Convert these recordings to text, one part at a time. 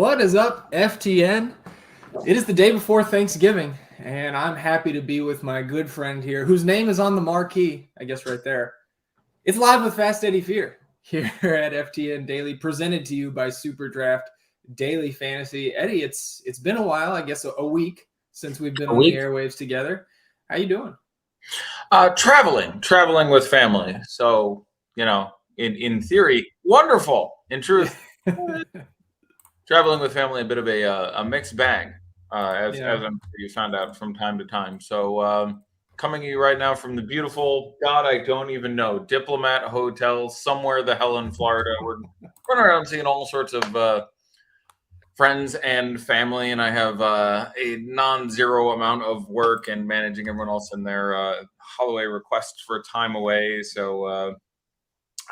What is up, FTN? It is the day before Thanksgiving, and I'm happy to be with my good friend here, whose name is on the marquee, I guess right there. It's Live with Fast Eddie Fear here at FTN Daily, presented to you by Superdraft Daily Fantasy. Eddie, it's been a while, I guess a week since we've been on the airwaves together. How you doing? Traveling with family. So, in theory, wonderful. In truth, traveling with family, a bit of a mixed bag, as I'm sure you found out from time to time. So, coming to you right now from the beautiful, God, I don't even know, Diplomat Hotel somewhere the hell in Florida. We're running around seeing all sorts of friends and family, and I have a non-zero amount of work and managing everyone else in their holiday requests for time away. So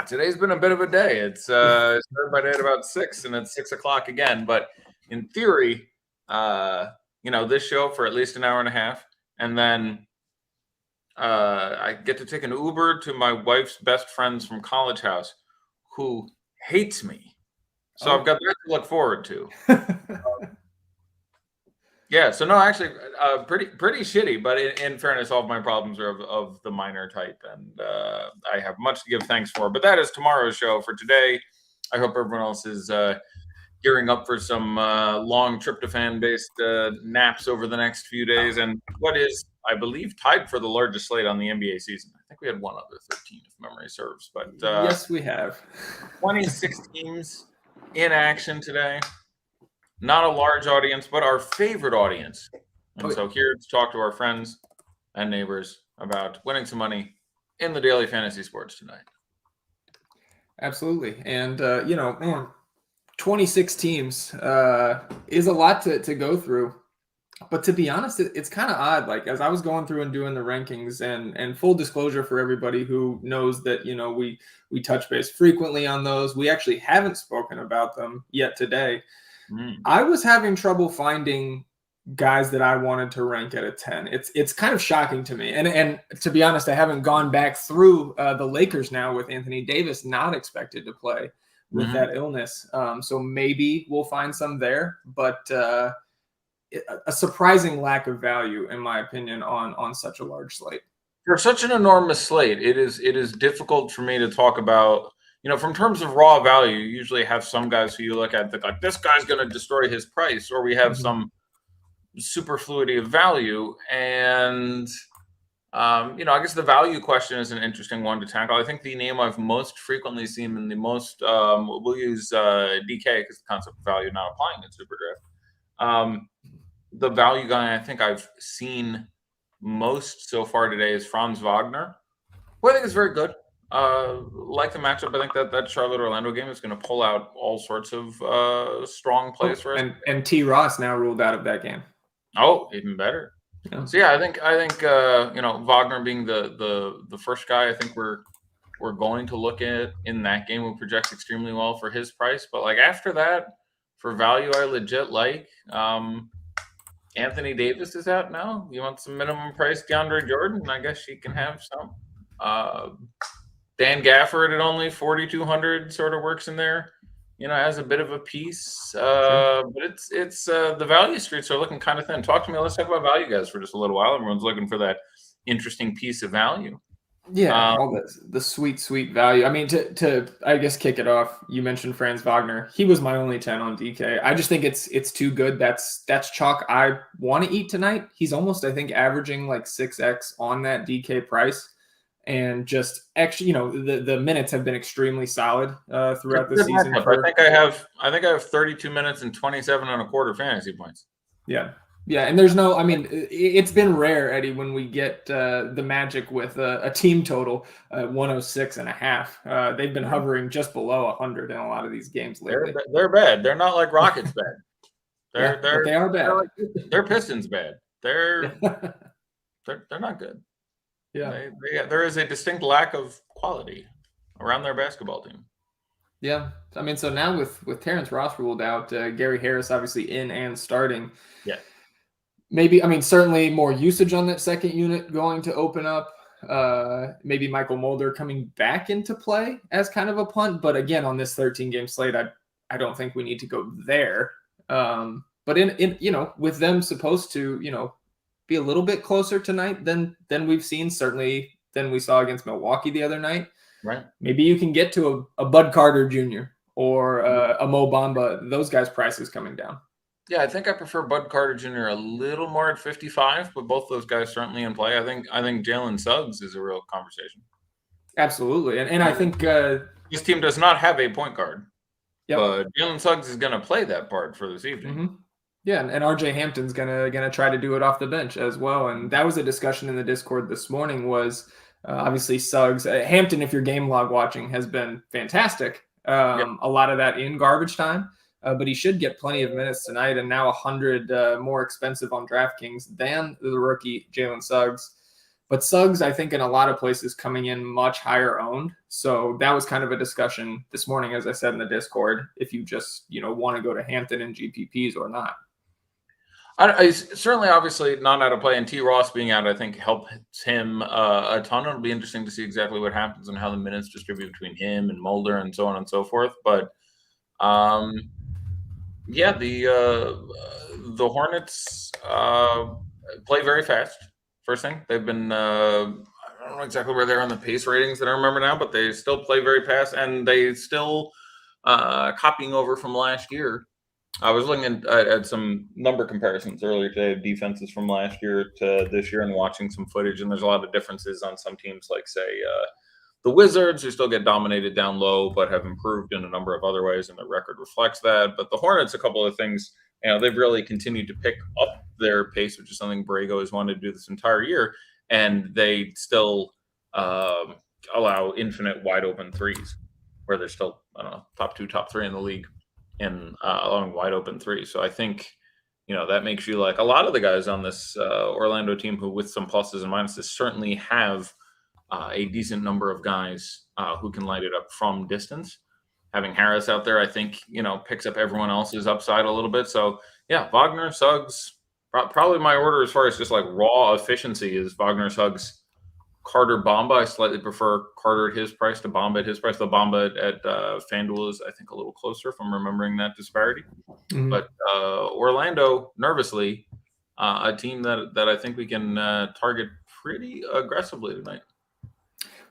today's been a bit of a day. It's started my day at about 6, and it's 6 o'clock again. But in theory, this show for at least an hour and a half, and then I get to take an Uber to my wife's best friends from college house, who hates me. So I've got that to look forward to. So no, actually, pretty shitty. But in fairness, all of my problems are of the minor type, and I have much to give thanks for. But that is tomorrow's show. For today, I hope everyone else is gearing up for some long tryptophan-based naps over the next few days, and what is, I believe, tied for the largest slate on the NBA season. I think we had one other 13, if memory serves. But yes, we have 26 teams in action today. Not a large audience, but our favorite audience. And so here to talk to our friends and neighbors about winning some money in the daily fantasy sports tonight. Absolutely. And, 26 teams is a lot to go through. But to be honest, it's kind of odd. Like, as I was going through and doing the rankings, and full disclosure for everybody who knows that, we touch base frequently on those. We actually haven't spoken about them yet today. I was having trouble finding guys that I wanted to rank at a 10. It's kind of shocking to me. And to be honest, I haven't gone back through the Lakers now with Anthony Davis not expected to play with that illness. So maybe we'll find some there, but a surprising lack of value, in my opinion, on such a large slate. For such an enormous slate, it is difficult for me to talk about. From terms of raw value, you usually have some guys who you look at that like, this guy's going to destroy his price, or we have some superfluity of value. And, I guess the value question is an interesting one to tackle. I think the name I've most frequently seen in the most, we'll use DK because the concept of value now applying in Superdraft. The value guy I think I've seen most so far today is Franz Wagner, who I think is very good. Like the matchup, I think that Charlotte-Orlando game is going to pull out all sorts of strong plays for us. And T. Ross now ruled out of that game. Oh, even better. Yeah. So yeah, I think Wagner being the first guy, I think we're going to look at in that game who projects extremely well for his price. But like after that, for value, I legit like Anthony Davis is out now. You want some minimum price DeAndre Jordan? I guess she can have some. Dan Gafford at only 4,200 sort of works in there, as a bit of a piece. But it's the value streets are looking kind of thin. Talk to me. Let's talk about value guys for just a little while. Everyone's looking for that interesting piece of value. Yeah, all the sweet value. I mean, to I guess kick it off, you mentioned Franz Wagner. He was my only 10 on DK. I just think it's too good. That's chalk I want to eat tonight. He's almost, I think, averaging like 6x on that DK price. And just actually, the minutes have been extremely solid throughout the season. I think I have 32 minutes and 27 and a quarter fantasy points. Yeah. And there's no, I mean, it's been rare, Eddie, when we get the magic with a team total 106.5. They've been hovering just below 100 in a lot of these games lately. They're bad. They're not like Rockets bad. They are bad. They're Pistons bad. They're not good. Yeah, there is a distinct lack of quality around their basketball team. Yeah, I mean, so now with Terrence Ross ruled out, Gary Harris obviously in and starting. Yeah, maybe, I mean, certainly more usage on that second unit going to open up. Maybe Michael Mulder coming back into play as kind of a punt, but again, on this 13-game slate, I don't think we need to go there. But in with them supposed to be a little bit closer tonight than we've seen, certainly than we saw against Milwaukee the other night. Right. Maybe you can get to a Bud Carter Jr. or a Mo Bamba. Those guys' prices coming down. Yeah, I think I prefer Bud Carter Jr. a little more at 55, but both those guys certainly in play. I think Jalen Suggs is a real conversation. Absolutely, and I think this team does not have a point guard, yep. but Jalen Suggs is going to play that part for this evening. Mm-hmm. Yeah, and RJ Hampton's gonna try to do it off the bench as well, and that was a discussion in the Discord this morning. Was obviously Suggs, Hampton, if you're game log watching, has been fantastic. Yep. A lot of that in garbage time. But he should get plenty of minutes tonight, and now 100 more expensive on DraftKings than the rookie Jalen Suggs. But Suggs, I think, in a lot of places coming in much higher owned. So that was kind of a discussion this morning, as I said in the Discord, if you just want to go to Hampton and GPPs or not. I certainly, obviously, not out of play, and T. Ross being out, I think, helps him a ton. It'll be interesting to see exactly what happens and how the minutes distribute between him and Mulder and so on and so forth. But yeah, the Hornets play very fast. First thing, they've been I don't know exactly where they're on the pace ratings that I remember now, but they still play very fast, and they still copying over from last year. I was looking at some number comparisons earlier today of defenses from last year to this year and watching some footage, and there's a lot of differences on some teams, like, say, the Wizards, who still get dominated down low but have improved in a number of other ways, and the record reflects that. But the Hornets, a couple of things, they've really continued to pick up their pace, which is something Borrego has wanted to do this entire year, and they still allow infinite wide open threes, where they're still, I don't know, top 2, top 3 in the league in allowing wide open threes. So I think, that makes you like a lot of the guys on this Orlando team who, with some pluses and minuses, certainly have a decent number of guys who can light it up from distance. Having Harris out there, I think, picks up everyone else's upside a little bit. So, yeah, Wagner, Suggs, probably my order as far as just like raw efficiency is Wagner, Suggs, Carter, Bamba. I slightly prefer Carter at his price to Bamba at his price. The Bamba at Fanduel is, I think, a little closer if I'm remembering that disparity. Mm-hmm. But Orlando, nervously, a team that I think we can target pretty aggressively tonight.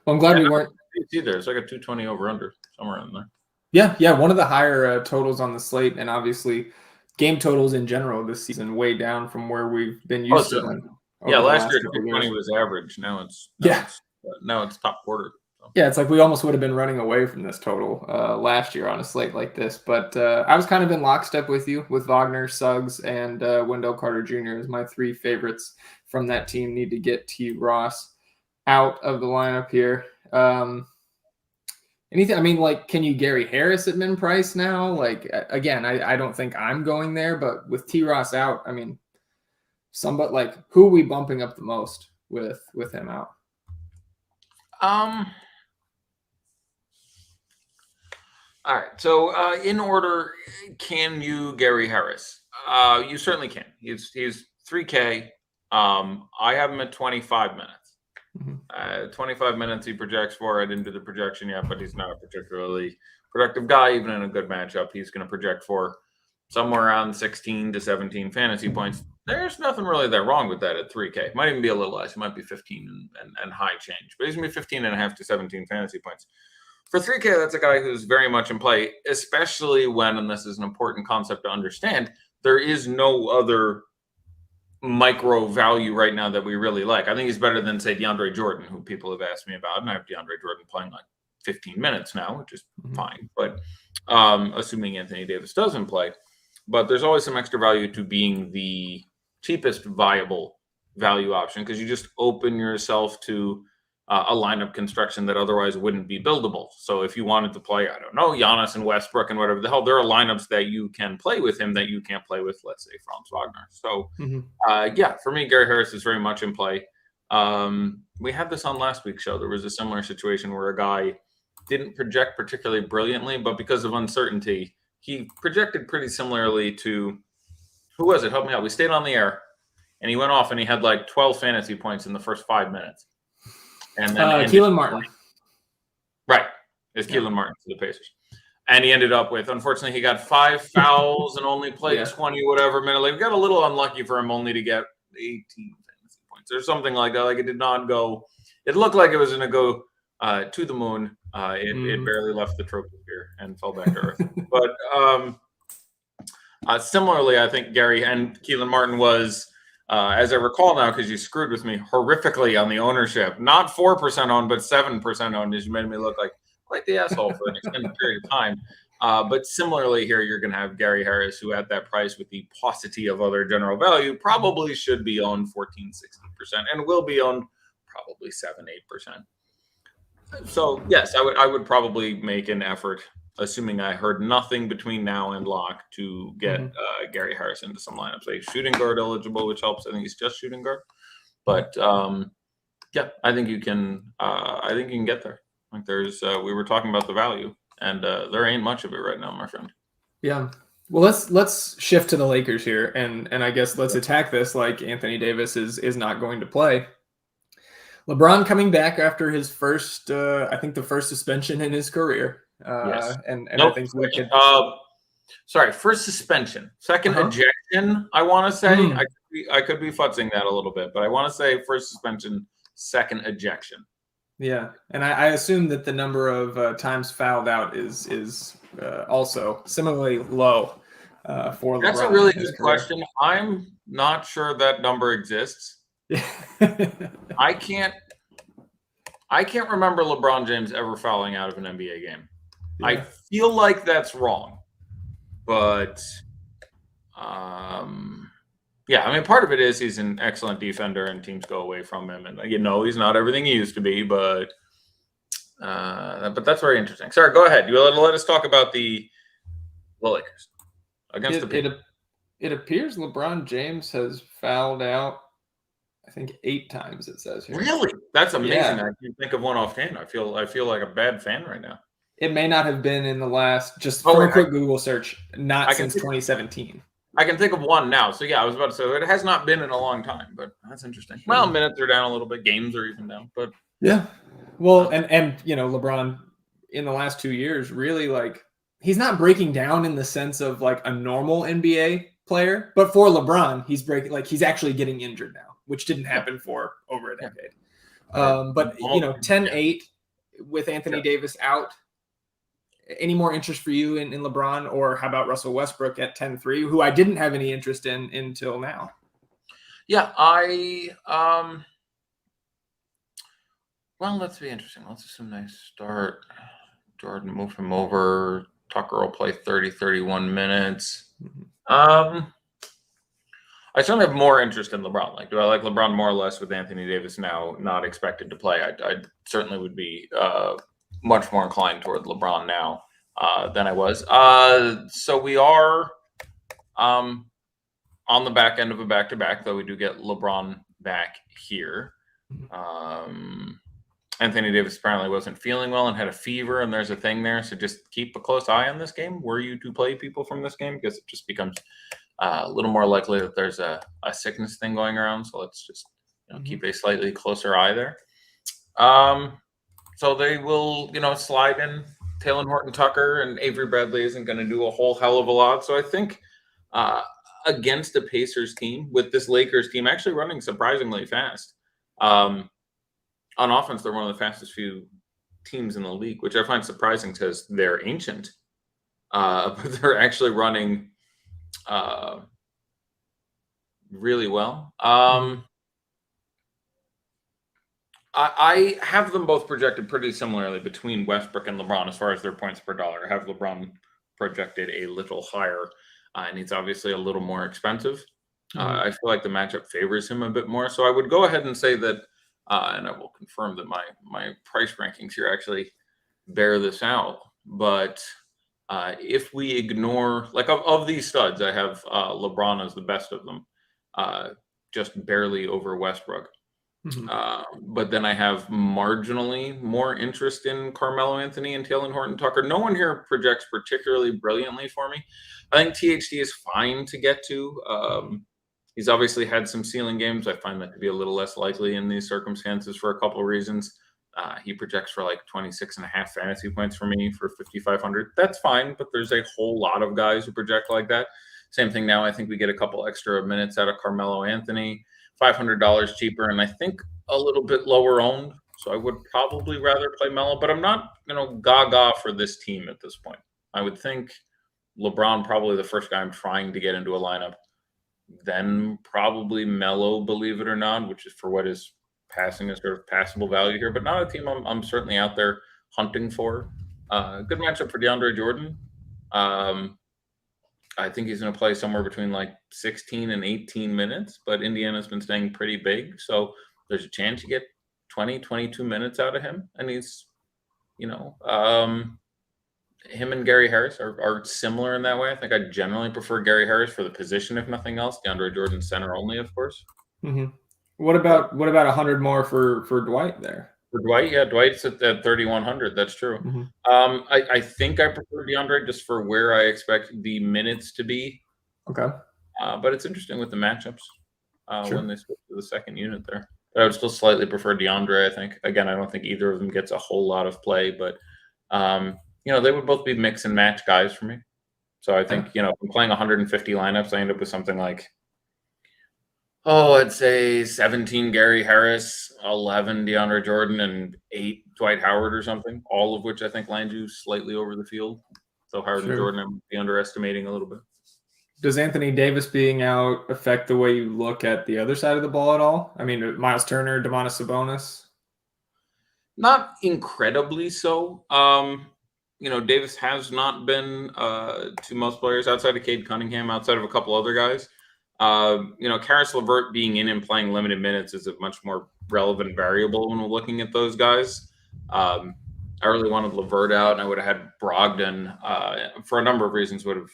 Well, I'm glad we weren't either. It's like a 220 over under somewhere in there. Yeah, one of the higher totals on the slate, and obviously game totals in general this season way down from where we've been used to them. Yeah, last year 220 was average. Now it's top quarter. So. Yeah, it's like we almost would have been running away from this total last year on a slate like this. But I was kind of in lockstep with you with Wagner, Suggs, and Wendell Carter Jr. as my 3 favorites from that team. Need to get T. Ross out of the lineup here. Anything? I mean, like, can you Gary Harris at min price now? Like, again, I don't think I'm going there, but with T. Ross out, I mean, somebody like who are we bumping up the most with him out? All right. So in order, can you Gary Harris? You certainly can. He's 3K. I have him at 25 minutes. Mm-hmm. 25 minutes he projects for. I didn't do the projection yet, but he's not a particularly productive guy. Even in a good matchup, he's going to project for somewhere around 16 to 17 fantasy points. There's nothing really that wrong with that at 3K. Might even be a little less. It might be 15 and high change. But he's going to be 15 and a half to 17 fantasy points. For 3K, that's a guy who's very much in play, especially when, and this is an important concept to understand, there is no other micro value right now that we really like. I think he's better than, say, DeAndre Jordan, who people have asked me about. And I have DeAndre Jordan playing like 15 minutes now, which is fine. But assuming Anthony Davis doesn't play. But there's always some extra value to being the cheapest viable value option, because you just open yourself to a lineup construction that otherwise wouldn't be buildable. So if you wanted to play, I don't know, Giannis and Westbrook and whatever the hell, there are lineups that you can play with him that you can't play with, let's say, Franz Wagner. So, yeah, for me, Gary Harris is very much in play. We had this on last week's show. There was a similar situation where a guy didn't project particularly brilliantly, but because of uncertainty, he projected pretty similarly to, who was it? Help me out. We stayed on the air, and he went off, and he had like 12 fantasy points in the first 5 minutes. And then Keelan Martin. Right. It's Keelan Martin for the Pacers. And he ended up with, unfortunately, he got 5 fouls and only played 20 whatever minute. Like, we got a little unlucky for him only to get 18 fantasy points or something like that. Like, it did not go. It looked like it was going to go to the moon. It barely left the troposphere and fell back to Earth. But similarly, I think Gary and Keelan Martin was, as I recall now, because you screwed with me horrifically on the ownership, not 4% owned, but 7% owned, as you made me look like quite the asshole for an extended period of time. But similarly here, you're going to have Gary Harris, who at that price with the paucity of other general value probably should be owned 14-16% and will be owned probably 7-8%. So yes, I would probably make an effort, assuming I heard nothing between now and lock, to get Gary Harris into some lineups. Like shooting guard eligible, which helps. I think he's just shooting guard, but yeah, I think you can. I think you can get there. Like there's, we were talking about the value, and there ain't much of it right now, my friend. Yeah. Well, let's shift to the Lakers here, and I guess let's attack this like Anthony Davis is not going to play. LeBron coming back after his first, I think the first suspension in his career. Yes. And nope. I think we could. Sorry, first suspension, second ejection. I want to say I could be futzing that a little bit, but I want to say first suspension, second ejection. Yeah, and I assume that the number of times fouled out is also similarly low for LeBron. That's a really good question. I'm not sure that number exists. I can't remember LeBron James ever fouling out of an NBA game. Yeah. I feel like that's wrong, but yeah, I mean, part of it is he's an excellent defender and teams go away from him, and he's not everything he used to be, but that's very interesting. Sorry, go ahead. You let us talk about the Lakers against the people. It appears LeBron James has fouled out, I think 8 times it says here. Really? That's amazing. Yeah. I can't think of one offhand. I feel like a bad fan right now. It may not have been in the last, just for a quick Google search, not since 2017. I can think of one now. So yeah, I was about to say it has not been in a long time, but that's interesting. Well, minutes are down a little bit, games are even down, but yeah. Well, and LeBron in the last 2 years really he's not breaking down in the sense of like a normal NBA player, but for LeBron, he's actually getting injured now, which didn't happen for over a decade. But 10-8 with Anthony Davis out. Any more interest for you in LeBron, or how about Russell Westbrook at 10-3, who I didn't have any interest in until now? Yeah, well, let's be interesting. Let's assume they start. Jordan move him over. Tucker will play 30-31 minutes. I certainly have more interest in LeBron. Like, do I like LeBron more or less with Anthony Davis now not expected to play? I certainly would be much more inclined toward LeBron now than I was. So we are on the back end of a back-to-back, though we do get LeBron back here. Anthony Davis apparently wasn't feeling well and had a fever, and there's a thing there. So just keep a close eye on this game. Were you to play people from this game? Because it just becomes a little more likely that there's a sickness thing going around. So let's just keep a slightly closer eye there. So they will, slide in Talen Horton-Tucker, and Avery Bradley isn't going to do a whole hell of a lot. So I think against the Pacers team, with this Lakers team actually running surprisingly fast. On offense, they're one of the fastest few teams in the league, which I find surprising because they're ancient. But they're actually running really well. I have them both projected pretty similarly between Westbrook and LeBron as far as their points per dollar. I have LeBron projected a little higher, and he's obviously a little more expensive. I feel like the matchup favors him a bit more. So I would go ahead and say that, and I will confirm that my price rankings here actually bear this out. But if we ignore, of these studs, I have LeBron as the best of them, just barely over Westbrook. But then I have marginally more interest in Carmelo Anthony and Talen Horton-Tucker. No one here projects particularly brilliantly for me. I think THT is fine to get to. He's obviously had some ceiling games. I find that to be a little less likely in these circumstances for a couple of reasons. He projects for like 26.5 fantasy points for me for 5,500. That's fine, but there's a whole lot of guys who project like that. Same thing now. I think we get a couple extra minutes out of Carmelo Anthony, $500 cheaper, and I think a little bit lower owned. So I would probably rather play Melo, but I'm not, gaga for this team at this point. I would think LeBron probably the first guy I'm trying to get into a lineup. Then probably Melo, believe it or not, which is for what is passing is sort of passable value here, but not a team I'm certainly out there hunting for. Good matchup for DeAndre Jordan. I think he's going to play somewhere between like 16 and 18 minutes, but Indiana's been staying pretty big. So there's a chance you get 20, 22 minutes out of him. And he's, him and Gary Harris are similar in that way. I think I generally prefer Gary Harris for the position, if nothing else. DeAndre Jordan center only, of course. Mm-hmm. What about 100 more for Dwight there? For Dwight, yeah, Dwight's at 3,100. That's true. Mm-hmm. I think I prefer DeAndre just for where I expect the minutes to be. Okay. But it's interesting with the matchups Sure. when they switch to the second unit there. But I would still slightly prefer DeAndre, I think. Again, I don't think either of them gets a whole lot of play, but they would both be mix and match guys for me. So I think, if I'm playing 150 lineups, I end up with something like, I'd say 17 Gary Harris, 11 DeAndre Jordan, and 8 Dwight Howard or something, all of which I think land you slightly over the field. So Howard and Jordan, I'm underestimating a little bit. Does Anthony Davis being out affect the way you look at the other side of the ball at all? I mean, Miles Turner, Domantas Sabonis? Not incredibly so. Davis has not been to most players outside of Cade Cunningham, outside of a couple other guys. Karis LeVert being in and playing limited minutes is a much more relevant variable when we're looking at those guys. I really wanted LeVert out, and I would have had Brogdon for a number of reasons would have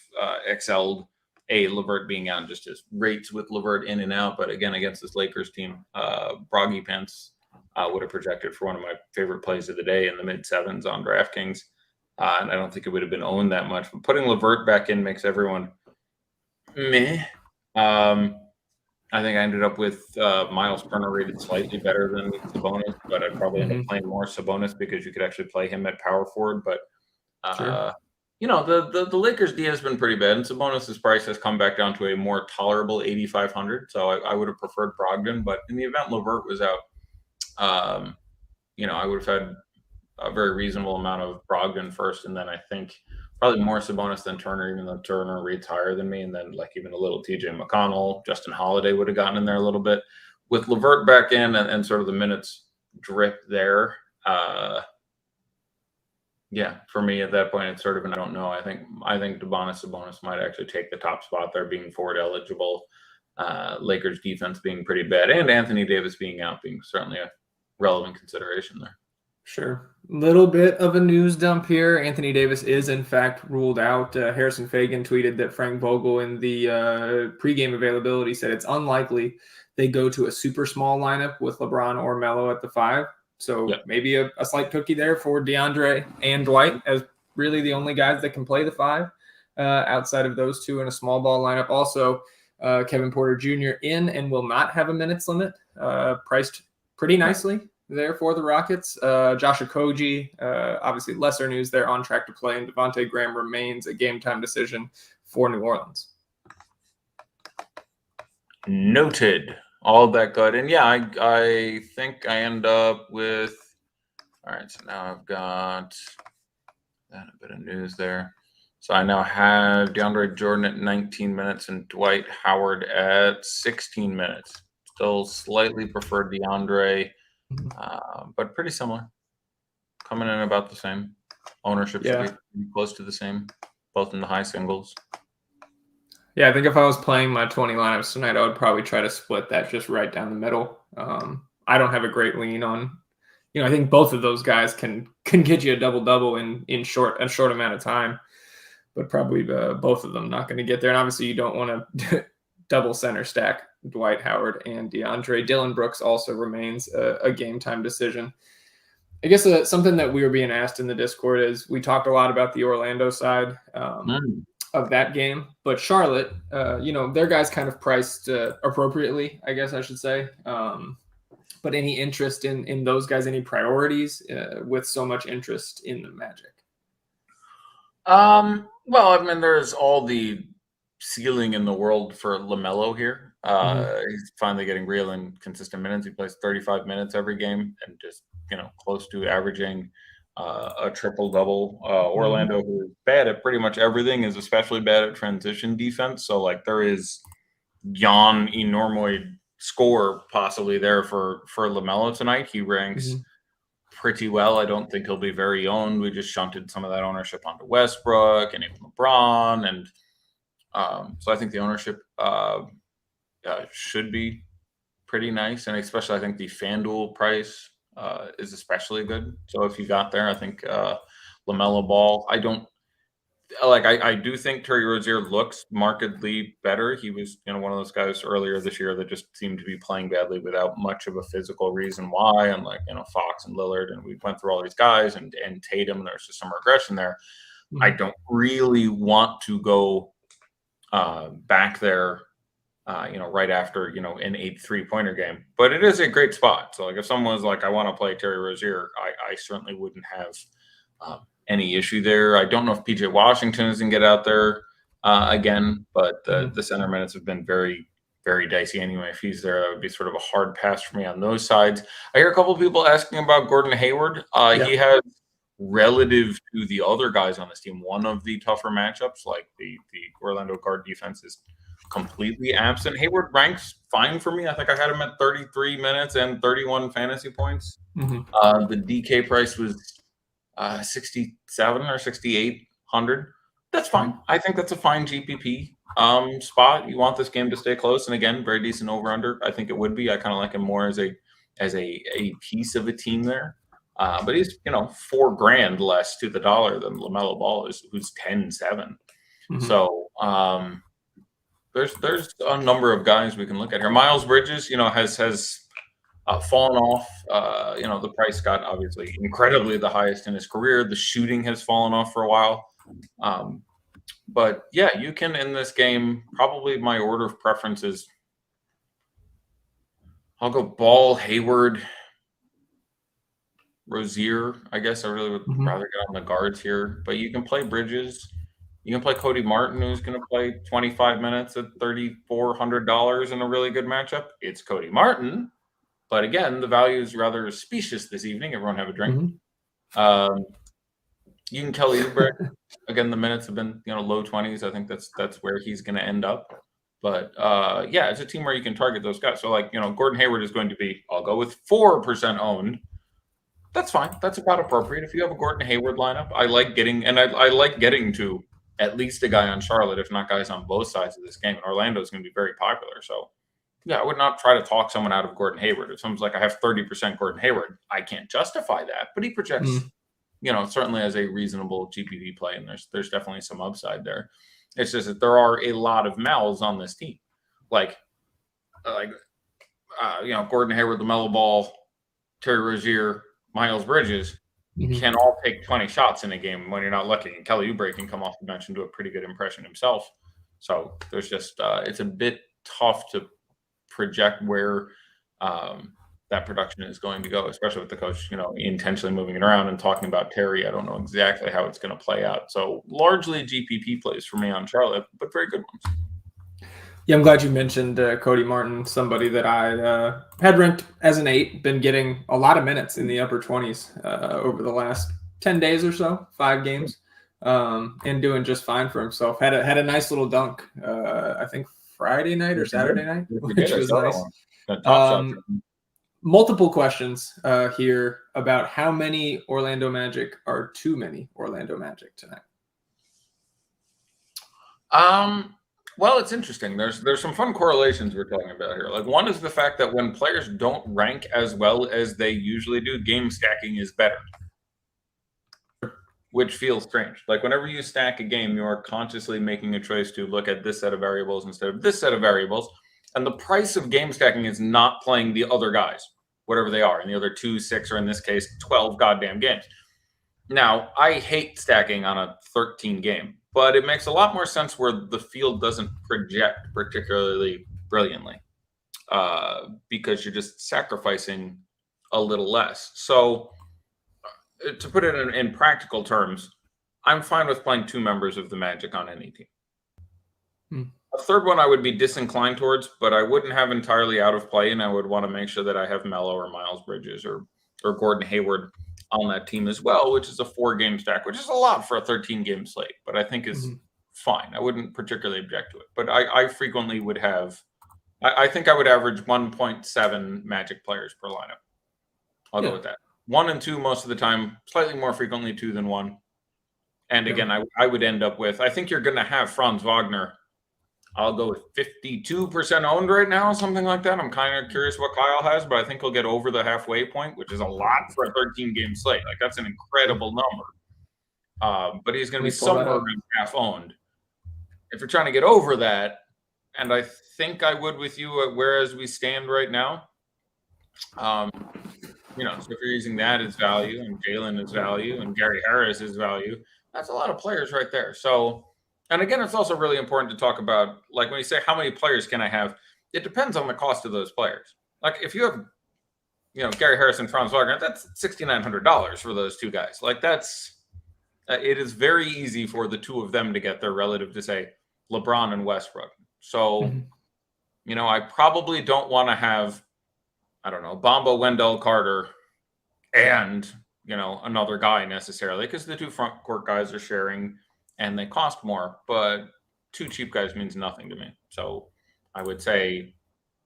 excelled LeVert being out, just his rates with LeVert in and out. But again, against this Lakers team, Broggy Pence would have projected for one of my favorite plays of the day in the mid-sevens on DraftKings. And I don't think it would have been owned that much. But putting LeVert back in makes everyone meh. I think I ended up with Miles Turner rated slightly better than Sabonis, but I'd probably end up playing more Sabonis because you could actually play him at power forward. But, Sure. the Lakers D has been pretty bad, and Sabonis' price has come back down to a more tolerable 8,500. So I would have preferred Brogdon, but in the event LeVert was out, I would have had a very reasonable amount of Brogdon first, and then I think probably more Sabonis than Turner, even though Turner rates higher than me, and then like even a little TJ McConnell, Justin Holiday would have gotten in there a little bit. With LeVert back in and sort of the minutes drip there, for me at that point, it's sort of I don't know. I think Domantas Sabonis might actually take the top spot there, being forward eligible. Lakers defense being pretty bad, and Anthony Davis being out being certainly a relevant consideration there. Sure. Little bit of a news dump here. Anthony Davis is, in fact, ruled out. Harrison Fagan tweeted that Frank Vogel in the pregame availability said it's unlikely they go to a super small lineup with LeBron or Melo at the 5. So maybe a slight cookie there for DeAndre and Dwight as really the only guys that can play the 5 outside of those two in a small ball lineup. Also, Kevin Porter Jr. in and will not have a minutes limit, priced pretty nicely there for the Rockets. Josh Okogie, obviously lesser news there, on track to play, and Devontae Graham remains a game-time decision for New Orleans. Noted. All that good. And I think I end up with, all right, so now I've got a bit of news there. So I now have DeAndre Jordan at 19 minutes and Dwight Howard at 16 minutes. Still slightly prefer DeAndre, but pretty similar. Coming in about the same. Ownership should be close to the same, both in the high singles. Yeah, I think if I was playing my 20 lineups tonight, I would probably try to split that just right down the middle. I don't have a great lean on, I think both of those guys can get you a double-double in a short amount of time, but probably both of them not going to get there. And obviously you don't want to double center stack Dwight Howard and DeAndre. Dylan Brooks also remains a game-time decision. I guess something that we were being asked in the Discord is we talked a lot about the Orlando side of that game, but Charlotte, their guys kind of priced appropriately, I guess I should say. But any interest in those guys, any priorities with so much interest in the Magic? Well, I mean, there's all the ceiling in the world for LaMelo here. He's finally getting real and consistent minutes. He plays 35 minutes every game and just, close to averaging a triple-double. Orlando, who is bad at pretty much everything, is especially bad at transition defense. So, there is Jan enormoid score possibly there for LaMelo tonight. He ranks pretty well. I don't think he'll be very owned. We just shunted some of that ownership onto Westbrook and even LeBron. And so I think the ownership should be pretty nice. And especially I think the FanDuel price is especially good. So if you got there, I think LaMelo Ball, I do think Terry Rozier looks markedly better. He was, one of those guys earlier this year that just seemed to be playing badly without much of a physical reason why. And Fox and Lillard, and we went through all these guys and Tatum, there's just some regression there. I don't really want to go back there, right after, an 8 3-pointer game, but it is a great spot. So if someone was like, I want to play Terry Rozier, I certainly wouldn't have any issue there. I don't know if PJ Washington is going to get out there again, but the center minutes have been very, very dicey anyway. If he's there, that would be sort of a hard pass for me on those sides. I hear a couple of people asking about Gordon Hayward. He has, relative to the other guys on this team, one of the tougher matchups. The Orlando guard defense is completely absent. Hayward ranks fine for me. I think I had him at 33 minutes and 31 fantasy points. The DK price was 67 or 6,800. That's fine. I think that's a fine GPP spot. You want this game to stay close, and again, very decent over under. I think it would be. I kind of like him more as a piece of a team there. But he's $4,000 less to the dollar than LaMelo Ball is, who's 10-7. So there's a number of guys we can look at here. Miles Bridges, has fallen off. The price got obviously incredibly the highest in his career. The shooting has fallen off for a while. But yeah, you can in this game, probably my order of preference is I'll go Ball, Hayward, Rozier. I guess I really would rather get on the guards here. But you can play Bridges. You can play Cody Martin, who's going to play 25 minutes at $3,400 in a really good matchup. It's Cody Martin. But again, the value is rather specious this evening. Everyone have a drink. You can Kelly Oubre. Again, the minutes have been low 20s. I think that's where he's going to end up. But it's a team where you can target those guys. So Gordon Hayward is going to be, I'll go with 4% owned. That's fine. That's about appropriate. If you have a Gordon Hayward lineup, I like getting to at least a guy on Charlotte, if not guys on both sides of this game. And Orlando is going to be very popular. So I would not try to talk someone out of Gordon Hayward. If someone's like, I have 30% Gordon Hayward, I can't justify that. But he projects, certainly as a reasonable GPP play, and there's definitely some upside there. It's just that there are a lot of mouths on this team, Gordon Hayward, LaMelo Ball, Terry Rozier, Miles Bridges can all take 20 shots in a game when you're not lucky. And Kelly Oubre can come off the bench and do a pretty good impression himself. So there's just it's a bit tough to project where that production is going to go, especially with the coach, intentionally moving it around and talking about Terry. I don't know exactly how it's going to play out. So largely GPP plays for me on Charlotte, but very good ones. Yeah, I'm glad you mentioned Cody Martin, somebody that I had ranked as an 8, been getting a lot of minutes in the upper 20s over the last 10 days or so, 5 games, and doing just fine for himself. Had a nice little dunk, I think Friday night or Saturday night, which was nice. Multiple questions here about how many Orlando Magic are too many Orlando Magic tonight. Well, it's interesting. There's some fun correlations we're talking about here. One is the fact that when players don't rank as well as they usually do, game stacking is better, which feels strange. Whenever you stack a game, you are consciously making a choice to look at this set of variables instead of this set of variables. And the price of game stacking is not playing the other guys, whatever they are, in the other 2, 6, or in this case, 12 goddamn games. Now, I hate stacking on a 13 game, but it makes a lot more sense where the field doesn't project particularly brilliantly. because you're just sacrificing a little less. So to put it in practical terms, I'm fine with playing 2 members of the Magic on any team. A third one I would be disinclined towards, but I wouldn't have entirely out of play, and I would want to make sure that I have Melo or Miles Bridges or Gordon Hayward on that team as well, which is a 4-game stack, which is a lot for a 13-game slate, but I think is fine. I wouldn't particularly object to it. But I frequently would have – I think I would average 1.7 Magic players per lineup. I'll go with that. 1 and 2 most of the time, slightly more frequently 2 than 1. And again, I would end up with – I think you're going to have Franz Wagner – I'll go with 52% owned right now, something like that. I'm kind of curious what Kyle has, but I think he'll get over the halfway point, which is a lot for a 13-game slate. Like, that's an incredible number. But he's going to be somewhere around half owned. If you're trying to get over that, and I think I would with you whereas we stand right now, so if you're using that as value and Jalen as value and Gary Harris as value, that's a lot of players right there. So, and again, it's also really important to talk about, like when you say how many players can I have, it depends on the cost of those players. Like if you have, Gary Harris and Franz Wagner, that's $6,900 for those 2 guys. Like it is very easy for the 2 of them to get there relative to say LeBron and Westbrook. So, I probably don't want to have, I don't know, Bamba, Wendell Carter and, another guy necessarily, because the 2 front court guys are sharing and they cost more, but 2 cheap guys means nothing to me. So I would say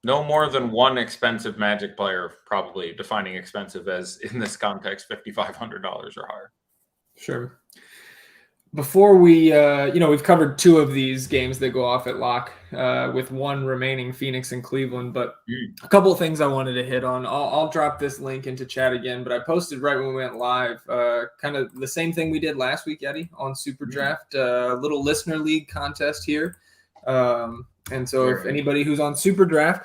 no more than 1 expensive Magic player, probably defining expensive as, in this context, $5,500 or higher. Sure. Before we, we've covered 2 of these games that go off at lock with 1 remaining, Phoenix and Cleveland, but a couple of things I wanted to hit on. I'll drop this link into chat again, but I posted right when we went live kind of the same thing we did last week, Eddie, on Superdraft, a little listener league contest here. And so if anybody who's on Superdraft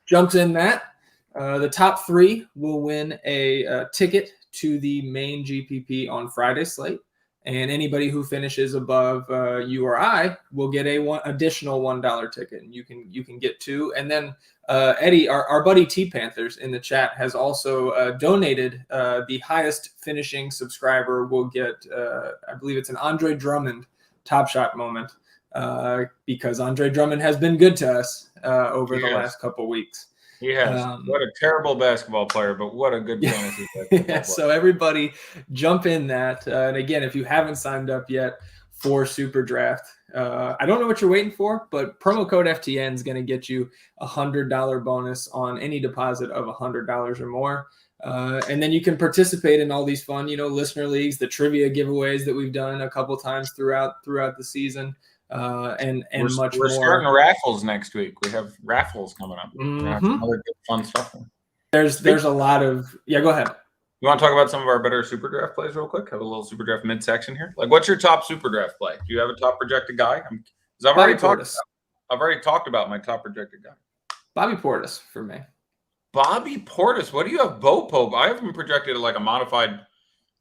jumps in that, the top 3 will win a ticket to the main GPP on Friday slate. And anybody who finishes above you or I will get additional $1 ticket, and you can get 2. And then Eddie, our buddy T Panthers in the chat, has also donated. The highest finishing subscriber will get, I believe it's an Andre Drummond Top Shot moment, because Andre Drummond has been good to us over the last couple weeks. He has. What a terrible basketball player, but what a good fantasy basketball player. So everybody jump in that. And again, if you haven't signed up yet for Superdraft, I don't know what you're waiting for, but promo code FTN is going to get you a $100 bonus on any deposit of $100 or more. And then you can participate in all these fun, listener leagues, the trivia giveaways that we've done a couple times throughout the season. And much more. We're starting raffles next week. We have raffles coming up. Other good fun stuff. There's a lot of go ahead. You want to talk about some of our better Superdraft plays real quick? Have a little Superdraft midsection here. Like, what's your top Superdraft play? Do you have a top projected guy? I've already talked about my top projected guy. Bobby Portis for me. Bobby Portis. What do you have, Bo Pope? I have him projected like a modified.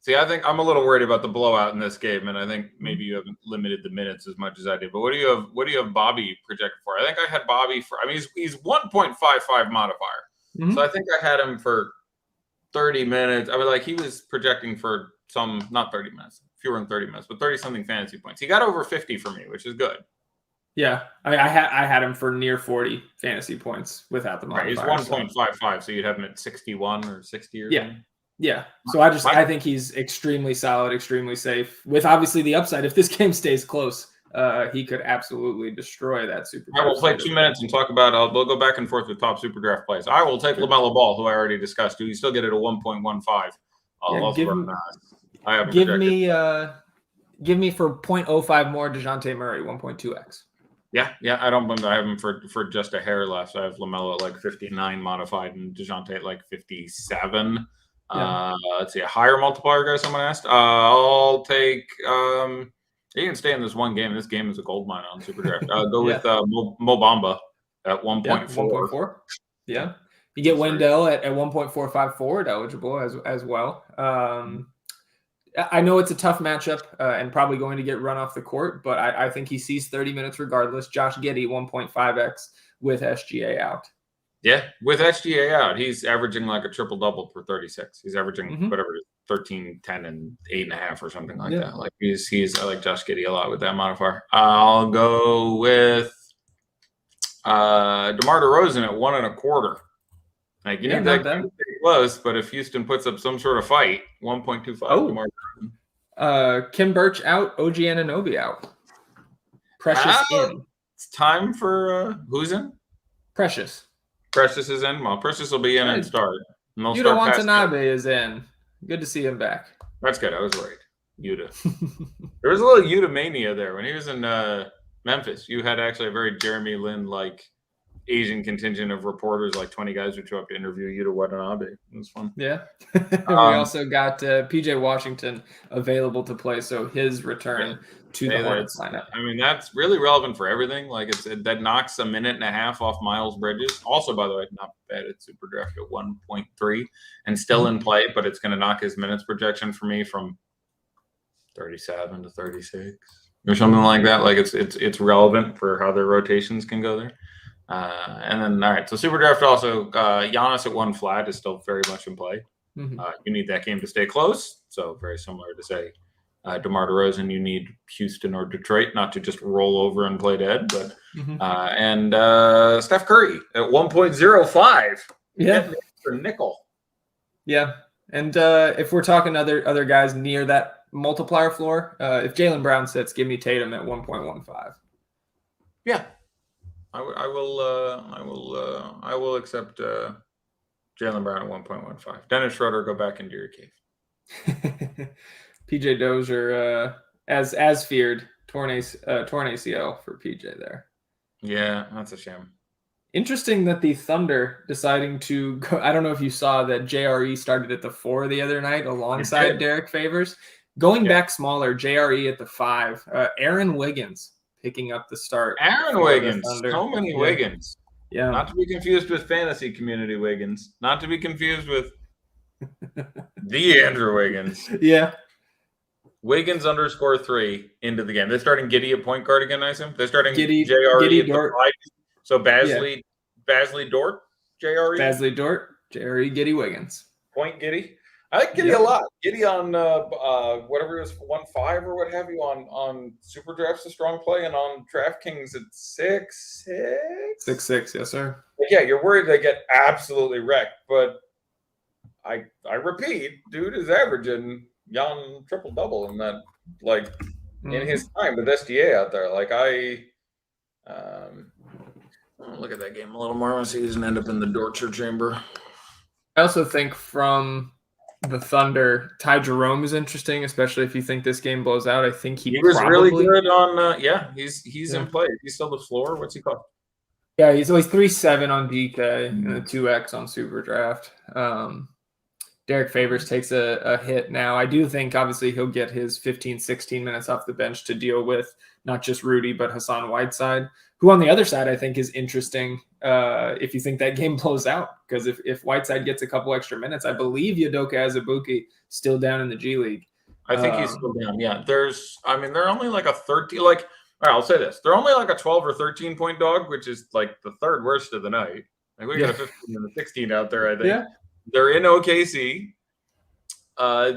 See, I think I'm a little worried about the blowout in this game, and I think maybe you haven't limited the minutes as much as I did. But what do you have Bobby projected for? I think I had Bobby for. I mean, he's 1.55 modifier, so I think I had him for 30 minutes. I mean, like he was projecting for not 30 minutes, fewer than 30 minutes, but 30-something fantasy points. He got over 50 for me, which is good. Yeah, I had him for near 40 fantasy points without the modifier. Right, he's 1.55, so you'd have him at 61 or 60 or something. Yeah. So I think he's extremely solid, extremely safe, with obviously the upside. If this game stays close, he could absolutely destroy that super. I will play 2 minutes and talk about. We'll go back and forth with top super draft plays. I will take LaMelo Ball, who I already discussed. You still get it at 1.15. Give me for 0.05 more DeJounte Murray, 1.2x. Yeah. I don't remember. I have him for just a hair less. I have LaMelo at like 59 modified and DeJounte at like 57. Yeah. Let's see, a higher multiplier guy someone asked. I'll take you can stay in this one game. This game is a gold mine on Superdraft. Go with Mo Bamba at 1.4. Yeah. You get Wendell at 1.454 eligible as well. I know it's a tough matchup and probably going to get run off the court, but I think he sees 30 minutes regardless. Josh Giddey, 1.5x with SGA out. Yeah, with SGA out, he's averaging like a triple-double per 36. He's averaging whatever, 13, 10, and 8.5 or something like that. Like he's I like Josh Giddey a lot with that modifier. I'll go with DeMar DeRozan at 1.25. Like you need that game to stay close, but if Houston puts up some sort of fight, 1.25 DeMar DeRozan. Kim Birch out, OG Anunoby out. Precious in. It's time for who's in? Precious. Precious is in. Well, Precious will be in and start. Yuta Watanabe is in. Good to see him back. That's good. I was worried. Yuta. There was a little Yuta mania there when he was in Memphis. You had actually a very Jeremy Lin-like Asian contingent of reporters, like 20 guys would show up to interview Yuta Watanabe. It was fun. Yeah. We also got PJ Washington available to play, so his return to the Hornets lineup. I mean, that's really relevant for everything. Like that knocks a minute and a half off Miles Bridges. Also, by the way, not bad at Superdraft at 1.3 and still in play, but it's going to knock his minutes projection for me from 37 to 36 or something like that. Like it's relevant for how their rotations can go there. And then, all right, so Superdraft also, Giannis at 1 flat is still very much in play. You need that game to stay close. So very similar to, say, DeMar DeRozan, you need Houston or Detroit not to just roll over and play dead. But and Steph Curry at 1.05. Yeah. For nickel. Yeah. And if we're talking other guys near that multiplier floor, if Jaylen Brown sits, give me Tatum at 1.15. Yeah. I will accept Jaylen Brown at 1.15. Dennis Schroeder, go back into your cave. PJ Dozier, as feared, torn ACL for PJ there. Yeah, that's a shame. Interesting that the Thunder deciding to go. I don't know if you saw that JRE started at the 4 the other night alongside Derek Favors. Going back smaller, JRE at the 5. Aaron Wiggins picking up the start. Aaron Wiggins. So many Wiggins. Yeah. Not to be confused with fantasy community Wiggins. Not to be confused with the Andrew Wiggins. Yeah. Wiggins _3 into the game. They're starting Giddey at point guard again, I assume. They're starting JRE at Dort. the 5. So Basley Dort, JRE. Basley Dort, JRE Giddey Wiggins. Point Giddey. I like Giddey a lot. Giddey on whatever it was, 1.5 or what have you on Superdraft's a strong play, and on DraftKings at 6.6. 6.6, yes, sir. But yeah, you're worried they get absolutely wrecked, but I repeat, dude is averaging young triple-double in that, like, in his time with SDA out there. Like, I'll look at that game a little more. I want to see he doesn't end up in the torture chamber. I also think from the Thunder, Ty Jerome is interesting, especially if you think this game blows out. I think he was really good on. He's in play. He's still the floor. What's he called? Yeah, he's always 3.7 on DK and a 2x on Superdraft. Derek Favors takes a hit now. I do think, obviously, he'll get his 15, 16 minutes off the bench to deal with not just Rudy, but Hassan Whiteside, who on the other side I think is interesting if you think that game blows out. Because if Whiteside gets a couple extra minutes, I believe Udoka Azubuike still down in the G League. I think he's still down. Yeah, they're only like a 13. Like, all right, I'll say this: they're only like a 12 or 13 point dog, which is like the third worst of the night. Like we got a 15 and a 16 out there. I think. Yeah. They're in OKC.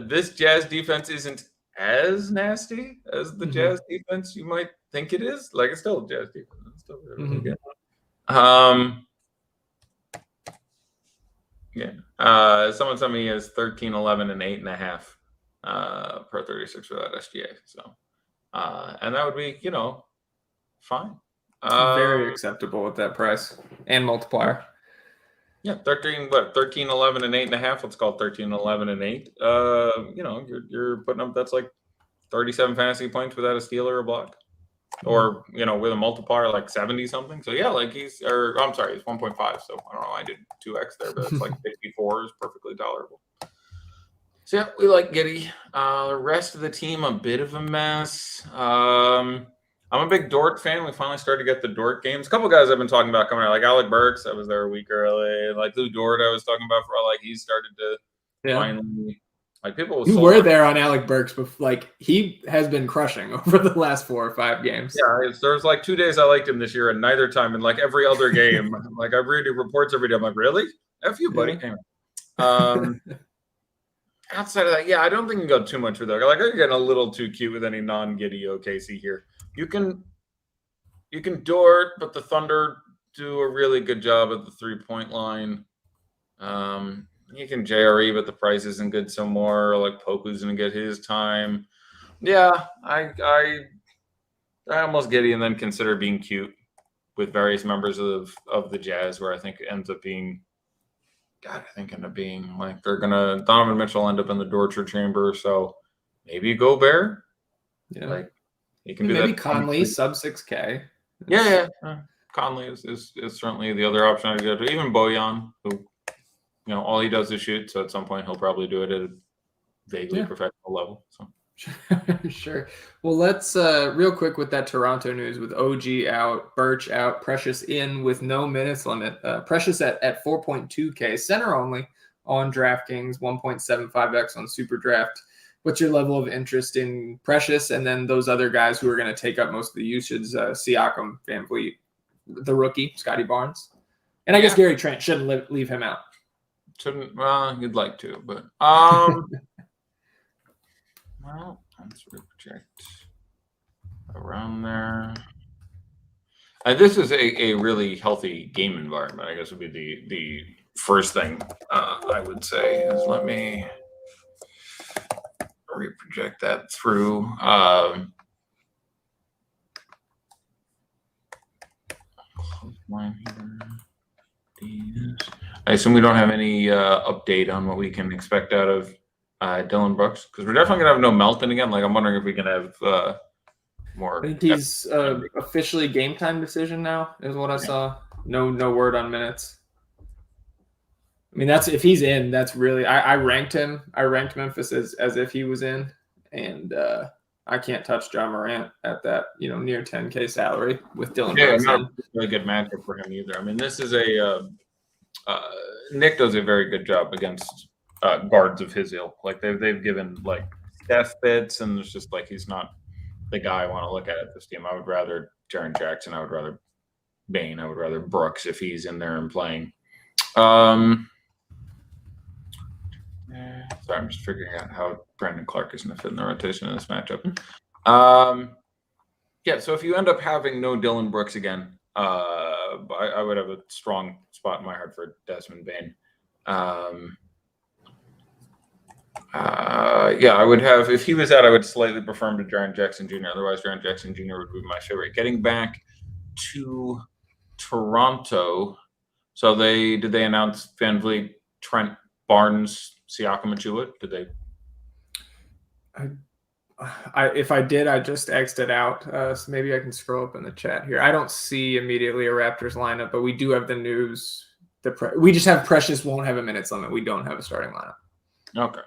This Jazz defense isn't as nasty as the Jazz defense you might think it is. Like, it's still a Jazz defense. It's still really good. Someone sent me as 13, 11, and 8.5 per 36 for that SGA. So, and that would be, fine. Very acceptable with that price and multiplier. Yeah, 13, 11, and 8.5. Let's call it 13, 11, and 8. You're putting up, that's like 37 fantasy points without a steal or a block. Or, with a multiplier like 70 something. So yeah, like he's 1.5. So I don't know, I did 2x there, but it's like 54 is perfectly tolerable. So yeah, we like Giddey. The rest of the team, a bit of a mess. I'm a big Dort fan. We finally started to get the Dort games. A couple guys I've been talking about coming out, like Alec Burks. I was there a week early. Like Lou Dort, I was talking about for like he started to finally Like people will you were there on Alec Burks, but like he has been crushing over the last 4 or 5 games. Yeah, there's like 2 days I liked him this year, and neither time in like every other game. Like I read reports every day. I'm like, really? F you, buddy. Yeah. Anyway. Outside of that, yeah, I don't think you can go too much with that. Like, I'm getting a little too cute with any non-giddy OKC here. You can Dort, but the Thunder do a really good job at the 3-point line. You can JRE, but the price isn't good some more. Like Poku's gonna get his time. Yeah, I almost giddy and then consider being cute with various members of the Jazz, where I think it ends up being. God, I think end up being like they're gonna Donovan Mitchell end up in the torture chamber, so maybe Gobert. Yeah, like he can do maybe that. Conley sub 6K. Yeah. Conley is certainly the other option I'd go to. Even Bojan, who all he does is shoot, so at some point he'll probably do it at a vaguely professional level. So. Sure. Well, let's real quick with that Toronto news with OG out, Birch out, Precious in with no minutes limit. Precious at 4.2K, center only on DraftKings, 1.75x on Superdraft. What's your level of interest in Precious and then those other guys who are going to take up most of the usage? Siakam, VanVleet, the rookie, Scotty Barnes, and I guess Gary Trent shouldn't leave him out. Shouldn't. Well, you'd like to, but well, let's project around there. This is a really healthy game environment, I guess would be the first thing I would say. Is let me reproject that through. Line here. I assume we don't have any update on what we can expect out of Dylan Brooks, because we're definitely gonna have no Melton again. Like I'm wondering if we can have more. I think he's officially game time decision now, is what I saw. No word on minutes. I mean, that's if he's in. That's really I ranked him. I ranked Memphis as if he was in, and I can't touch John Morant at that near 10K salary with Dylan Brooks. Not a really good matchup for him either. I mean, this is a Nick does a very good job against guards of his ilk. Like they've given like Steph bits, and it's just like he's not the guy I want to look at this team. I would rather Jaren Jackson. I would rather Bane. I would rather Brooks if he's in there and playing. Sorry, I'm just figuring out how Brandon Clark is going to fit in the rotation in this matchup. So if you end up having no Dylan Brooks again, I would have a strong spot in my heart for Desmond Bane. I would have, if he was out, I would slightly prefer him to Jaren Jackson Jr. Otherwise, Jaren Jackson Jr. would be my favorite. Getting back to Toronto, so did they announce VanVleet, Trent, Barnes, Siakam, and Chua? Did they? If I did, I just X'd it out. So maybe I can scroll up in the chat here. I don't see immediately a Raptors lineup, but we do have the news. We just have Precious won't have a minutes limit. We don't have a starting lineup. Okay.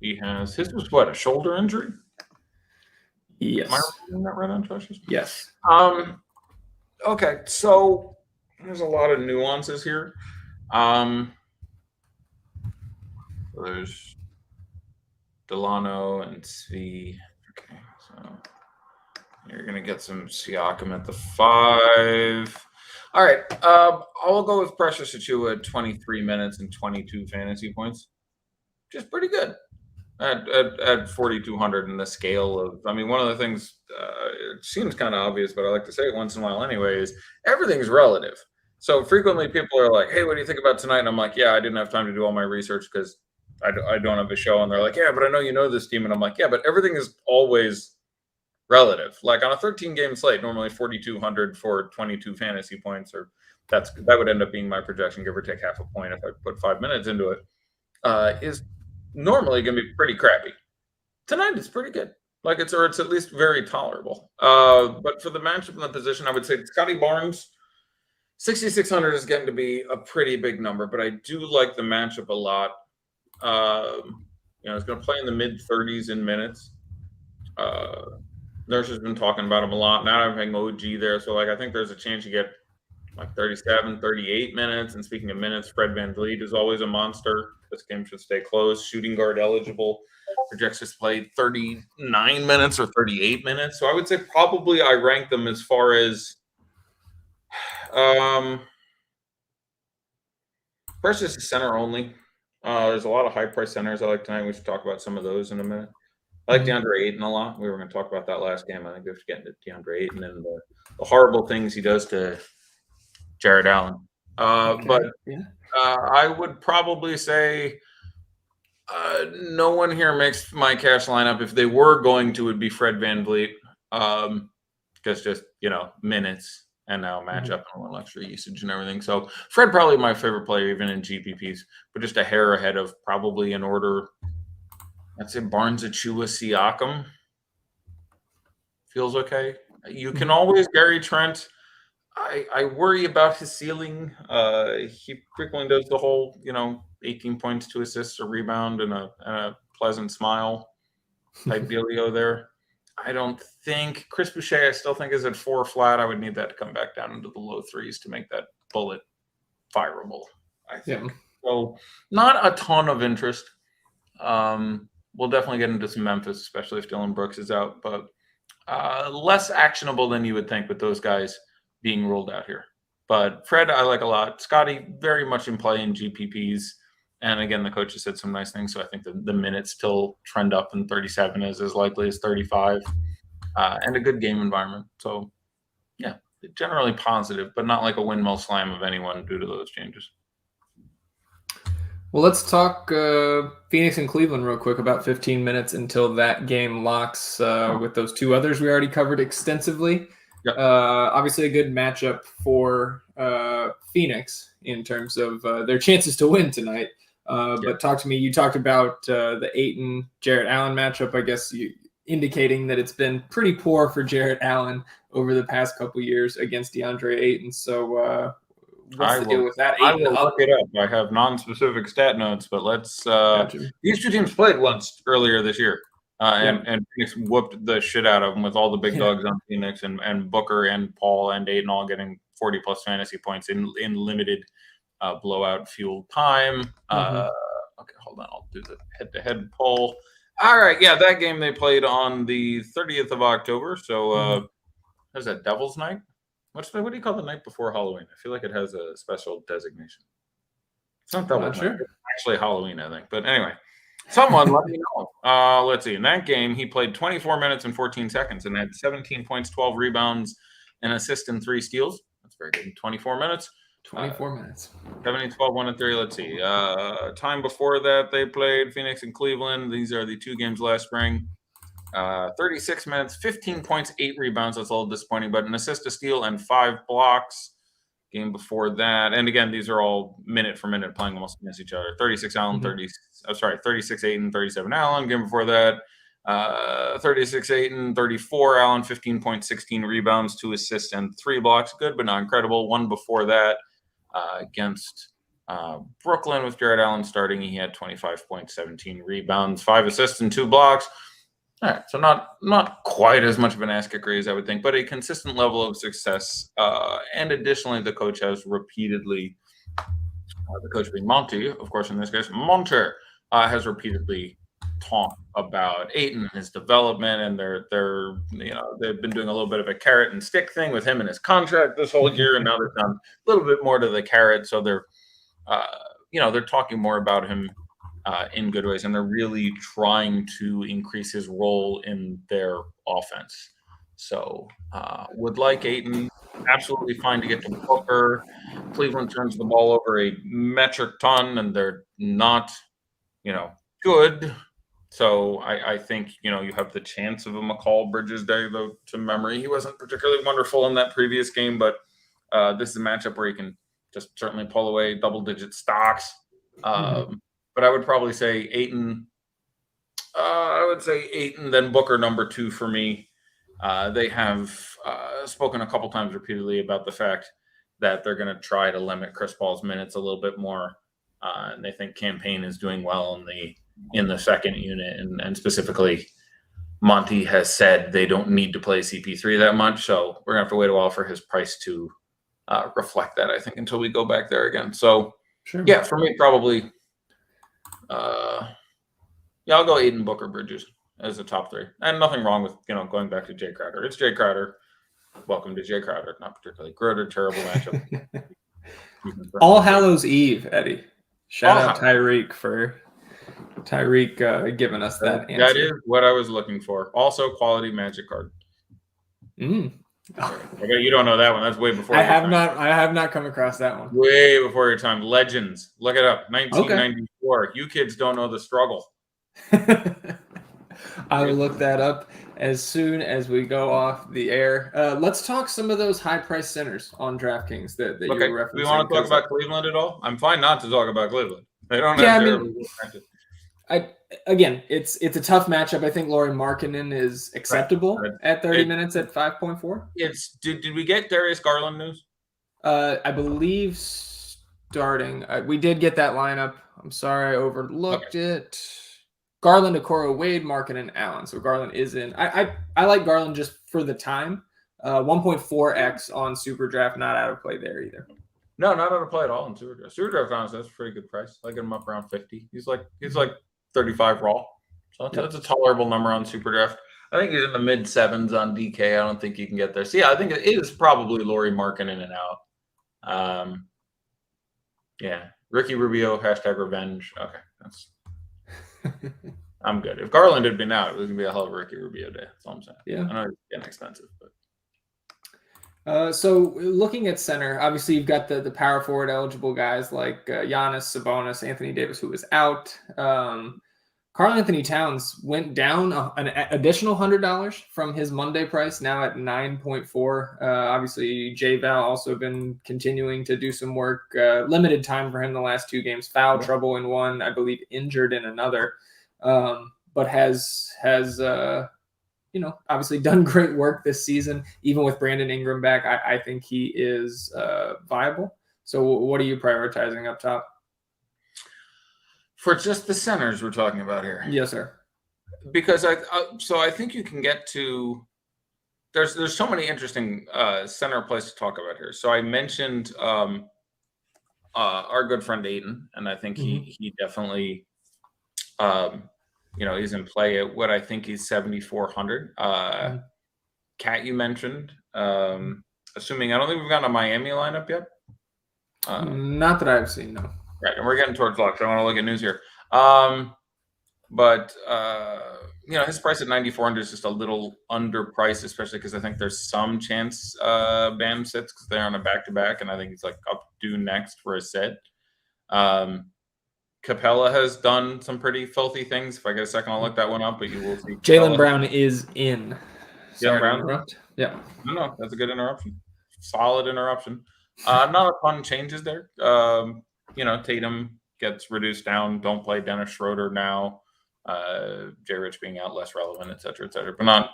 His was what, a shoulder injury? Yes. Am I reading that right on Precious? Yes. Okay, so there's a lot of nuances here. There's Delano and Svi. Okay, so you're gonna get some Siakam at the 5. All right, I'll go with Precious Achiuwa at 23 minutes and 22 fantasy points. Just pretty good at 4,200 in the scale of. I mean, one of the things it seems kind of obvious, but I like to say it once in a while anyway. Is everything's relative. So frequently people are like, "Hey, what do you think about tonight?" And I'm like, "Yeah, I didn't have time to do all my research because I don't have a show." And they're like, "Yeah, but I know you know this team." And I'm like, "Yeah, but everything is always relative." Like on a 13-game slate, normally 4,200 for 22 fantasy points, or that would end up being my projection, give or take half a point if I put 5 minutes into it, is normally going to be pretty crappy. Tonight it's pretty good. Like it's at least very tolerable. But for the matchup in the position, I would say Scotty Barnes, 6,600 is getting to be a pretty big number, but I do like the matchup a lot. He's going to play in the mid-30s in minutes. Nurse has been talking about him a lot. Now I'm having OG there, so like I think there's a chance you get like 37, 38 minutes. And speaking of minutes, Fred VanVleet is always a monster. This game should stay close. Shooting guard eligible. Projects to play 39 minutes or 38 minutes. So I would say probably I rank them as far as Precious is center only. There's a lot of high price centers I like tonight. We should talk about some of those in a minute. I like DeAndre Ayton a lot. We were going to talk about that last game. I think we have to get into DeAndre Ayton and the horrible things he does to Jared Allen. But I would probably say no one here makes my cash lineup. If they were going to, it would be Fred VanVleet. Because just, minutes and now matchup and a little extra usage and everything. So Fred probably my favorite player, even in GPPs, but just a hair ahead of probably in order. I'd say Barnes, Achua, Siakam. Feels okay. You can always Gary Trent. I worry about his ceiling. He frequently does the whole, 18 points, 2 assists, a rebound, and a pleasant smile type dealio there. I don't think Chris Boucher, I still think is at 4 flat. I would need that to come back down into the low 3s to make that bullet fireable, I think. Yeah. So not a ton of interest. We'll definitely get into some Memphis, especially if Dylan Brooks is out, but less actionable than you would think with those guys being ruled out here. But Fred, I like a lot. Scotty, very much in play in GPPs. And again, the coach has said some nice things, so I think the minutes still trend up, and 37 is as likely as 35, and a good game environment. So, yeah, generally positive, but not like a windmill slam of anyone due to those changes. Well, let's talk Phoenix and Cleveland real quick, about 15 minutes until that game locks with those 2 others we already covered extensively. Yep. Obviously a good matchup for Phoenix in terms of their chances to win tonight. But talk to me. You talked about the Ayton Jarrett Allen matchup. I guess you indicating that it's been pretty poor for Jarrett Allen over the past couple years against DeAndre Ayton. So what's the deal with that? I will look it up. I have non-specific stat notes, but let's. These 2 teams played once earlier this year, and Phoenix whooped the shit out of them with all the big dogs on Phoenix and Booker and Paul and Ayton all getting 40+ fantasy points in limited. Blowout fuel time. Okay, hold on. I'll do the head-to-head poll. All right, yeah, that game they played on the 30th of October. So, is that Devil's Night? What do you call the night before Halloween? I feel like it has a special designation. It's not Devil's Night. It's actually Halloween, I think. But anyway, someone let me know. Let's see. In that game, he played 24 minutes and 14 seconds and had 17 points, 12 rebounds, an assist, and 3 steals. That's very good. 24 minutes. 24 minutes. 70, 12, 1 and 3. Let's see. Time before that, they played Phoenix and Cleveland. These are the 2 games last spring. 36 minutes, 15 points, 8 rebounds. That's a little disappointing, but an assist, a steal, and 5 blocks. Game before that, and again, these are all minute for minute playing almost against each other. 36 Allen, 36 Ayton, 37 Allen. Game before that, 36 Ayton, 34 Allen, 15 points, 16 rebounds, 2 assists, and 3 blocks. Good, but not incredible. One before that. Against Brooklyn with Jared Allen starting, he had 25 points, 17 rebounds, 5 assists, and 2 blocks. All right, so not quite as much of an ass kicker as I would think, but a consistent level of success. And additionally, the coach has repeatedly, the coach being Monty, of course, in this case, Monter, has repeatedly talked about Ayton and his development, and they've been doing a little bit of a carrot and stick thing with him and his contract this whole year, and now they've done a little bit more to the carrot. So they're talking more about him in good ways, and they're really trying to increase his role in their offense. So would like Ayton, absolutely fine to get to Booker. Cleveland turns the ball over a metric ton, and they're not, good. So I think, you have the chance of a McCall Bridges day, though, to memory. He wasn't particularly wonderful in that previous game, but this is a matchup where he can just certainly pull away double-digit stocks. But I would probably say Ayton. Then Booker number 2 for me. They have spoken a couple times repeatedly about the fact that they're going to try to limit Chris Paul's minutes a little bit more. And they think Campaign is doing well in the second unit. And specifically, Monty has said they don't need to play CP3 that much. So we're going to have to wait a while for his price to reflect that, I think, until we go back there again. So, Sure. yeah, for me, probably, I'll go Aiden, Booker, Bridges as the top 3. And nothing wrong with, going back to Jay Crowder. It's Jay Crowder. Welcome to Jay Crowder. Not particularly good or terrible matchup. All Hallows Eve, Eddie. Shout out Tyreek giving us that answer. That is what I was looking for. Also, quality Magic card. Okay, you don't know that one. That's way before. I have not come across that one. Way before your time. Legends. Look it up. 1994. Okay. You kids don't know the struggle. I will look that up as soon as we go off the air. Let's talk some of those high-priced centers on DraftKings that you were referencing. We want to talk about Cleveland at all? I'm fine not to talk about Cleveland. They don't have again, it's a tough matchup. I think Lauri Markkanen is acceptable at 30 minutes at 5.4. Did we get Darius Garland news? I believe starting. We did get that lineup. I'm sorry I overlooked it. Garland, Okoro, Wade, Markkanen, Allen. So Garland is in. I like Garland just for the time. 1.4x on Superdraft, not out of play there either. No, not out of play at all in Superdraft. Superdraft, honestly, that's a pretty good price. I get him up around 50. He's like 35 raw. So that's a tolerable number on Superdraft. I think he's in the mid 7s on DK. I don't think you can get there. So yeah, I think it is probably Lauri Markkanen and out. Ricky Rubio, #revenge. Okay, that's. I'm good. If Garland had been out, it was gonna be a hell of a Ricky Rubio day. That's all I'm saying. Yeah, I know it's getting expensive, but. So looking at center, obviously you've got the power forward eligible guys like Giannis, Sabonis, Anthony Davis, who was out. Karl-Anthony Towns went down an additional $100 from his Monday price, now at 9.4. Obviously, J-Val also been continuing to do some work. Limited time for him the last 2 games. Foul trouble in one, I believe injured in another. But has obviously done great work this season. Even with Brandon Ingram back, I think he is viable. So what are you prioritizing up top? For just the centers we're talking about here. Yes, sir. Because I think you can get to there's so many interesting center plays to talk about here. So I mentioned our good friend Aiden, and I think he definitely he's in play at what I think he's 7,400. Cat you mentioned. Assuming I don't think we've gotten a Miami lineup yet. Not that I've seen, no. Right, and we're getting towards luck, so I want to look at news here. His price at 9,400 is just a little underpriced, especially because I think there's some chance Bam sits because they're on a back-to-back, and I think he's up due next for a sit. Capella has done some pretty filthy things. If I get a second, I'll look that one up, but you will see. Jaylen Brown is in. Jaylen Brown? Yeah. No, that's a good interruption. Solid interruption. Not a ton changes there. Tatum gets reduced down. Don't play Dennis Schroeder now. Jay Rich being out, less relevant, et cetera, but not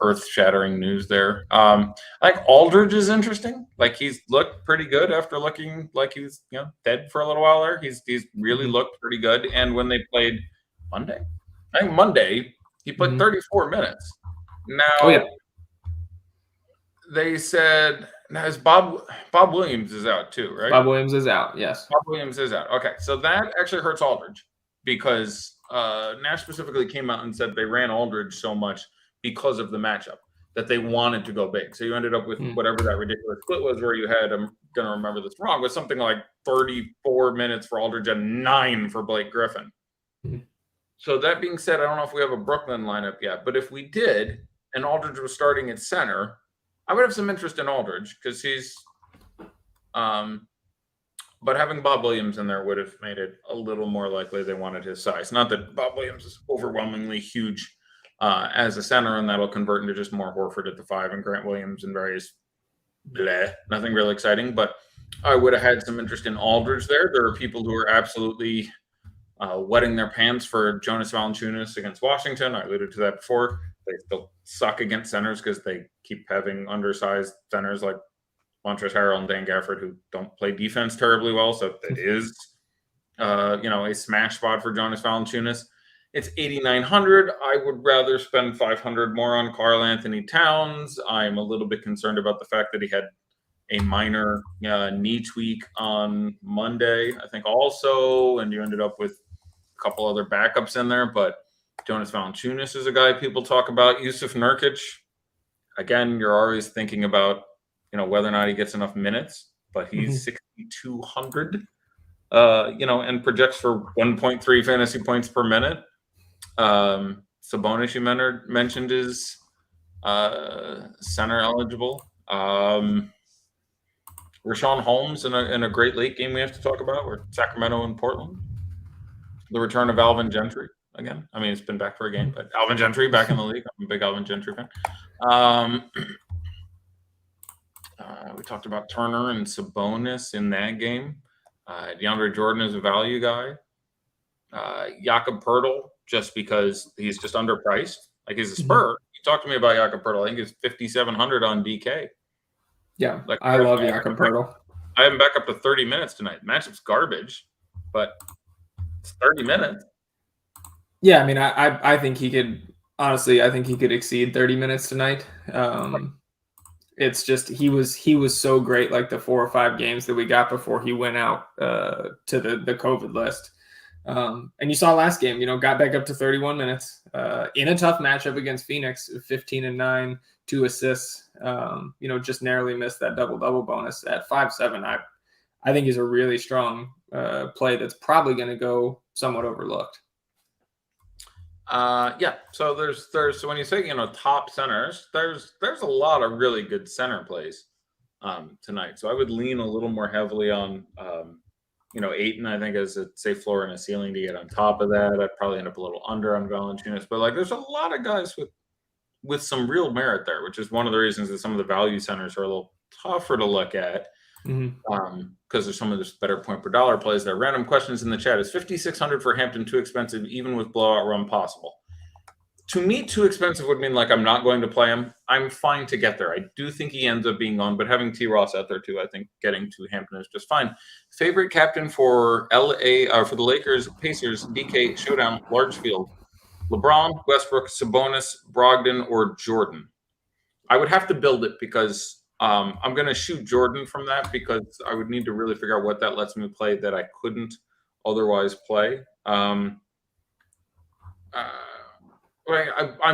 earth-shattering news there. Aldridge is interesting. He's looked pretty good after looking like he was dead for a little while there. He's really looked pretty good. And when they played Monday, he played 34 minutes. Now they said now Bob Williams is out too, right? Bob Williams is out. Yes, Bob Williams is out. Okay, so that actually hurts Aldridge because Nash specifically came out and said they ran Aldridge so much because of the matchup that they wanted to go big. So you ended up with whatever that ridiculous split was where you had, I'm going to remember this wrong, was something like 34 minutes for Aldridge and 9 for Blake Griffin. So that being said, I don't know if we have a Brooklyn lineup yet, but if we did and Aldridge was starting at center, I would have some interest in Aldridge because he's but having Bob Williams in there would have made it a little more likely they wanted his size. Not that Bob Williams is overwhelmingly huge as a center, and that'll convert into just more Horford at the 5 and Grant Williams and various nothing really exciting. But I would have had some interest in Aldridge there. There are people who are absolutely wetting their pants for Jonas Valanciunas against Washington. I alluded to that before. They still suck against centers because they keep having undersized centers like Montrezl Harrell and Dan Gafford who don't play defense terribly well. So it is, a smash spot for Jonas Valanciunas. It's 8,900. I would rather spend 500 more on Karl-Anthony Towns. I'm a little bit concerned about the fact that he had a minor knee tweak on Monday, I think also, and you ended up with a couple other backups in there, but Jonas Valanciunas is a guy people talk about. Yusuf Nurkic, again, you're always thinking about, whether or not he gets enough minutes, but he's 6,200, and projects for 1.3 fantasy points per minute. Sabonis, you mentioned, is center eligible. Rashawn Holmes in a great late game we have to talk about, where Sacramento and Portland. The return of Alvin Gentry again. I mean, it's been back for a game, but Alvin Gentry back in the league. I'm a big Alvin Gentry fan. We talked about Turner and Sabonis in that game. DeAndre Jordan is a value guy. Jakob Poeltl, just because he's just underpriced. Like, he's a Spur. You talked to me about Jakob Poeltl. I think it's 5,700 on DK. Yeah, like, I love Jakob Poeltl. I have him back up to 30 minutes tonight. Matchup's garbage, but it's 30 minutes. Yeah, I mean, I think he could, honestly, I think he could exceed 30 minutes tonight. It's just he was so great, like the 4 or 5 games that we got before he went out to the COVID list. And you saw last game, got back up to 31 minutes in a tough matchup against Phoenix, 15-9, 2 assists, just narrowly missed that double-double bonus at 5'7". I think he's a really strong play that's probably going to go somewhat overlooked. Yeah. So there's so when you say, top centers, there's a lot of really good center plays tonight. So I would lean a little more heavily on Ayton, I think, as a safe floor and a ceiling to get on top of that. I'd probably end up a little under on Valanciunas, but like, there's a lot of guys with some real merit there, which is one of the reasons that some of the value centers are a little tougher to look at. Because there's some of this better point per dollar plays there. Random questions in the chat. Is 5,600 for Hampton too expensive, even with blowout run possible? To me, too expensive would mean like I'm not going to play him. I'm fine to get there. I do think he ends up being on, but having T. Ross out there too, I think getting to Hampton is just fine. Favorite captain for for the Lakers, Pacers, DK showdown, large field: LeBron, Westbrook, Sabonis, Brogdon, or Jordan? I would have to build it because I'm going to shoot Jordan from that, because I would need to really figure out what that lets me play that I couldn't otherwise play. I'm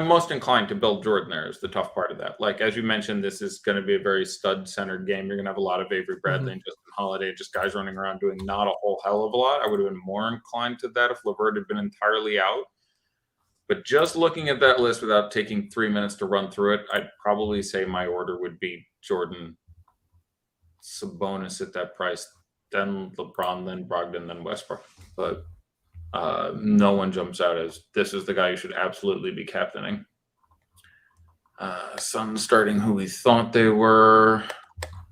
most inclined to build Jordan there is the tough part of that. Like, as you mentioned, this is going to be a very stud-centered game. You're going to have a lot of Avery Bradley and Justin Holiday, just guys running around doing not a whole hell of a lot. I would have been more inclined to that if LeVert had been entirely out. But just looking at that list without taking 3 minutes to run through it, I'd probably say my order would be Jordan, Sabonis at that price, then LeBron, then Brogdon, then Westbrook. But no one jumps out as this is the guy you should absolutely be captaining. Suns starting who we thought they were.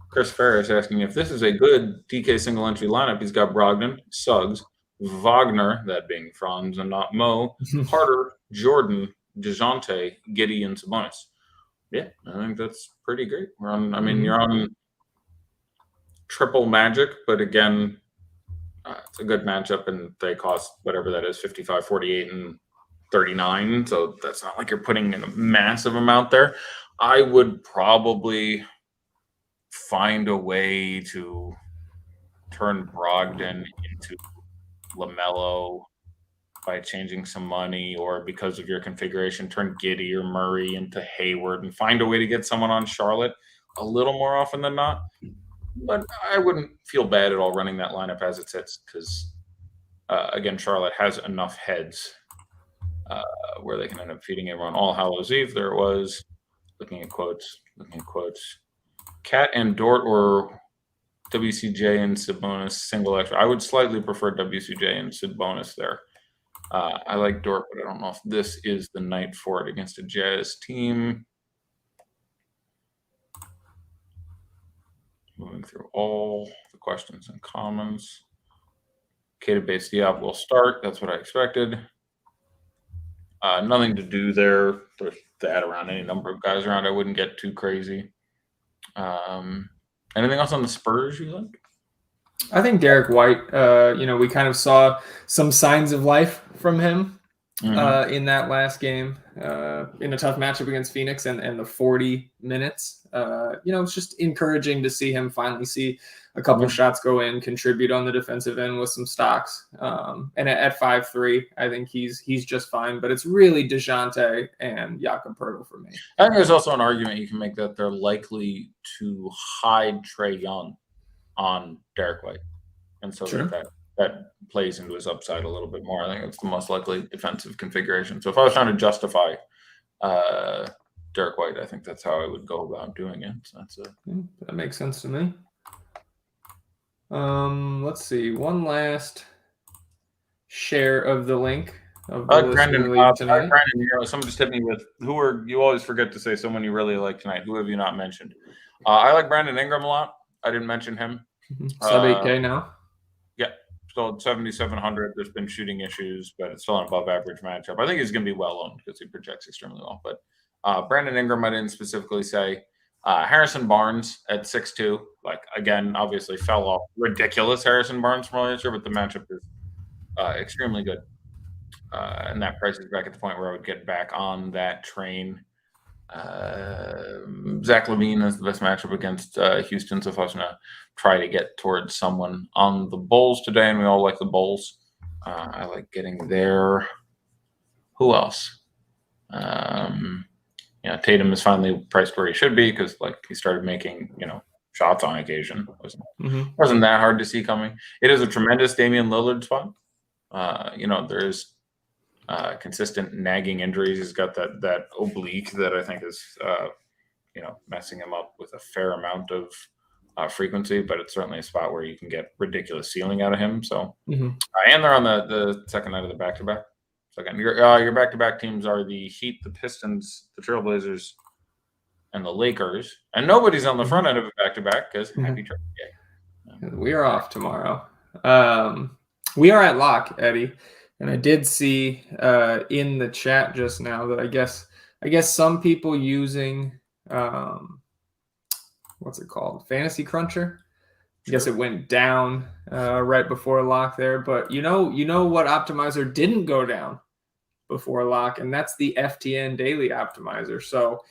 Chris Ferris asking if this is a good DK single entry lineup. He's got Brogdon, Suggs, Wagner, that being Franz and not Mo, Carter, Jordan, DeJounte, Giddey, and Sabonis. Yeah, I think that's pretty great. You're on triple magic, but again, it's a good matchup, and they cost whatever that is, 55, 48, and 39. So that's not like you're putting in a massive amount there. I would probably find a way to turn Brogdon into LaMelo by changing some money, or because of your configuration, turn Giddey or Murray into Hayward and find a way to get someone on Charlotte a little more often than not. But I wouldn't feel bad at all running that lineup as it sits, because, again, Charlotte has enough heads where they can end up feeding everyone. All Hallows Eve, there it was. Looking at quotes. Cat and Dort or WCJ and Sabonis single extra. I would slightly prefer WCJ and Sabonis there. I like Dort, but I don't know if this is the night for it against a Jazz team. Moving through all the questions and comments. Kata Bates Diop will start. That's what I expected. Nothing to do there. There's that around any number of guys around. I wouldn't get too crazy. Anything else on the Spurs you like? I think Derek White, we kind of saw some signs of life from him in that last game in a tough matchup against Phoenix and the 40 minutes. It's just encouraging to see him finally see a couple shots go in, contribute on the defensive end with some stocks. And at 5'3", I think he's just fine. But it's really DeJounte and Jakob Poeltl for me. I think there's also an argument you can make that they're likely to hide Trae Young on Derek White. And so that plays into his upside a little bit more. I think it's the most likely defensive configuration. So if I was trying to justify Derek White, I think that's how I would go about doing it. So that makes sense to me. Let's see. One last share of the link of the Brandon, tonight. Brandon, someone just hit me with you always forget to say someone you really like tonight. Who have you not mentioned? I like Brandon Ingram a lot. I didn't mention him. Sub 8K now. Yeah, still 7,700. There's been shooting issues, but it's still an above average matchup. I think he's going to be well owned because he projects extremely well. But Brandon Ingram, I didn't specifically say. Harrison Barnes at 6'2", again, obviously fell off ridiculous Harrison Barnes from last year, but the matchup is extremely good. And that price is back at the point where I would get back on that train. Zach LaVine is the best matchup against Houston, so if I was going to try to get towards someone on the Bulls today, and we all like the Bulls, I like getting there. Who else? Tatum is finally priced where he should be because he started making shots on occasion. Wasn't that hard to see coming. It is a tremendous Damian Lillard spot. There's consistent nagging injuries. He's got that oblique that I think is messing him up with a fair amount of frequency, but it's certainly a spot where you can get ridiculous ceiling out of him. So and they're on the second night of the back-to-back. So again, your back-to-back teams are the Heat, the Pistons, the Trailblazers, and the Lakers. And nobody's on the front end of a back-to-back because happy trade day. We are off tomorrow. We are at lock, Eddie. And I did see in the chat just now that I guess some people using what's it called? Fantasy Cruncher. I guess it went down right before lock there, but you know what optimizer didn't go down before lock, and that's the FTN Daily Optimizer. So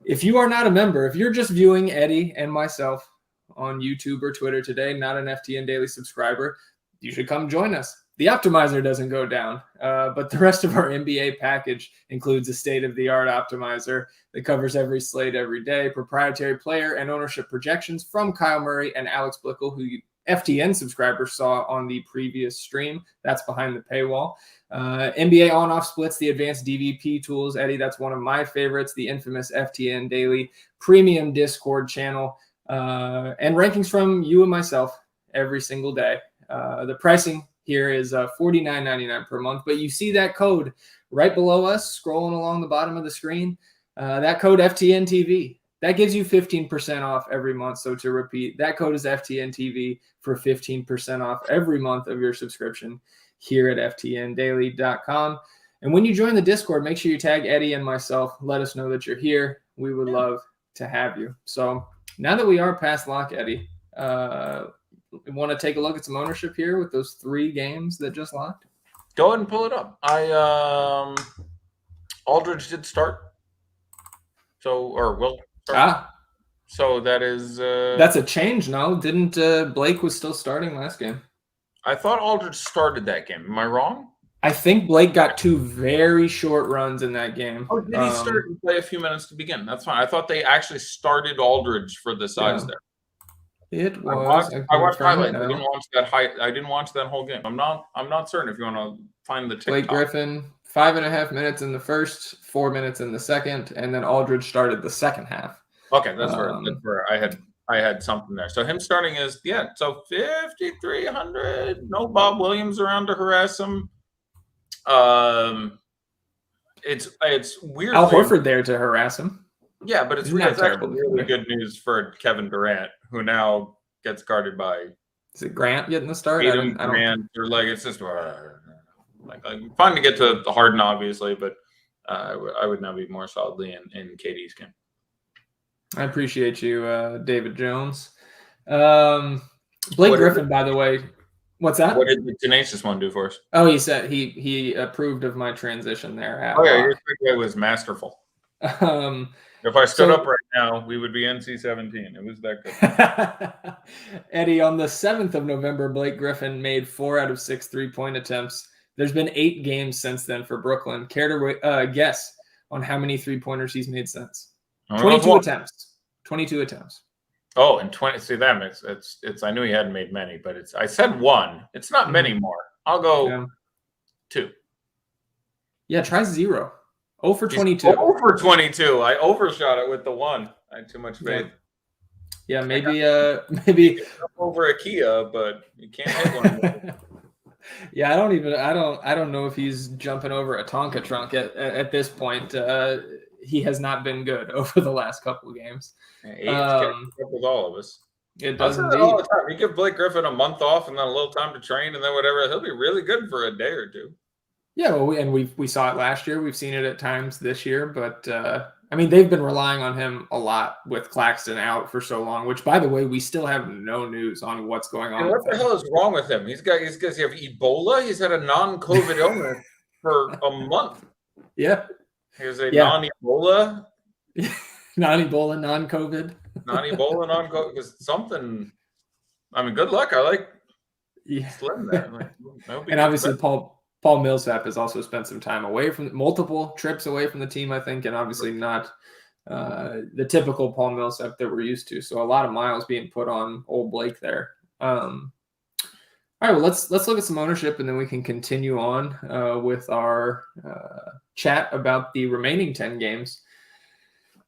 if you are not a member, if you're just viewing Eddie and myself on YouTube or Twitter today, not an FTN Daily subscriber, you should come join us. The optimizer doesn't go down, but the rest of our NBA package includes a state-of-the-art optimizer that covers every slate every day, proprietary player and ownership projections from Kyle Murray and Alex Blickel, who FTN subscribers saw on the previous stream. That's behind the paywall. NBA on-off splits, the advanced DVP tools. Eddie, that's one of my favorites, the infamous FTN Daily Premium Discord channel, and rankings from you and myself every single day. The pricing here is $49.99 per month, but you see that code right below us scrolling along the bottom of the screen. That code FTNTV. That gives you 15% off every month. So to repeat, that code is FTNTV for 15% off every month of your subscription here at FTNDaily.com. And when you join the Discord, make sure you tag Eddie and myself. Let us know that you're here. We would love to have you. So now that we are past lock, Eddie, we want to take a look at some ownership here with those 3 games that just locked. Go ahead and pull it up. Aldridge did start. Will start. So that is that's a change now. Didn't Blake was still starting last game? I thought Aldridge started that game. Am I wrong? I think Blake got 2 very short runs in that game. Oh, did he start and play a few minutes to begin? That's fine. I thought they actually started Aldridge for the size there. It was. I watched highlights. I didn't watch that whole game. I'm not certain if you want to find the TikTok. Blake Griffin, 5.5 minutes in the first, 4 minutes in the second, and then Aldridge started the second half. Okay, that's where I had something there. So him starting is 5,300. No Bob Williams around to harass him. It's weird. Al Horford there to harass him. Yeah, but it's actually really good news for Kevin Durant, who now gets guarded by. Is it Grant getting the start? Grant, it's just fine to get to the Harden, obviously, but I would now be more solidly in KD's game. I appreciate you, David Jones. Blake Griffin, by the way. What's that? What did the Tenacious one do for us? Oh, he said he approved of my transition there. Oh yeah, your segue was masterful. If I stood up right now, we would be NC-17. It was that good. Eddie, on the 7th of November, Blake Griffin made 4 out of 6 3-point attempts. There's been 8 games since then for Brooklyn. Care to guess on how many 3-pointers he's made since? 22 attempts. 22 attempts. Oh, and 20. See, that makes it's. I knew he hadn't made many, but I said 1. It's not many more. I'll go 2. Yeah, try 0. 0 for 22. 0 for 22. I overshot it with the 1. I had too much faith. Yeah, maybe over a Kia, but you can't hit one. Yeah, I don't know if he's jumping over a Tonka trunk at this point. He has not been good over the last couple of games. He's up with all of us. It does indeed. All the time. You give Blake Griffin a month off and then a little time to train and then whatever, he'll be really good for a day or 2. Yeah, well, we saw it last year. We've seen it at times this year, but I mean, they've been relying on him a lot with Claxton out for so long. Which, by the way, we still have no news on what's going on. What the hell is wrong with him? He's got have Ebola. He's had a non-COVID illness for a month. Yeah, here's a non-Ebola, non-Ebola, non-COVID, non-Ebola, non-COVID. Because something. I mean, good luck. I like Slim there. And obviously, Paul Millsap has also spent some time away from multiple trips away from the team, I think, and obviously not the typical Paul Millsap that we're used to. So a lot of miles being put on old Blake there. All right, well, let's look at some ownership, and then we can continue on with our chat about the remaining 10 games.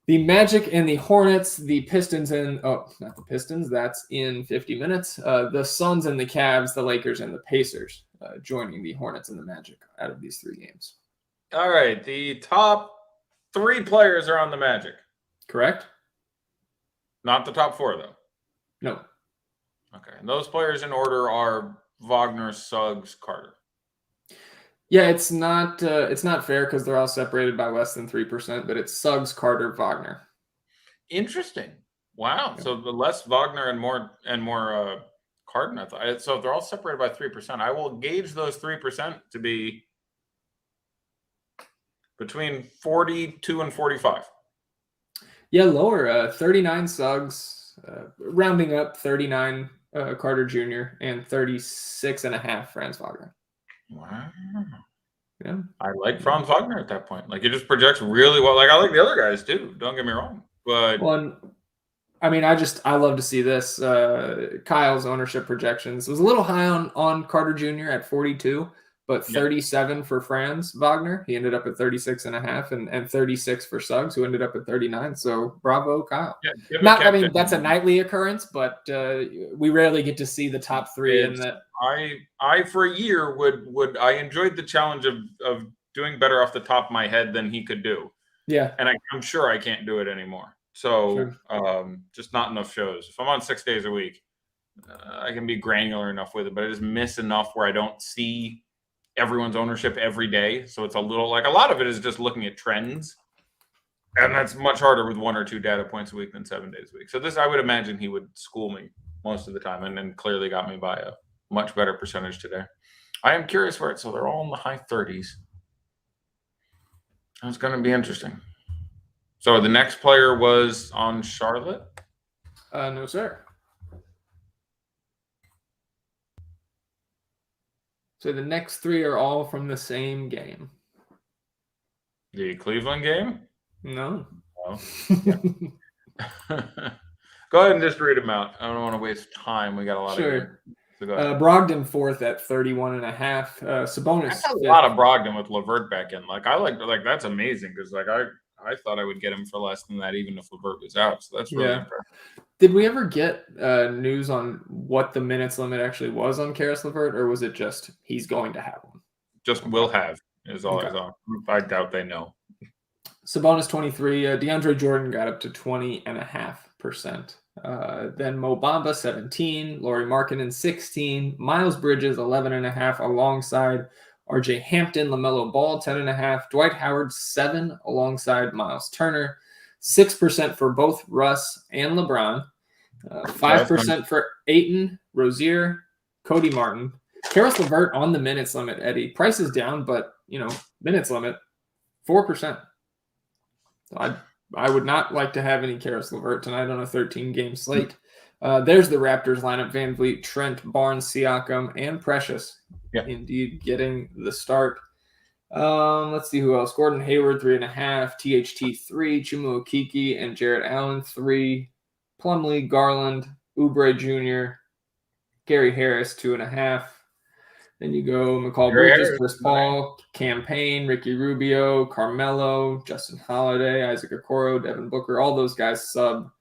The Magic and the Hornets, the Pistons and not the Pistons, that's in 50 minutes. The Suns and the Cavs, the Lakers and the Pacers joining the Hornets and the Magic out of these 3 games. All right, the top 3 players are on the Magic. Correct? Not the top 4, though. No. Okay, and those players in order are Wagner, Suggs, Carter. Yeah, it's not fair because they're all separated by less than 3%, but it's Suggs, Carter, Wagner. Interesting. Wow. Yeah. So the less Wagner and more Carter, I thought. So if they're all separated by 3%, I will gauge those 3% to be between 42 and 45. Yeah, lower. 39 Suggs, rounding up 39 Carter Jr. and 36.5 Franz Wagner. Wow. Yeah. I like Franz Wagner at that point. Like, he just projects really well. Like, I like the other guys too. Don't get me wrong. But I mean, I love to see this. Kyle's ownership projections was a little high on Carter Jr. at 42, but 37 for Franz Wagner. He ended up at 36.5 and 36 for Suggs, who ended up at 39. So bravo, Kyle. Yeah, I mean, that's a nightly occurrence, but we rarely get to see the top 3 in that. I for a year I enjoyed the challenge of doing better off the top of my head than he could do. Yeah. And I'm sure I can't do it anymore. So just not enough shows. If I'm on 6 days a week, I can be granular enough with it, but I just miss enough where I don't see everyone's ownership every day. So it's a little like a lot of it is just looking at trends. And that's much harder with 1 or 2 data points a week than 7 days a week. So I would imagine he would school me most of the time and then clearly got me by a much better percentage today. I am curious where so they're all in the high 30s. That's going to be interesting. So the next player was on Charlotte? No, sir. So the next 3 are all from the same game. The Cleveland game? No. Go ahead and just read them out. I don't want to waste time. We got a lot of so Brogdon 4th at 31.5. Sabonis. That's a lot of Brogdon with LeVert back in. Like that's amazing because I thought I would get him for less than that even if LeVert was out. So that's really impressive. Did we ever get news on what the minutes limit actually was on Karis LeVert, or was it just he's going to have one? Just will have is all I saw. I doubt they know. Sabonis 23. DeAndre Jordan got up to 20.5%. Then Mo Bamba 17, Lauri Markkanen 16, Miles Bridges 11.5 alongside RJ Hampton, LaMelo Ball 10.5, Dwight Howard 7 alongside Miles Turner, 6% for both Russ and LeBron, 5% for Ayton, Rozier, Cody Martin, Karis LeVert on the minutes limit, Eddie. Price is down, but minutes limit 4%. So I would not like to have any Karis LeVert tonight on a 13-game slate. There's the Raptors lineup: Van Vliet, Trent, Barnes, Siakam, and Precious. Yeah. Indeed, getting the start. Let's see who else. Gordon Hayward, 3.5. THT, 3. Chuma Okeke and Jarrett Allen, 3. Plumlee, Garland, Oubre Jr., Gary Harris, 2.5. Then you go Mikal Bridges, Chris Paul, Campaign, Ricky Rubio, Carmelo, Justin Holiday, Isaac Okoro, Devin Booker. All those guys sub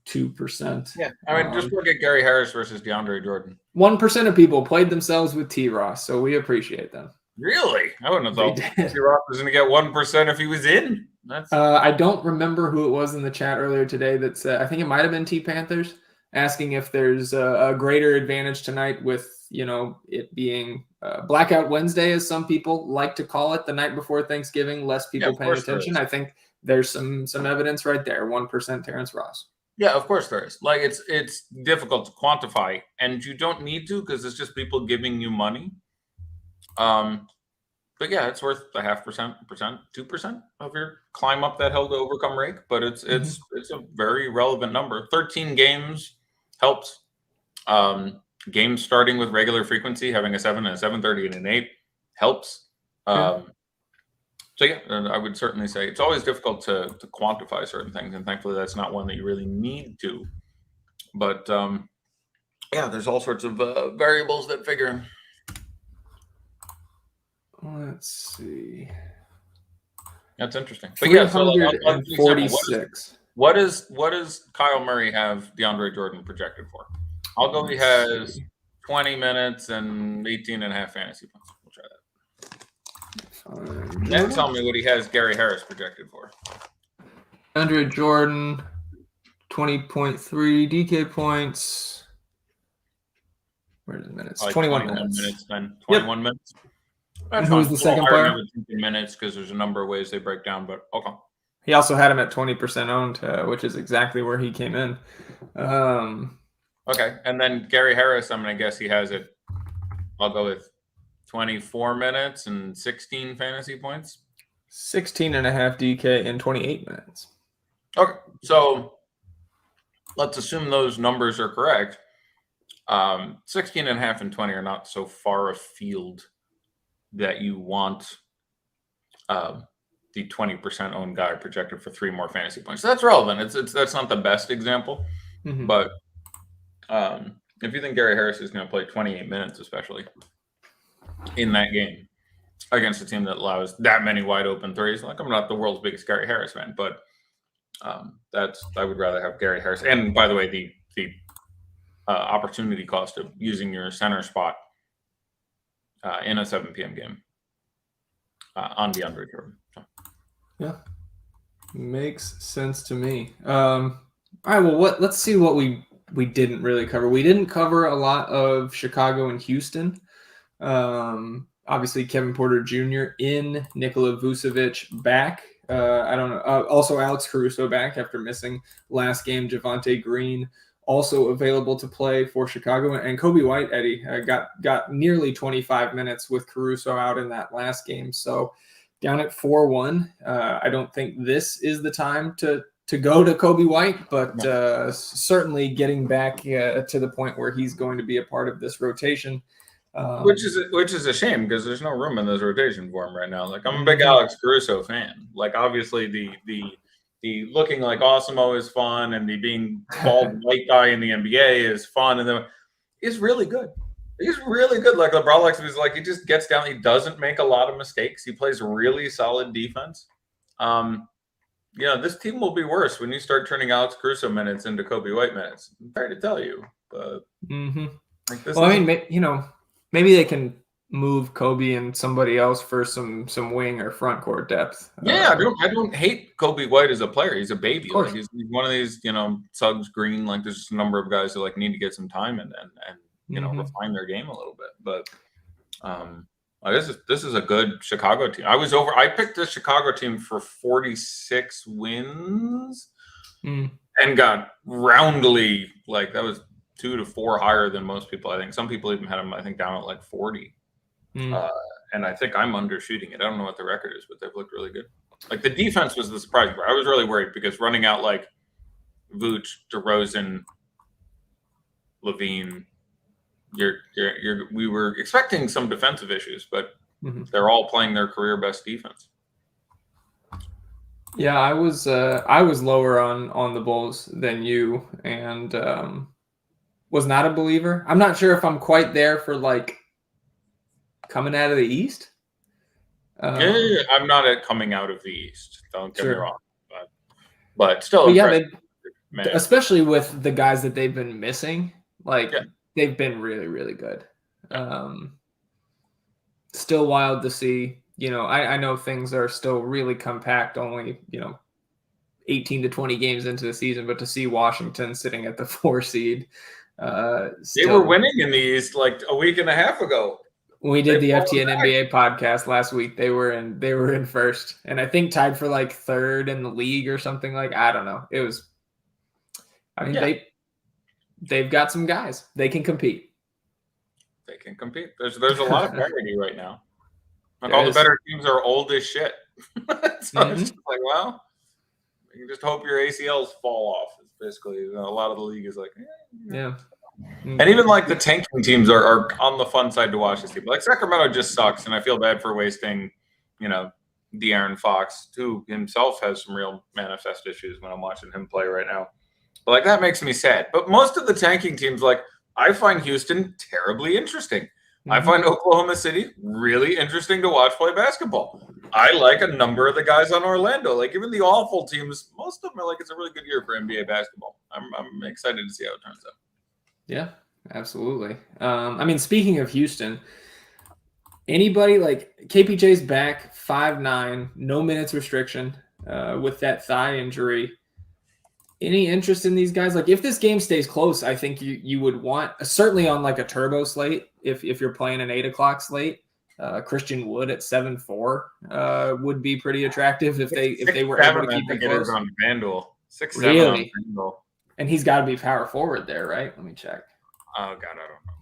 2%. Yeah, I mean, just look at Gary Harris versus DeAndre Jordan. 1% of people played themselves with T-Ross, so we appreciate them. Really? I wouldn't have thought T-Ross was going to get 1% if he was in. I don't remember who it was in the chat earlier today that said, I think it might have been T-Panthers, asking if there's a greater advantage tonight with, it being Blackout Wednesday, as some people like to call it, the night before Thanksgiving, less people paying attention. I think there's some evidence right there. 1% Terrence Ross. Yeah, of course there is. Like it's difficult to quantify, and you don't need to because it's just people giving you money. But yeah, it's worth 0.5%, 2% of your climb up that hill to overcome rake. But it's a very relevant number. 13 games helps. Games starting with regular frequency, having a 7 and a 7:30 and an 8 helps. So yeah, I would certainly say it's always difficult to quantify certain things, and thankfully that's not one that you really need to. But yeah, there's all sorts of variables that figure in. Let's see. That's interesting. But yeah, so 346. What does Kyle Murray have DeAndre Jordan projected for? I'll go. He has 20 minutes and 18.5 fantasy points. We'll try that. Then tell me what he has Gary Harris projected for. DeAndre Jordan, 20.3 DK points. Where's the minutes? 21 minutes. 21 minutes. And who's the second player? Minutes, because there's a number of ways they break down, but okay. He also had him at 20% owned, which is exactly where he came in. Okay, and then Gary Harris, I'm going to guess he has it. I'll go with 24 minutes and 16 fantasy points. 16.5 DK in 28 minutes. Okay, so let's assume those numbers are correct. 16.5 and 20 are not so far afield that you want the 20% owned guy projected for 3 more fantasy points. So that's relevant. That's not the best example, but if you think Gary Harris is going to play 28 minutes, especially in that game against a team that allows that many wide open threes, like I'm not the world's biggest Gary Harris fan, but I would rather have Gary Harris. And by the way, the opportunity cost of using your center spot in a 7 p.m. game on DeAndre Jordan. So. Yeah, makes sense to me. All right, well, let's see what we didn't really cover. We didn't cover a lot of Chicago and Houston. Obviously, Kevin Porter Jr. in, Nikola Vucevic back. I don't know. Also, Alex Caruso back after missing last game. Javonte Green also available to play for Chicago, and Kobe White, Eddie, got nearly 25 minutes with Caruso out in that last game. So down at 4-1. I don't think this is the time to go to Kobe White, but certainly getting back to the point where he's going to be a part of this rotation. Which is a shame because there's no room in this rotation for him right now. Like I'm a big Alex Caruso fan. Like obviously the looking like Awesemo is fun, and the being bald white guy in the NBA is fun, and he's really good. He's really good. Like LeBron likes, he's like he just gets down. He doesn't make a lot of mistakes. He plays really solid defense. This team will be worse when you start turning Alex Caruso minutes into Kobe White minutes. I'm sorry to tell you, but maybe they can move Kobe and somebody else for some wing or front court depth. Yeah, I don't hate Kobe White as a player. He's a baby. Like he's one of these, Suggs Green. Like there's just a number of guys that like need to get some time and refine their game a little bit. But this is a good Chicago team. I picked the Chicago team for 46 wins and got roundly, like that was 2 to 4 higher than most people. I think some people even had him, I think, down at like 40. And I think I'm undershooting it. I don't know what the record is, but they've looked really good. Like the defense was the surprise part. I was really worried because running out like Vooch, DeRozan, Levine, we were expecting some defensive issues, but they're all playing their career best defense. Yeah, I was lower on the Bulls than you, and was not a believer. I'm not sure if I'm quite there for like coming out of the East. Yeah, I'm not at coming out of the East. Don't get me wrong, but still, especially with the guys that they've been missing, like they've been really, really good. Still wild to see. I know things are still really compact, only 18 to 20 games into the season, but to see Washington sitting at the 4 seed, they were winning in the East like a week and a half ago. When we did the FTN NBA podcast last week, they were in first, and I think tied for like 3rd in the league or something like. I don't know. It was. I mean, they've got some guys. They can compete. They can compete. There's a lot of parity right now. Like all the better teams are old as shit. So it's just like, well, you can just hope your ACLs fall off. It's basically a lot of the league is like, yeah. And even like the tanking teams are on the fun side to watch this team. Like Sacramento just sucks, and I feel bad for wasting, De'Aaron Fox, who himself has some real manifest issues when I'm watching him play right now. But like that makes me sad. But most of the tanking teams, like I find Houston terribly interesting. I find Oklahoma City really interesting to watch play basketball. I like a number of the guys on Orlando. Like even the awful teams, most of them are like it's a really good year for NBA basketball. I'm excited to see how it turns out. Yeah, absolutely. I mean, speaking of Houston, anybody like KPJ's back 5'9", no minutes restriction with that thigh injury. Any interest in these guys? Like if this game stays close, I think you would want, certainly on like a turbo slate, if you're playing an 8 o'clock slate, Christian Wood at 7-4 would be pretty attractive if they were able to keep it close. On Fanduel. 6-7 really? on Fanduel. And he's got to be power forward there, right? Let me check. Oh God, I don't know.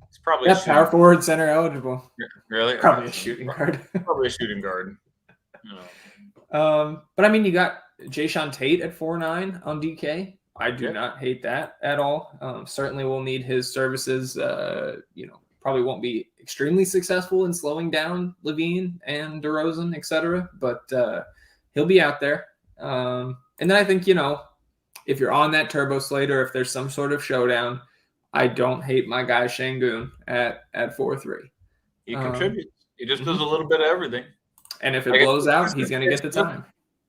He's probably power forward, center eligible. Really? Probably a shooting guard. Probably a shooting guard. But I mean, you got Jayshawn Tate at 4'9" on DK. I do not hate that at all. Certainly will need his services. Probably won't be extremely successful in slowing down Levine and DeRozan, etc. But he'll be out there. And then I think, if you're on that turbo slate or if there's some sort of showdown, I don't hate my guy Şengün at 4-3. He contributes. He just does a little bit of everything. And if it blows out, he's going to get the time.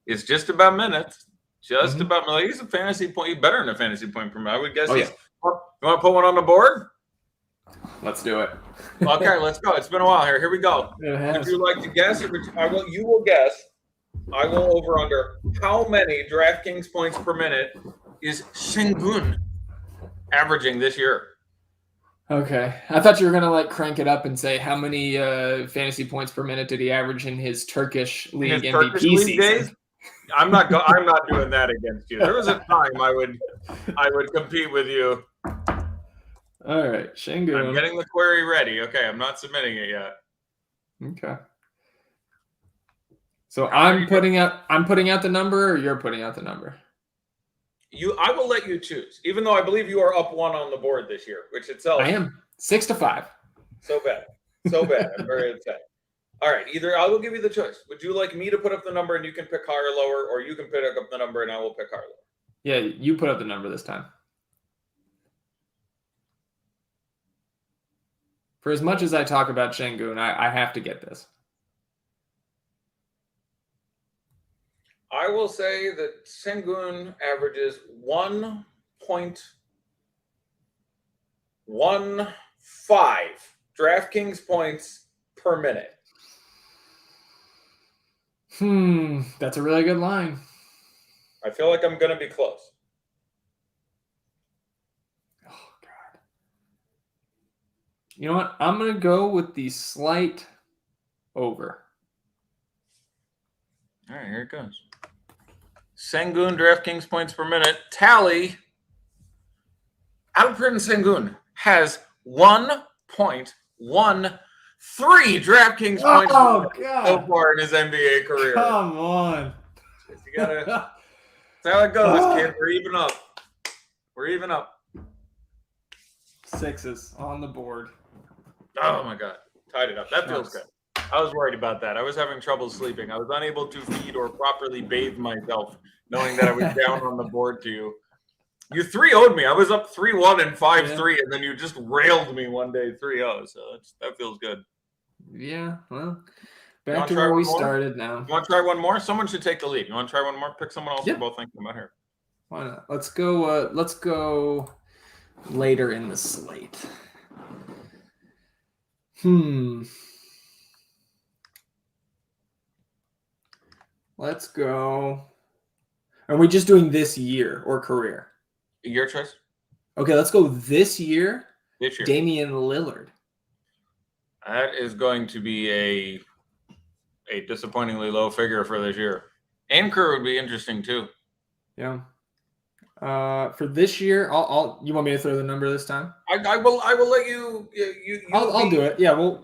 It's just about minutes. Just about minutes. He's a fantasy point. He's better than a fantasy point per minute. I would guess. You want to put one on the board? Let's do it. Okay, let's go. It's been a while here. Here we go. Would you like to guess? You will guess. I will over under. How many DraftKings points per minute is Şengün averaging this year? Okay. I thought you were going to like crank it up and say how many fantasy points per minute did he average in his Turkish League MVP season? Days? I'm not doing that against you. There was a time I would compete with you. All right, Şengün. I'm getting the query ready. Okay, I'm not submitting it yet. Okay. So I'm putting out the number, or you're putting out the number? I will let you choose, even though I believe you are up 1 on the board this year, which itself I am 6-5. So bad. I'm very upset. All right, either I will give you the choice. Would you like me to put up the number and you can pick higher or lower, or you can pick up the number and I will pick higher or lower? Yeah, you put up the number this time. For as much as I talk about Şengün, I have to get this. I will say that Şengün averages 1.15 DraftKings points per minute. That's a really good line. I feel like I'm going to be close. Oh, God. You know what? I'm going to go with the slight over. All right, here it goes. Şengün DraftKings points per minute tally Alperen Sengun has 1.13 DraftKings points Oh, so God. far in his NBA career. Come on. You gotta. That's how it goes, kid. We're even up. We're even up. 6s on the board. Oh my God, tied it up. That feels good. I was worried about that. I was having trouble sleeping. I was unable to feed or properly bathe myself, knowing that I was down on the board to you. You 3-0'd me. I was up 3-1 and 5-3, and then you just railed me one day 3-0. So that feels good. Yeah, well, back to where we started now. You want to try one more? Someone should take the lead. You want to try one more? Pick someone else we're both thinking about here. Why not? Let's go later in the slate. Let's go. Are we just doing this year or career? Your choice. Okay, let's go this year. This year. Damian Lillard. That is going to be a disappointingly low figure for this year. Anchor would be interesting too. Yeah. For this year, I'll. You want me to throw the number this time? I will let you. I'll do it. Yeah, we'll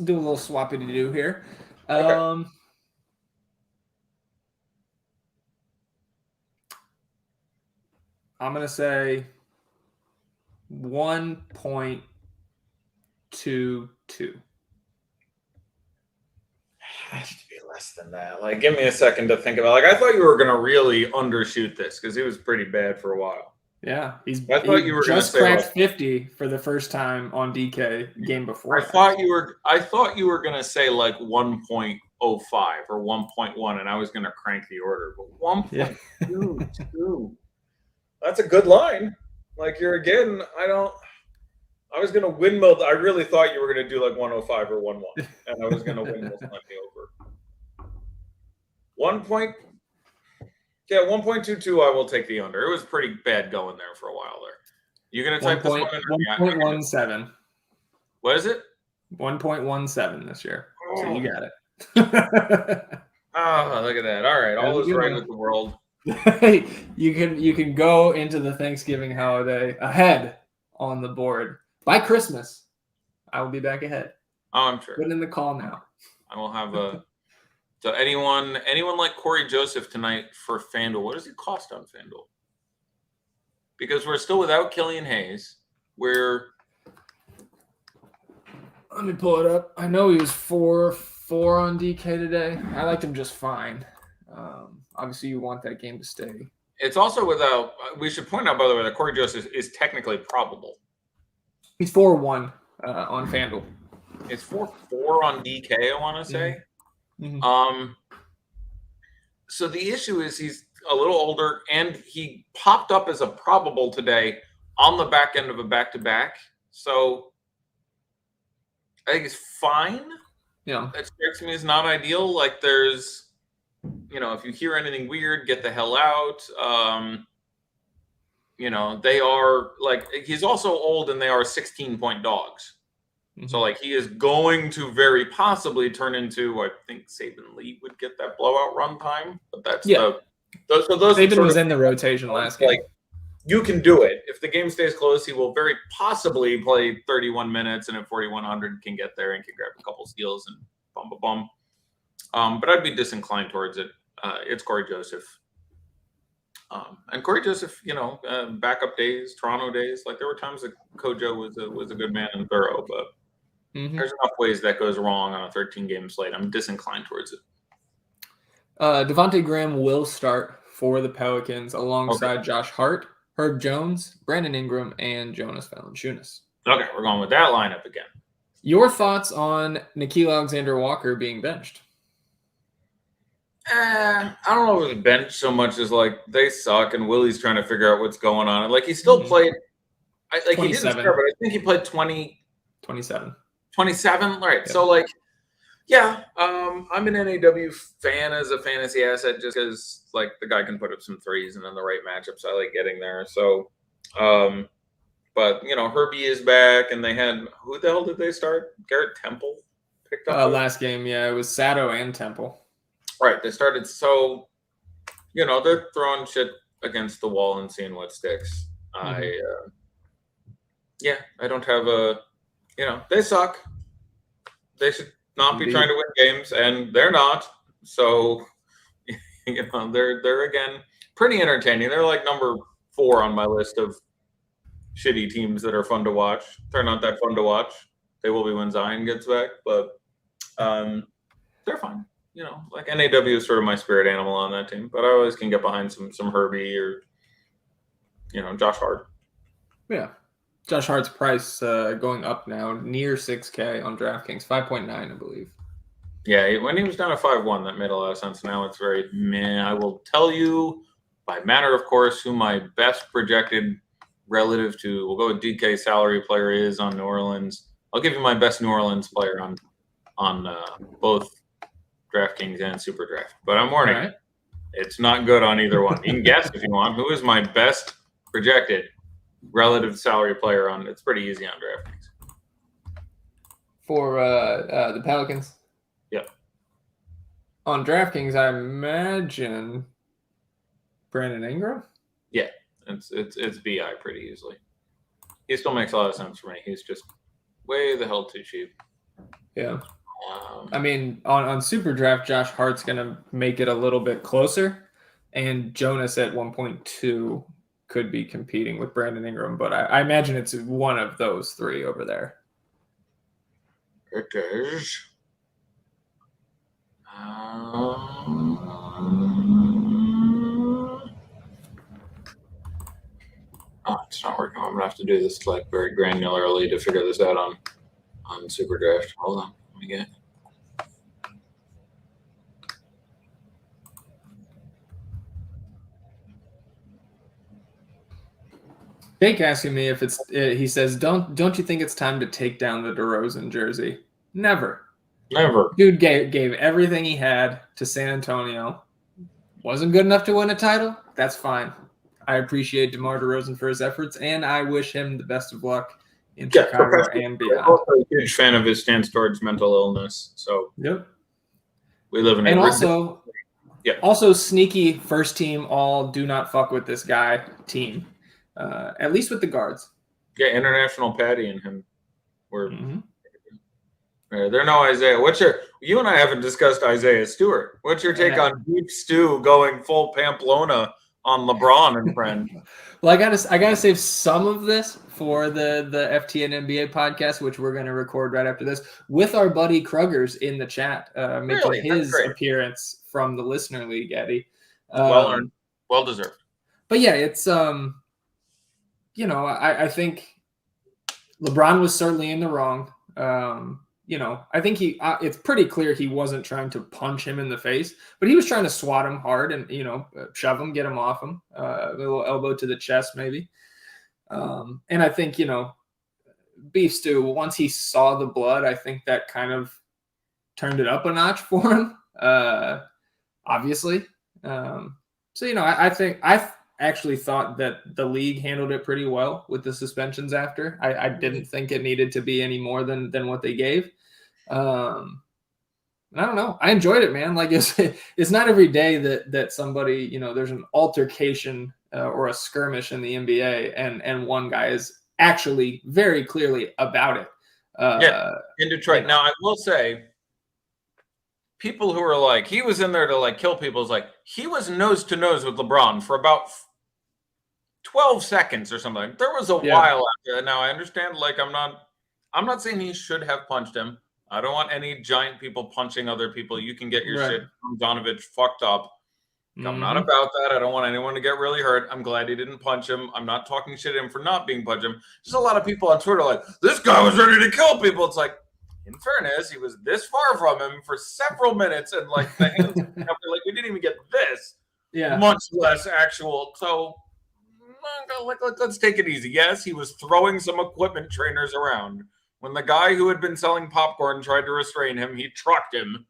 do a little swappy to do here. Okay. I'm gonna say 1.22. Has to be less than that. Like, give me a second to think about. Like, I thought you were gonna really undershoot this because he was pretty bad for a while. Yeah, I thought you were just cracked 50 for the first time on DK game before. I thought you were gonna say like 1.05 or 1.1, and I was gonna crank the order. But 1.22. That's a good line. Like, I was going to windmill. I really thought you were going to do like 105 or 11, and I was going to windmill something over. 1.22, I will take the under. It was pretty bad going there for a while there. You going to type this one in? 1.17. What is it? 1.17 this year. Oh. So you got it. Oh, look at that. All right. All is right with the world. You can go into the Thanksgiving holiday ahead on the board. By Christmas, I will be back ahead. Oh, I'm sure. Put in the call now. I will have so anyone like Corey Joseph tonight for Fanduel. What does it cost on Fanduel? Because we're still without Killian Hayes. Let me pull it up. I know he was 4-4 on DK today. I liked him just fine. Obviously, you want that game to stay. It's also without. We should point out, by the way, that Corey Joseph is technically probable. He's 4-1 on FanDuel. It's 4-4 on DK. I want to say. Mm-hmm. So the issue is he's a little older, and he popped up as a probable today on the back end of a back-to-back. So I think it's fine. Yeah, that strikes me as not ideal. Like, there's. If you hear anything weird, get the hell out. They are like, he's also old and they are 16-point dogs. Mm-hmm. So like, he is going to very possibly turn into, I think Saban Lee would get that blowout run time, but that's those Saban was in the rotation last game. Like, you can do it. If the game stays close, he will very possibly play 31 minutes and at 4,100 can get there and can grab a couple steals and bum. But I'd be disinclined towards it. It's Corey Joseph. And Corey Joseph, backup days, Toronto days, like there were times that Kojo was a good man and thorough, but there's enough ways that goes wrong on a 13-game slate. I'm disinclined towards it. Devontae Graham will start for the Pelicans alongside Josh Hart, Herb Jones, Brandon Ingram, and Jonas Valanciunas. Okay, we're going with that lineup again. Your thoughts on Nickeil Alexander-Walker being benched? I don't know if it was bench so much as like they suck and Willie's trying to figure out what's going on. Like he still played. He didn't start, but I think he played 27. Right. Yep. So like, yeah, I'm an NAW fan as a fantasy asset just because like the guy can put up some threes and in the right matchups I like getting there. So, but Herbie is back and they had who the hell did they start? Garrett Temple picked up last game. Yeah, it was Sato and Temple. Right, they started, so, they're throwing shit against the wall and seeing what sticks. Yeah, I don't have a. They suck. They should not be trying to win games, and they're not. So, they're again pretty entertaining. They're like number 4 on my list of shitty teams that are fun to watch. They're not that fun to watch. They will be when Zion gets back, but they're fine. Like NAW is sort of my spirit animal on that team, but I always can get behind some Herbie or Josh Hart. Yeah. Josh Hart's price going up now, near 6K on DraftKings, 5.9, I believe. Yeah, when he was down at 5-1, that made a lot of sense. Now it's very meh. I will tell you, by matter of course, who my best projected relative to, we'll go with DK salary player is on New Orleans. I'll give you my best New Orleans player on both DraftKings and Superdraft. But I'm warning you, it's not good on either one. You can guess if you want. Who is my best projected relative salary player on? It's pretty easy on DraftKings. For the Pelicans? Yep. On DraftKings, I imagine Brandon Ingram? Yeah, it's BI pretty easily. He still makes a lot of sense for me. He's just way the hell too cheap. Yeah. I mean, on Superdraft, Josh Hart's going to make it a little bit closer, and Jonas at 1.2 could be competing with Brandon Ingram, but I imagine it's one of those 3 over there. It is. It's not working. I'm gonna have to do this like very granularly to figure this out on Superdraft. Hold on, let me get. Jake asking me if it's. He says, "Don't you think it's time to take down the DeRozan jersey?" Never. Dude gave everything he had to San Antonio. Wasn't good enough to win a title. That's fine. I appreciate DeMar DeRozan for his efforts, and I wish him the best of luck in Chicago and beyond. I'm also a huge fan of his stance towards mental illness. So yep, we live in and also sneaky first team all do not fuck with this guy team, at least with the guards. Yeah, international Patty and him were. Mm-hmm. They're no Isaiah. You and I haven't discussed Isaiah Stewart. What's your take on Deep Stew going full Pamplona on LeBron and friend? Well, I gotta save some of this for the FTN NBA podcast, which we're gonna record right after this with our buddy Kruggers in the chat, making his appearance from the listener league, Eddie. Well earned, well deserved. But yeah, it's I think LeBron was certainly in the wrong. I think it's pretty clear he wasn't trying to punch him in the face, but he was trying to swat him hard and, shove him, get him off him, a little elbow to the chest maybe. And I think, Beef Stew, once he saw the blood, I think that kind of turned it up a notch for him, obviously. I think I actually thought that the league handled it pretty well with the suspensions after. I didn't think it needed to be any more than what they gave. I don't know. I enjoyed it, man. Like it's not every day that somebody, there's an altercation or a skirmish in the NBA and one guy is actually very clearly about it. In Detroit. Now I will say, people who are like, he was in there to like kill people, is like, he was nose to nose with LeBron for about 12 seconds or something. There was a while after that. Now I understand, like, I'm not saying he should have punched him. I don't want any giant people punching other people. You can get your shit from Donovich fucked up. Mm-hmm. I'm not about that. I don't want anyone to get really hurt. I'm glad he didn't punch him. I'm not talking shit at him for not being punched him. There's a lot of people on Twitter like, this guy was ready to kill people. It's like, in fairness, he was this far from him for several minutes, and like the hands, like we didn't even get this. Yeah. Much less actual. So let's take it easy. Yes, he was throwing some equipment trainers around. When the guy who had been selling popcorn tried to restrain him, he trucked him.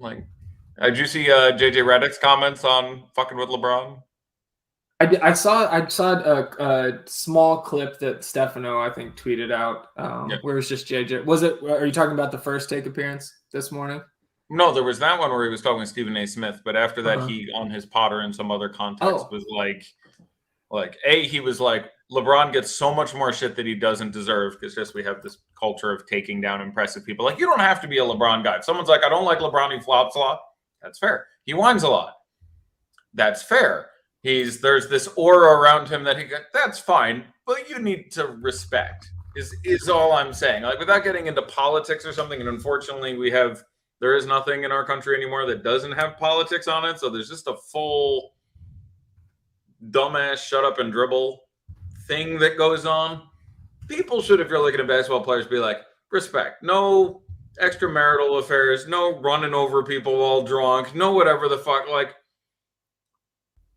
Did you see JJ Redick's comments on fucking with LeBron? I saw a small clip that Stefano, I think, tweeted out where it was just JJ. Are you talking about the first take appearance this morning? No, there was that one where he was talking to Stephen A. Smith, but after that, he on his Potter and some other context was like he was like, LeBron gets so much more shit that he doesn't deserve because just we have this culture of taking down impressive people. Like, you don't have to be a LeBron guy. If someone's like, I don't like LeBron, he flops a lot. That's fair. He whines a lot. That's fair. There's this aura around him that that's fine, but you need to respect is all I'm saying. Like, without getting into politics or something, and unfortunately there is nothing in our country anymore that doesn't have politics on it. So there's just a full dumbass shut up and dribble thing that goes on. People should, if you're looking at basketball players, be like, respect. No extramarital affairs, no running over people while drunk, no whatever the fuck. Like,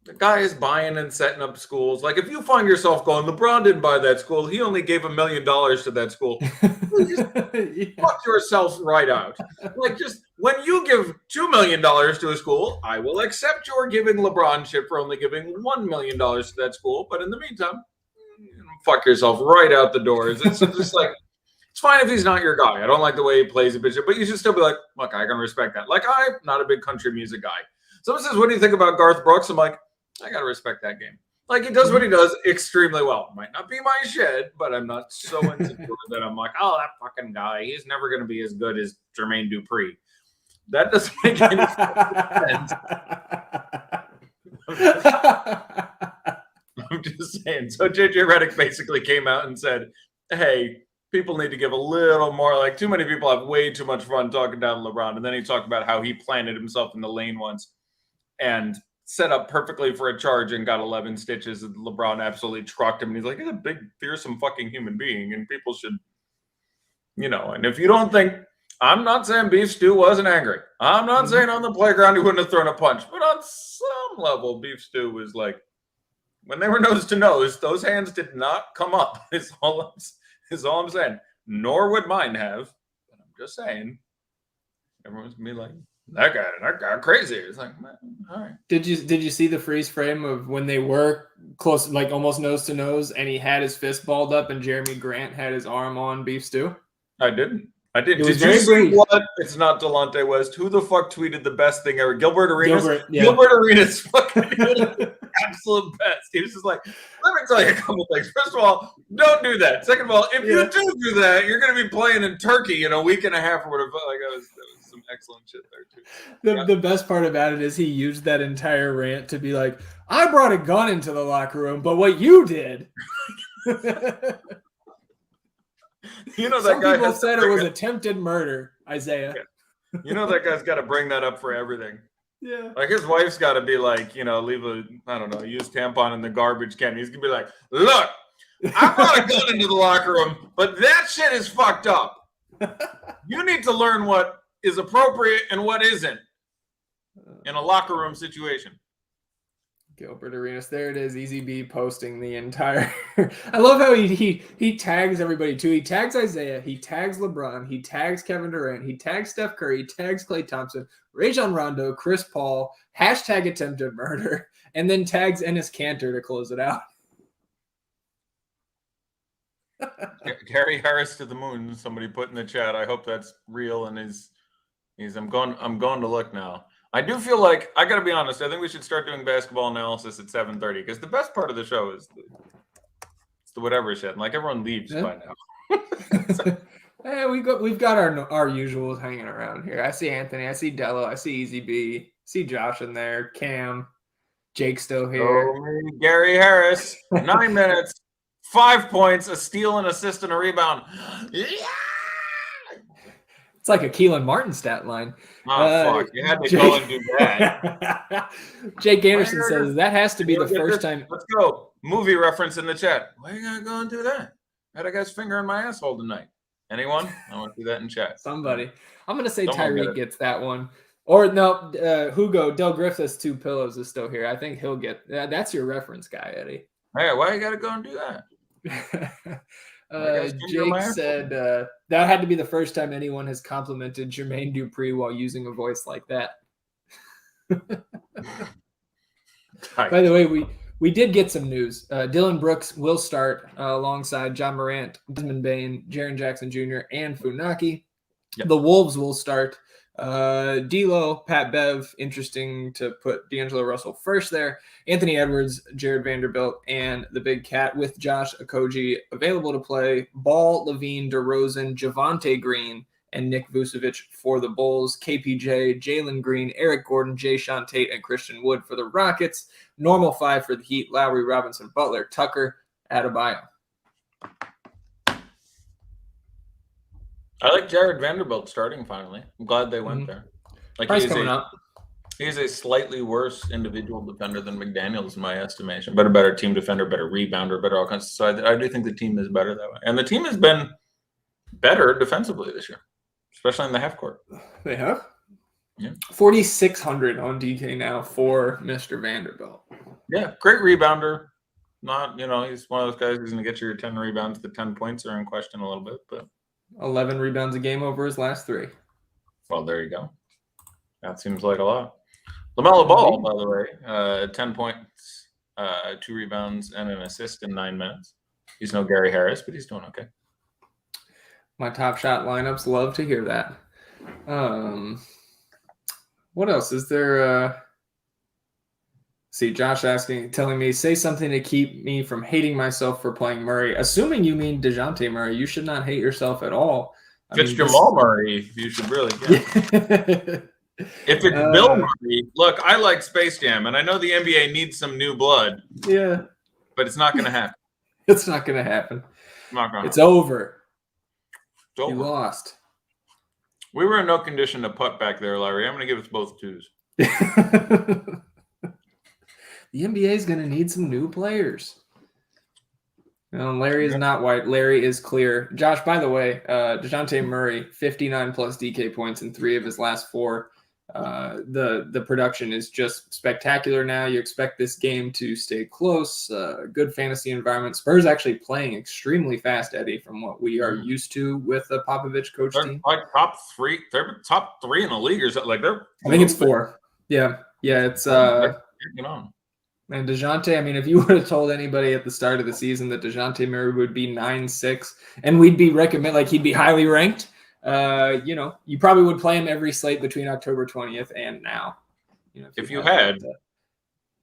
the guy is buying and setting up schools. Like, if you find yourself going, LeBron didn't buy that school, he only gave $1 million to that school, just fuck yourself right out. Like, just when you give $2 million to a school, I will accept your giving LeBron shit for only giving $1 million to that school. But in the meantime, fuck yourself right out the doors. It's just like, it's fine if he's not your guy. I don't like the way he plays a bitch, but you should still be like, look, I can respect that. Like, I'm not a big country music guy. Someone says, what do you think about Garth Brooks? I'm like, I got to respect that game. Like, he does what he does extremely well. Might not be my shit, but I'm not so insecure that I'm like, oh, that fucking guy, he's never going to be as good as Jermaine Dupri. That doesn't make any sense. I'm just saying. So JJ Redick basically came out and said, hey, people need to give a little more, like, too many people have way too much fun talking down LeBron. And then he talked about how he planted himself in the lane once and set up perfectly for a charge and got 11 stitches, and LeBron absolutely trucked him. And he's like, he's a big, fearsome fucking human being, and people should, and if you don't think, I'm not saying Beef Stew wasn't angry. I'm not saying on the playground he wouldn't have thrown a punch, but on some level, Beef Stew was like, when they were nose to nose, those hands did not come up, is all I'm saying. Nor would mine have, but I'm just saying, everyone's gonna be like, that guy crazy. It's like, man, all right. Did you see the freeze frame of when they were close, like almost nose to nose, and he had his fist balled up and Jeremy Grant had his arm on Beef Stew? I didn't. Did you see what? It's not Delonte West. Who the fuck tweeted the best thing ever? Gilbert Arenas? Gilbert Arenas fucking absolute best. He was just like, let me tell you a couple things. First of all, don't do that. Second of all, if you do that, you're going to be playing in Turkey in a week and a half or whatever. Like, that was some excellent shit there, too. The best part about it is he used that entire rant to be like, I brought a gun into the locker room, but what you did... Some people said it was attempted murder, Isaiah. Yeah. That guy's got to bring that up for everything. Yeah. Like, his wife's got to be like, leave a, I don't know, used tampon in the garbage can. He's going to be like, look, I brought a gun into the locker room, but that shit is fucked up. You need to learn what is appropriate and what isn't in a locker room situation. Gilbert Arenas, there it is. Easy B posting the entire. I love how he tags everybody too. He tags Isaiah, he tags LeBron, he tags Kevin Durant, he tags Steph Curry, he tags Klay Thompson, Rajon Rondo, Chris Paul, hashtag attempted murder, and then tags Enes Kanter to close it out. Gary Harris to the moon. Somebody put in the chat. I hope that's real and is. I'm going to look now. I do feel like, I got to be honest, I think we should start doing basketball analysis at 7:30 because the best part of the show is the whatever shit. And like, everyone leaves by now. Hey, we've got our usuals hanging around here. I see Anthony, I see Dello, I see Easy B, see Josh in there, Cam, Jake still here. Oh, Gary Harris, 9 minutes, 5 points, a steal, an assist, and a rebound. Yeah! It's like a Keelan Martin stat line. Oh, fuck. You had to go and do that. Jake Anderson says that has to be the first time. Let's go. Movie reference in the chat. Why are you going to go and do that? I had a guy's finger in my asshole tonight. Anyone? I want to do that in chat. Somebody. I'm going to say Tyreek gets that one. Or no, Hugo, Del Griffith's 2 pillows is still here. I think he'll get that's your reference guy, Eddie. Hey, why you got to go and do that? Jake said that had to be the first time anyone has complimented Jermaine Dupri while using a voice like that. By the way, we did get some news. Dylan Brooks will start alongside John Morant, Desmond Bane, Jaren Jackson Jr., and Funaki. Yep. The Wolves will start D'Lo, Pat Bev, interesting to put D'Angelo Russell first there. Anthony Edwards, Jared Vanderbilt, and the Big Cat with Josh Okogie available to play. Ball, Levine, DeRozan, Javonte Green, and Nick Vucevic for the Bulls. KPJ, Jalen Green, Eric Gordon, Jayshawn Tate, and Christian Wood for the Rockets. Normal 5 for the Heat: Lowry, Robinson, Butler, Tucker, Adebayo. I like Jared Vanderbilt starting finally. I'm glad they went there. Like Price coming up. He's a slightly worse individual defender than McDaniels in my estimation, but a better team defender, better rebounder, better all kinds. So I do think the team is better that way. And the team has been better defensively this year, especially in the half court. They have? Yeah. 4,600 on DK now for Mr. Vanderbilt. Yeah, great rebounder. Not, he's one of those guys who's going to get you your 10 rebounds. The 10 points are in question a little bit, but 11 rebounds a game over his last 3. Well, there you go. That seems like a lot. LaMelo Ball, by the way, 10 points, 2 rebounds, and an assist in 9 minutes. He's no Gary Harris, but he's doing okay. My Top Shot lineups love to hear that. What else is there? See, Josh telling me, say something to keep me from hating myself for playing Murray. Assuming you mean DeJounte Murray, you should not hate yourself at all. If it's Jamal Murray, you should really get If it's Bill Murray, look, I like Space Jam, and I know the NBA needs some new blood. Yeah. But it's not going to happen. It's not going to happen. It's over. It's over. You lost. We were in no condition to putt back there, Larry. I'm going to give us both 2s. The NBA is going to need some new players. Larry is not white. Larry is clear. Josh, by the way, DeJounte Murray, 59 plus DK points in 3 of his last 4. The production is just spectacular now. You expect this game to stay close. Good fantasy environment. Spurs actually playing extremely fast, Eddie, from what we are used to with the Popovich coach team. Like top 3. They're top 3 in the league. Or something. Like they're. I think it's 4. Yeah. It's And DeJounte, I mean, if you would have told anybody at the start of the season that DeJounte Murray would be 9-6 and we'd be he'd be highly ranked, you probably would play him every slate between October 20th and now. If you had,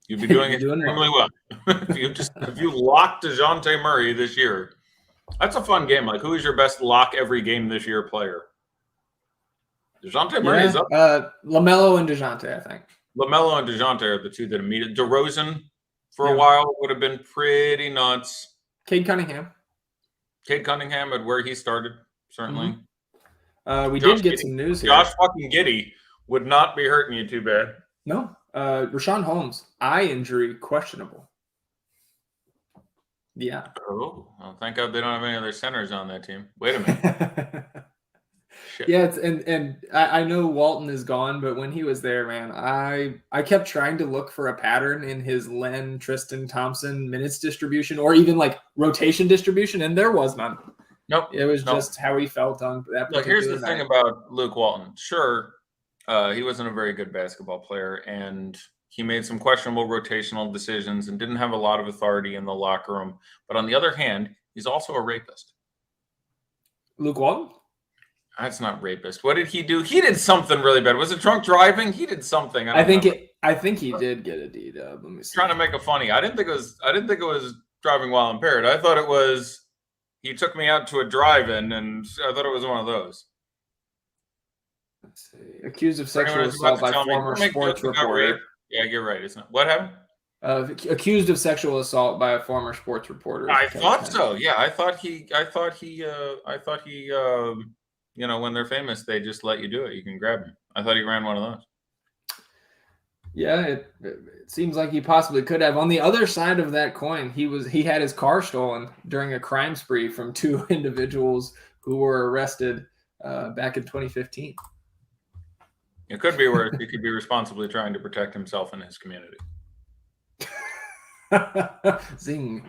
you'd be doing extremely well. if you locked DeJounte Murray this year, that's a fun game. Like, who is your best lock every game this year player? DeJounte Murray is up. LaMelo and DeJounte, I think. LaMelo and DeJounte are the 2 that immediately. DeRozan for a while would have been pretty nuts. Cade Cunningham at where he started, certainly. We did get some news here. Josh fucking Giddey would not be hurting you too bad. No. Rashawn Holmes, eye injury, questionable. Yeah. Oh, well, thank God they don't have any other centers on that team. Wait a minute. Shit. Yeah, and I know Walton is gone, but when he was there, man, I kept trying to look for a pattern in his Len, Tristan Thompson minutes distribution or even like rotation distribution, and there was none. Nope. It was just how he felt on that. Look, here's the thing about Luke Walton. Sure, he wasn't a very good basketball player, and he made some questionable rotational decisions and didn't have a lot of authority in the locker room. But on the other hand, he's also a rapist. Luke Walton? That's not rapist. What did he do? He did something really bad. Was it drunk driving? He did something. I think he did get a D-dub. Let me see. Trying to make a funny. I didn't think it was driving while impaired. I thought it was he took me out to a drive-in, and I thought it was one of those. Let's see. Accused of sexual assault by former sports reporter. Yeah, you're right. It's not. What happened? Accused of sexual assault by a former sports reporter. I thought so. Yeah, I thought he. When they're famous, they just let you do it. You can grab him. I thought he ran one of those. Yeah, it seems like he possibly could have. On the other side of that coin, he had his car stolen during a crime spree from 2 individuals who were arrested back in 2015. It could be where he could be responsibly trying to protect himself and his community. Zing.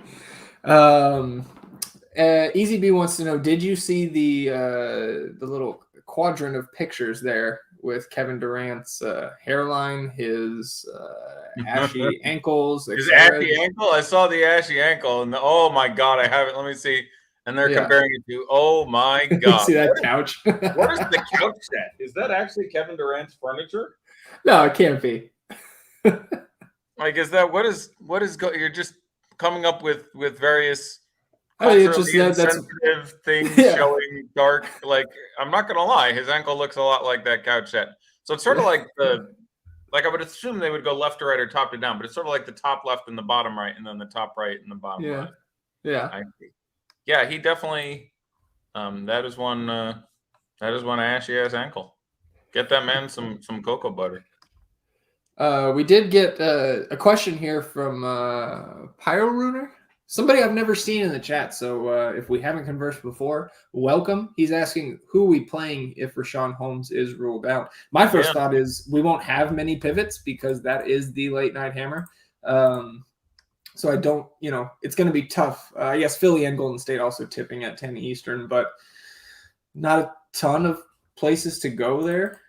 Easy B wants to know, did you see the little quadrant of pictures there with Kevin Durant's hairline, his ashy ankles? His ashy ankle? I saw the ashy ankle, and oh my God, I have it. Let me see. and they're comparing it to, oh my You God. see that couch? What is the couch set? Is that actually Kevin Durant's furniture? No, it can't be. Like, is that you're just coming up with various Culturally insensitive things showing dark. Like, I'm not gonna lie, his ankle looks a lot like that couch set. So it's sort of like I would assume they would go left to right or top to down, but it's sort of like the top left and the bottom right, and then the top right and the bottom left. Yeah, he definitely. That is one ashy ass ankle. Get that man some cocoa butter. We did get a question here from Pyro Runer. Somebody I've never seen in the chat, so if we haven't conversed before, welcome. He's asking who we playing if Rashawn Holmes is ruled out. My first thought is we won't have many pivots because that is the late night hammer. So I don't, it's going to be tough. I guess Philly and Golden State also tipping at 10 Eastern, but not a ton of places to go there.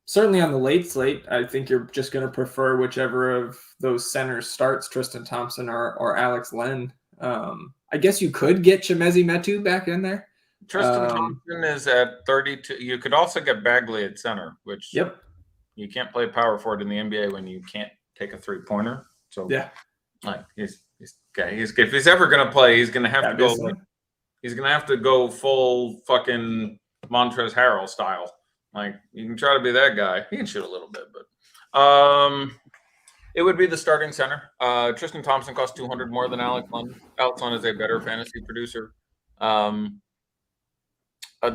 Certainly on the late slate, I think you're just going to prefer whichever of those centers starts, Tristan Thompson or Alex Len. I guess you could get Chimezie Metu back in there. Tristan Thompson is at 32. You could also get Bagley at center, which you can't play power forward in the NBA when you can't take a three-pointer. So like if he's ever going to play, he's going to have to go. He's going to have to go full fucking Montrezl Harrell style. Like, you can try to be that guy. He can shoot a little bit, but it would be the starting center. Tristan Thompson costs $200 more than Alex Len. Alex Len is a better fantasy producer. They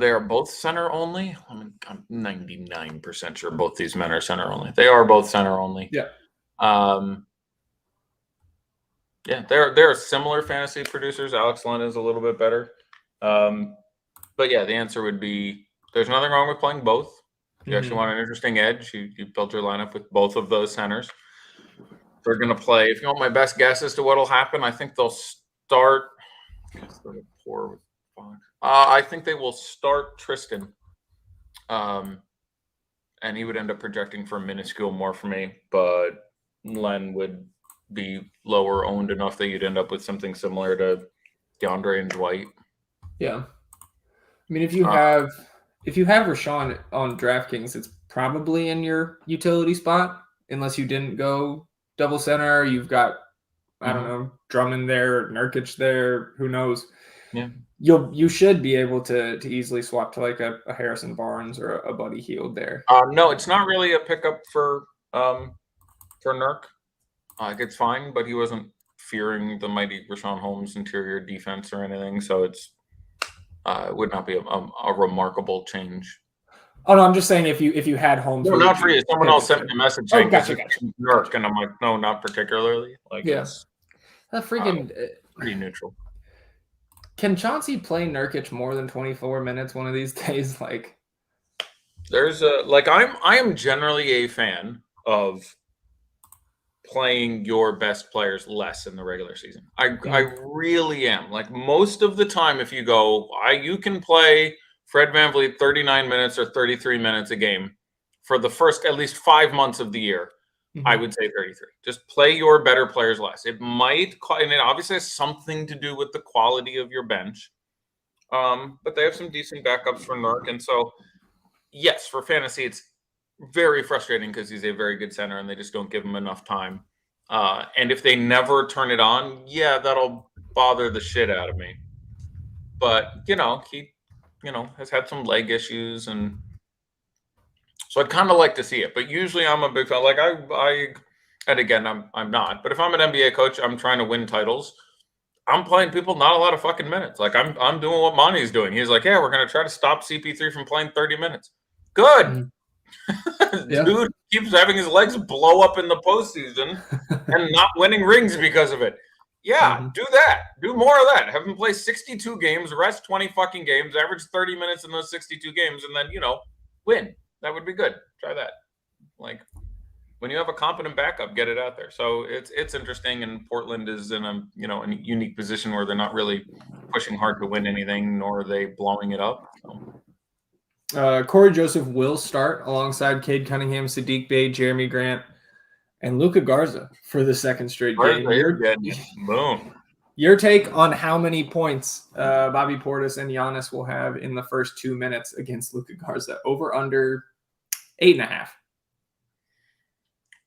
are both center only. I'm 99% sure both these men are center only. They are both center only. They're similar fantasy producers. Alex Len is a little bit better. But yeah, the answer would be there's nothing wrong with playing both. If you actually want an interesting edge, you built your lineup with both of those centers. They're going to play. If you want my best guess as to what will happen, I think they'll start. I think they will start Tristan. And he would end up projecting for a minuscule more for me, but Len would be lower owned enough that you'd end up with something similar to DeAndre and Dwight. Yeah. I mean, if you have Rashawn on DraftKings, it's probably in your utility spot, unless you didn't go double center. You've got, I don't know, Drummond there, Nurkic there, who knows? Yeah. You should be able to easily swap to like a Harrison Barnes or a Buddy Hield there. No, it's not really a pickup for Nurk. It's fine, but he wasn't fearing the mighty Rashawn Holmes interior defense or anything, so it would not be a remarkable change. Oh no, I'm just saying if you had Holmes. No, not for you. Someone else sent me a message saying gotcha. Nurk, and I'm like, no, not particularly. Like, yes, that freaking pretty neutral. Can Chauncey play Nurkic more than 24 minutes one of these days? Like, I am generally a fan of playing your best players less in the regular season. I really am. Like, most of the time, if you go, you can play Fred VanVleet 39 minutes or 33 minutes a game for the first at least 5 months of the year. I would say 33. Just play your better players less. It might, and it obviously has something to do with the quality of your bench. But they have some decent backups for Nurk. And so, yes, for fantasy, it's very frustrating because he's a very good center and they just don't give him enough time. And if they never turn it on, that'll bother the shit out of me. But, he has had some leg issues, and so I'd kind of like to see it. But usually I'm a big fan. Like, and again, I'm not. But if I'm an NBA coach, I'm trying to win titles. I'm playing people not a lot of fucking minutes. Like, I'm doing what Monty's doing. He's like, we're going to try to stop CP3 from playing 30 minutes. Good. Dude keeps having his legs blow up in the postseason and not winning rings because of it. Do that. Do more of that. Have him play 62 games, rest 20 fucking games, average 30 minutes in those 62 games, and then, win. That would be good. Try that. Like, when you have a competent backup, get it out there. So it's interesting, and Portland is in a unique position where they're not really pushing hard to win anything, nor are they blowing it up. So. Corey Joseph will start alongside Cade Cunningham, Sadiq Bey, Jeremy Grant, and Luka Garza for the second straight game. Boom. Your take on how many points Bobby Portis and Giannis will have in the first 2 minutes against Luka Garza? Over under 8.5.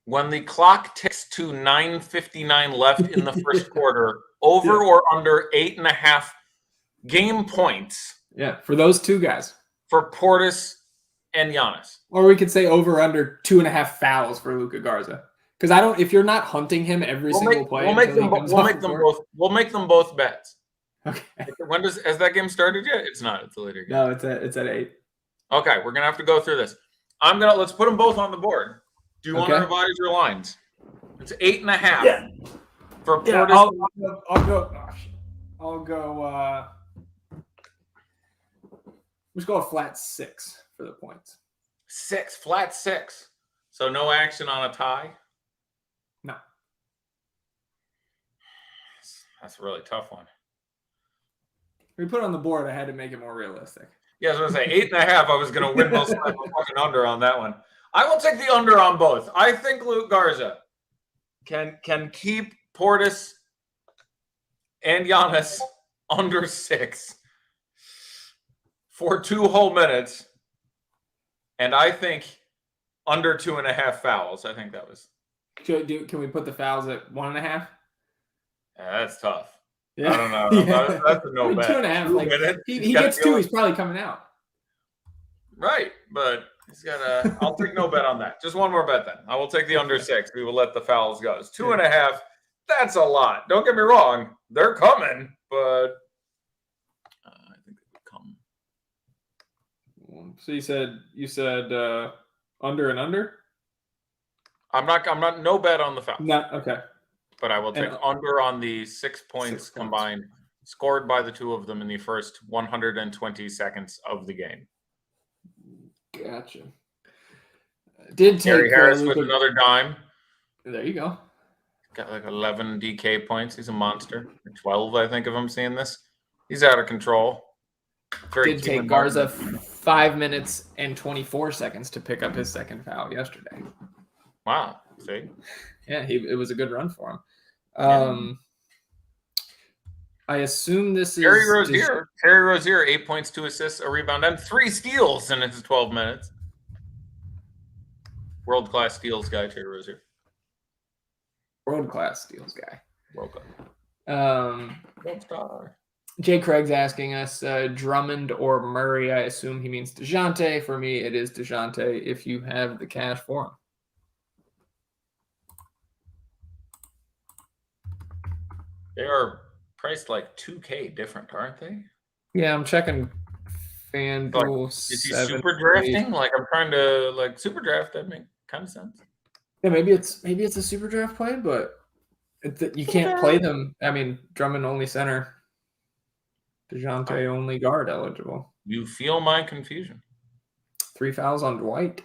When the clock ticks to 9:59 left in the first quarter, over or under 8.5 game points. Yeah, for those two guys. For Portis and Giannis. Or we could say over under 2.5 fouls for Luka Garza. Because if you're not hunting him every single play, we'll make them both bets. Okay. Has that game started yet? It's not. It's a later game. No, it's at 8. Okay, we're gonna have to go through this. Let's put them both on the board. Do you want to revise your lines? It's 8.5. Yeah. For Portis. I'll go. Let's go a flat 6 for the points. Flat 6. So no action on a tie. No. That's a really tough one. We put it on the board. I had to make it more realistic. Yeah, I was going to say 8.5. I was going to win most of the fucking under on that one. I will take the under on both. I think Luke Garza can keep Portis and Giannis under 6 for 2 whole minutes. And I think under 2.5 fouls. I think that was. Can we put the fouls at 1.5? Yeah, that's tough. Yeah. I don't know. Yeah. That's a no bet. 2.5. Like, he gets 2. He's probably coming out. Right, but he's got a. I'll take no bet on that. Just one more bet then. I will take the under 6. We will let the fouls go. It's 2.5. That's a lot. Don't get me wrong. They're coming, but I think they would come. So you said under and under? I'm not no bet on the foul. No, okay. But I will take under on the 6 points combined scored by the two of them in the first 120 seconds of the game. Gotcha. Did Gary Harris with another dime. There you go. Got like 11 DK points. He's a monster. 12, I think, if I'm seeing this. He's out of control. Did take Garza 5 minutes and 24 seconds to pick up his second foul yesterday. Wow. See? Yeah, it was a good run for him. I assume this is Terry Rozier. Terry Rozier, 8 points, 2 assists, a rebound, and 3 steals in his 12 minutes. World-class steals guy, Terry Rozier. World-class steals guy. World star. Jay Craig's asking us, Drummond or Murray. I assume he means DeJounte. For me, it is DeJounte if you have the cash for him. They are priced like $2K different, aren't they? Yeah, I'm checking FanDuel. Like, is he super drafting? Like, I'm trying to super draft. That make kind of sense. Yeah, maybe it's a super draft play, but you can't play them. I mean, Drummond only center, DeJounte only guard eligible. You feel my confusion. 3 fouls on Dwight.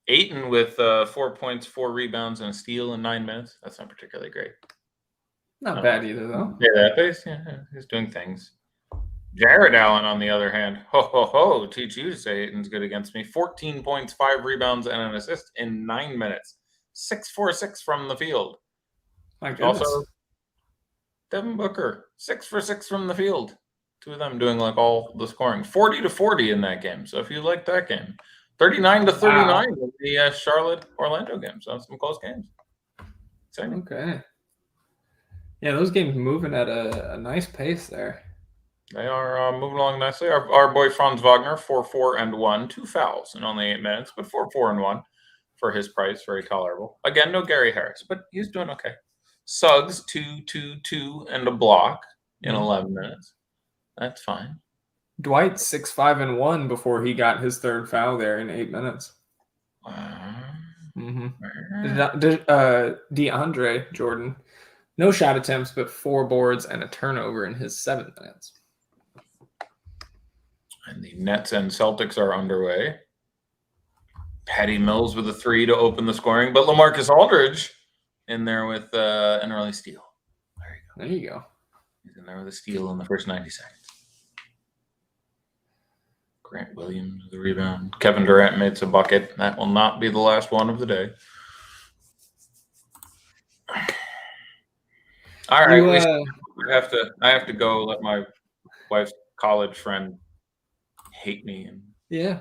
Ayton with 4 points, 4 rebounds, and a steal in 9 minutes. That's not particularly great. Not bad either, though. Yeah, that base. Yeah, he's doing things. Jared Allen, on the other hand, teach you to say Ayton's good against me. 14 points, 5 rebounds, and an assist in 9 minutes. 6-for-6 from the field. My goodness. Also, Devin Booker, 6-for-6 from the field. 2 of them doing like all the scoring. 40-40 in that game. So if you like that game, 39-39 in the Charlotte-Orlando game. So some close games. Exciting. Okay. Yeah, those games moving at a nice pace there. They are moving along nicely. Our boy Franz Wagner, 4-4-1, 2 fouls in only 8 minutes, but 4-4-1 for his price, very tolerable. Again, no Gary Harris, but he's doing okay. Suggs, 2-2-2 and a block in 11 minutes. That's fine. Dwight, 6-5-1 before he got his 3rd foul there in 8 minutes. DeAndre Jordan. No shot attempts, but 4 boards and a turnover in his 7 minutes. And the Nets and Celtics are underway. Patty Mills with a 3 to open the scoring, but LaMarcus Aldridge in there with an early steal. There you go. He's in there with a steal in the first 90 seconds. Grant Williams with a rebound. Kevin Durant made some bucket. That will not be the last one of the day. All right, I have to go. Let my wife's college friend hate me, and yeah,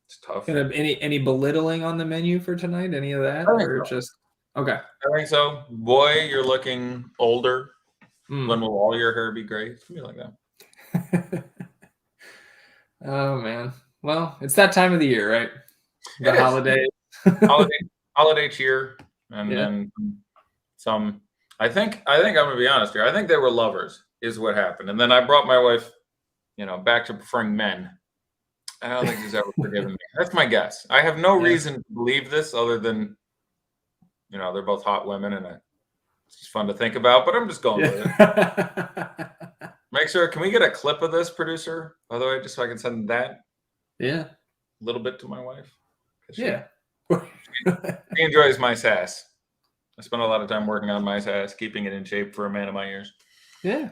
it's tough. Any belittling on the menu for tonight? Any of that, or So. just okay? I think so. Boy, you're looking older. When will all your hair be gray? It's gonna be like that. Oh man. Well, it's that time of the year, right? The holidays. holiday cheer, and then some. I think I'm gonna be honest here. I think they were lovers, is what happened, and then I brought my wife, back to preferring men. I don't think she's ever forgiven me. That's my guess. I have no reason to believe this other than, they're both hot women, and it's just fun to think about. But I'm just going with it. Make sure. Can we get a clip of this, producer? By the way, just so I can send that. Yeah. A little bit to my wife. She enjoys my sass. I spent a lot of time working on my sass, keeping it in shape for a man of my years. Yeah.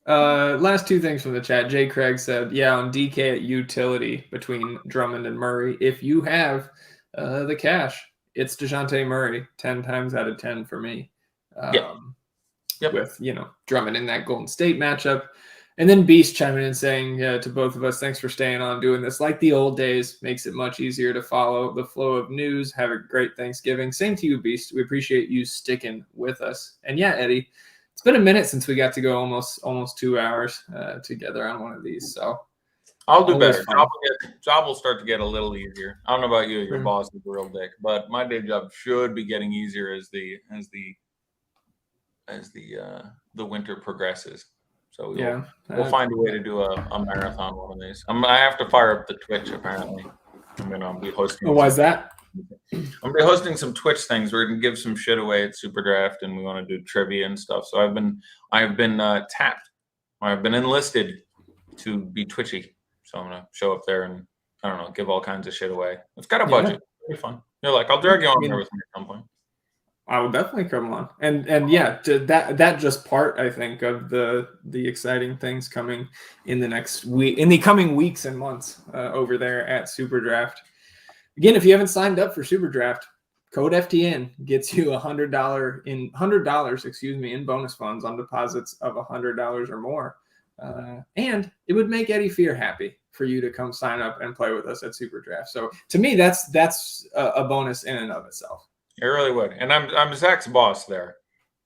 Last two things from the chat. Jay Craig said, on DK at utility between Drummond and Murray, if you have the cash, it's DeJounte Murray 10 times out of 10 for me. With, Drummond in that Golden State matchup. And then Beast chiming in and saying to both of us, thanks for staying on doing this like the old days. Makes it much easier to follow the flow of news. Have a great Thanksgiving. Same to you, Beast. We appreciate you sticking with us. And Eddie, it's been a minute since we got to go almost 2 hours together on one of these. So I'll do better. Job will start to get a little easier. I don't know about you. Your boss is a real dick, but my day job should be getting easier as the winter progresses. So we'll find a way to do a marathon one of these. I have to fire up the Twitch apparently. I'm gonna be hosting. Why is that? I'm gonna be hosting some Twitch things. We're gonna give some shit away at Superdraft, and we want to do trivia and stuff. So I have been tapped. I've been enlisted to be twitchy. So I'm gonna show up there and give all kinds of shit away. It's got a budget. It'll be fun. You're like, I'll drag you on there with me at some point. I will definitely come on, and that just part I think of the exciting things coming in the coming weeks and months over there at Superdraft. Again, if you haven't signed up for Superdraft, code FTN gets you $100 in bonus funds on deposits of $100 or more, and it would make Eddie Fear happy for you to come sign up and play with us at Superdraft. So to me, that's a bonus in and of itself. It really would. And I'm Zach's boss there.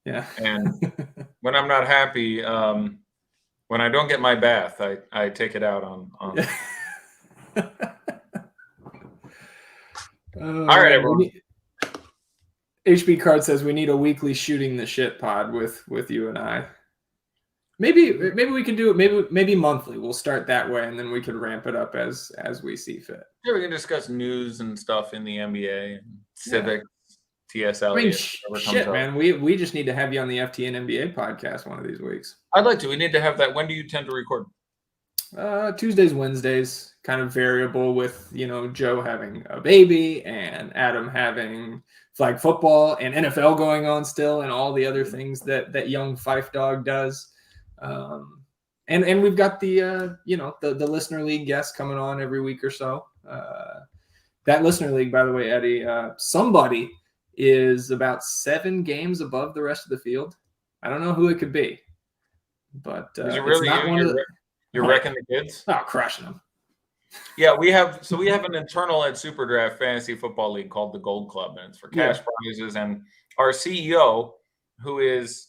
Yeah. And when I'm not happy, when I don't get my bath, I take it out on all right, everyone. HB Card says we need a weekly shooting the shit pod with you and I. Maybe we can do it. Maybe monthly. We'll start that way, and then we can ramp it up as we see fit. Yeah, we can discuss news and stuff in the NBA, Civic. TSL. I mean, shit, man. We just need to have you on the FTN NBA podcast one of these weeks. I'd like to. We need to have that. When do you tend to record? Tuesdays, Wednesdays, kind of variable with, Joe having a baby and Adam having flag football and NFL going on still and all the other things that young Fife Dog does. And we've got the listener league guests coming on every week or so. That listener league, by the way, Eddie, somebody is about 7 games above the rest of the field. I don't know who it could be, but is it really you're wrecking the kids? Oh, crushing them. Yeah, we have an internal at Superdraft Fantasy Football League called the Gold Club, and it's for cash prizes. And our CEO, who is,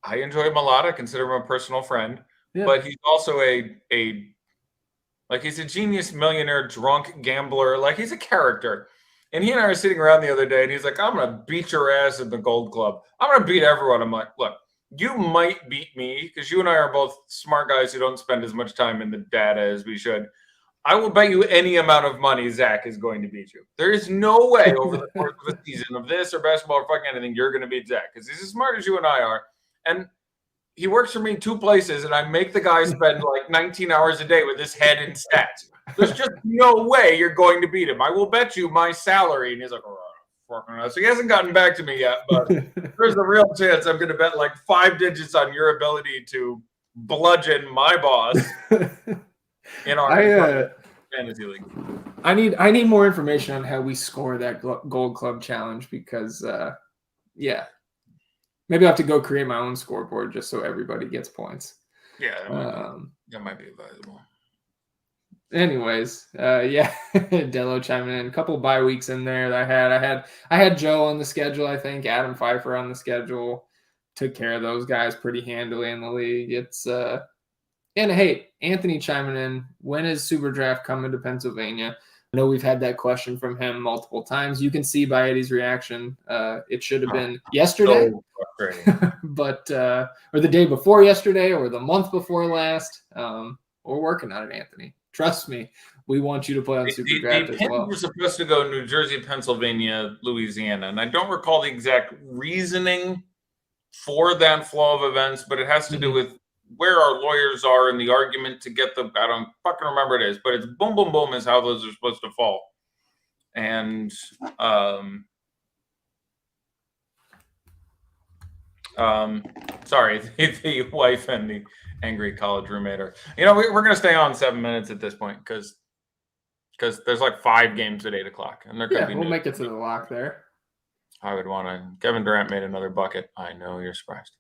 I enjoy him a lot. I consider him a personal friend, but he's also he's a genius millionaire, drunk gambler. Like, he's a character. And he and I were sitting around the other day, and he's like, I'm going to beat your ass at the Gold Club. I'm going to beat everyone. I'm like, look, you might beat me because you and I are both smart guys who don't spend as much time in the data as we should. I will bet you any amount of money Zach is going to beat you. There is no way over the course of a season of this or basketball or fucking anything, you're going to beat Zach because he's as smart as you and I are. And he works for me 2 places, and I make the guy spend like 19 hours a day with his head and stats. There's just no way you're going to beat him. I will bet you my salary. And he's like, so he hasn't gotten back to me yet, but there's a real chance I'm going to bet like 5 digits on your ability to bludgeon my boss in our fantasy league. I need more information on how we score that Gold Club challenge because, maybe Maybe I have to go create my own scoreboard just so everybody gets points. Yeah, that might be advisable. Anyways, yeah, Dello chiming in. A couple bye weeks in there that I had Joe on the schedule, I think, Adam Pfeiffer on the schedule. Took care of those guys pretty handily in the league. It's and hey, Anthony chiming in. When is Superdraft coming to Pennsylvania? I know we've had that question from him multiple times. You can see by Eddie's reaction. It should have been yesterday, So frustrating. but or the day before yesterday, or the month before last. We're working on it, Anthony. Trust me, we want you to play on Superdraft as well. The were supposed to go New Jersey, Pennsylvania, Louisiana, and I don't recall the exact reasoning for that flow of events, but it has to do with where our lawyers are in the argument to get the, I don't fucking remember it is, but it's boom, boom, boom is how those are supposed to fall. And, sorry, the wife and the angry college roommate are, we're going to stay on 7 minutes at this point because there's like 5 games at 8 o'clock and they're going to be we'll make it to the lock there. I would want to. Kevin Durant made another bucket. I know you're surprised.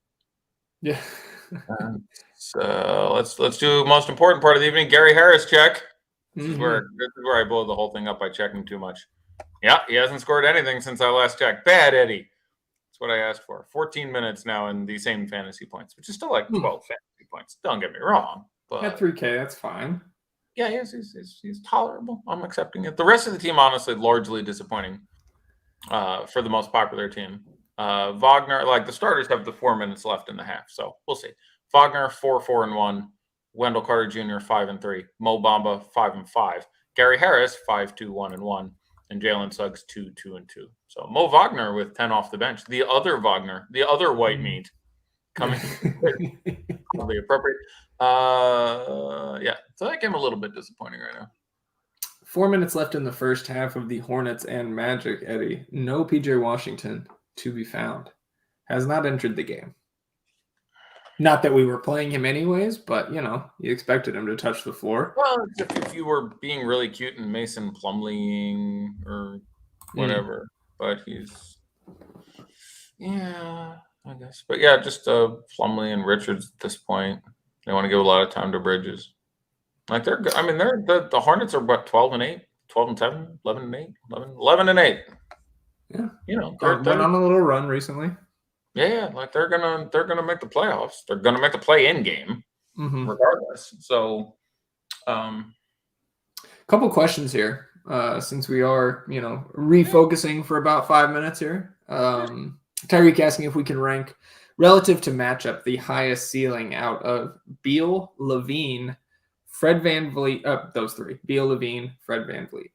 Yeah. So let's do most important part of the evening. Gary Harris check. This is where I blow the whole thing up by checking too much. Yeah, he hasn't scored anything since I last checked. Bad Eddie. That's what I asked for. 14 minutes now in the same fantasy points, which is still like 12 fantasy points. Don't get me wrong. But at 3K, that's fine. Yeah, he's tolerable. I'm accepting it. The rest of the team, honestly, largely disappointing. For the most popular team. Wagner, like the starters have the 4 minutes left in the half, so we'll see. Wagner 4-4-1, Wendell Carter Jr. 5-3, Mo Bamba 5-5, Gary Harris 5-2-1-1, and Jalen Suggs 2-2-2. So Mo Wagner with 10 off the bench. The other Wagner, the other white meat, coming probably appropriate. Yeah, so that game a little bit disappointing right now. 4 minutes left in the first half of the Hornets and Magic, Eddie. No PJ Washington to be found. Has not entered the game. Not that we were playing him anyways, but, you expected him to touch the floor. Well, if you were being really cute and Mason Plumleeing or whatever. But he's, yeah, I guess. But, yeah, just Plumlee and Richards at this point. They want to give a lot of time to Bridges. Like they're the Hornets are what, 12-8, 12-7, 11-8, 11-8. Yeah, they're went on a little run recently. Yeah, like they're gonna make the playoffs. They're gonna make the play-in game, regardless. So, couple questions here, since we are refocusing for about 5 minutes here. Tyreek asking if we can rank relative to matchup the highest ceiling out of Beal, Levine, Fred VanVleet, those three. Beal, Levine, Fred VanVleet.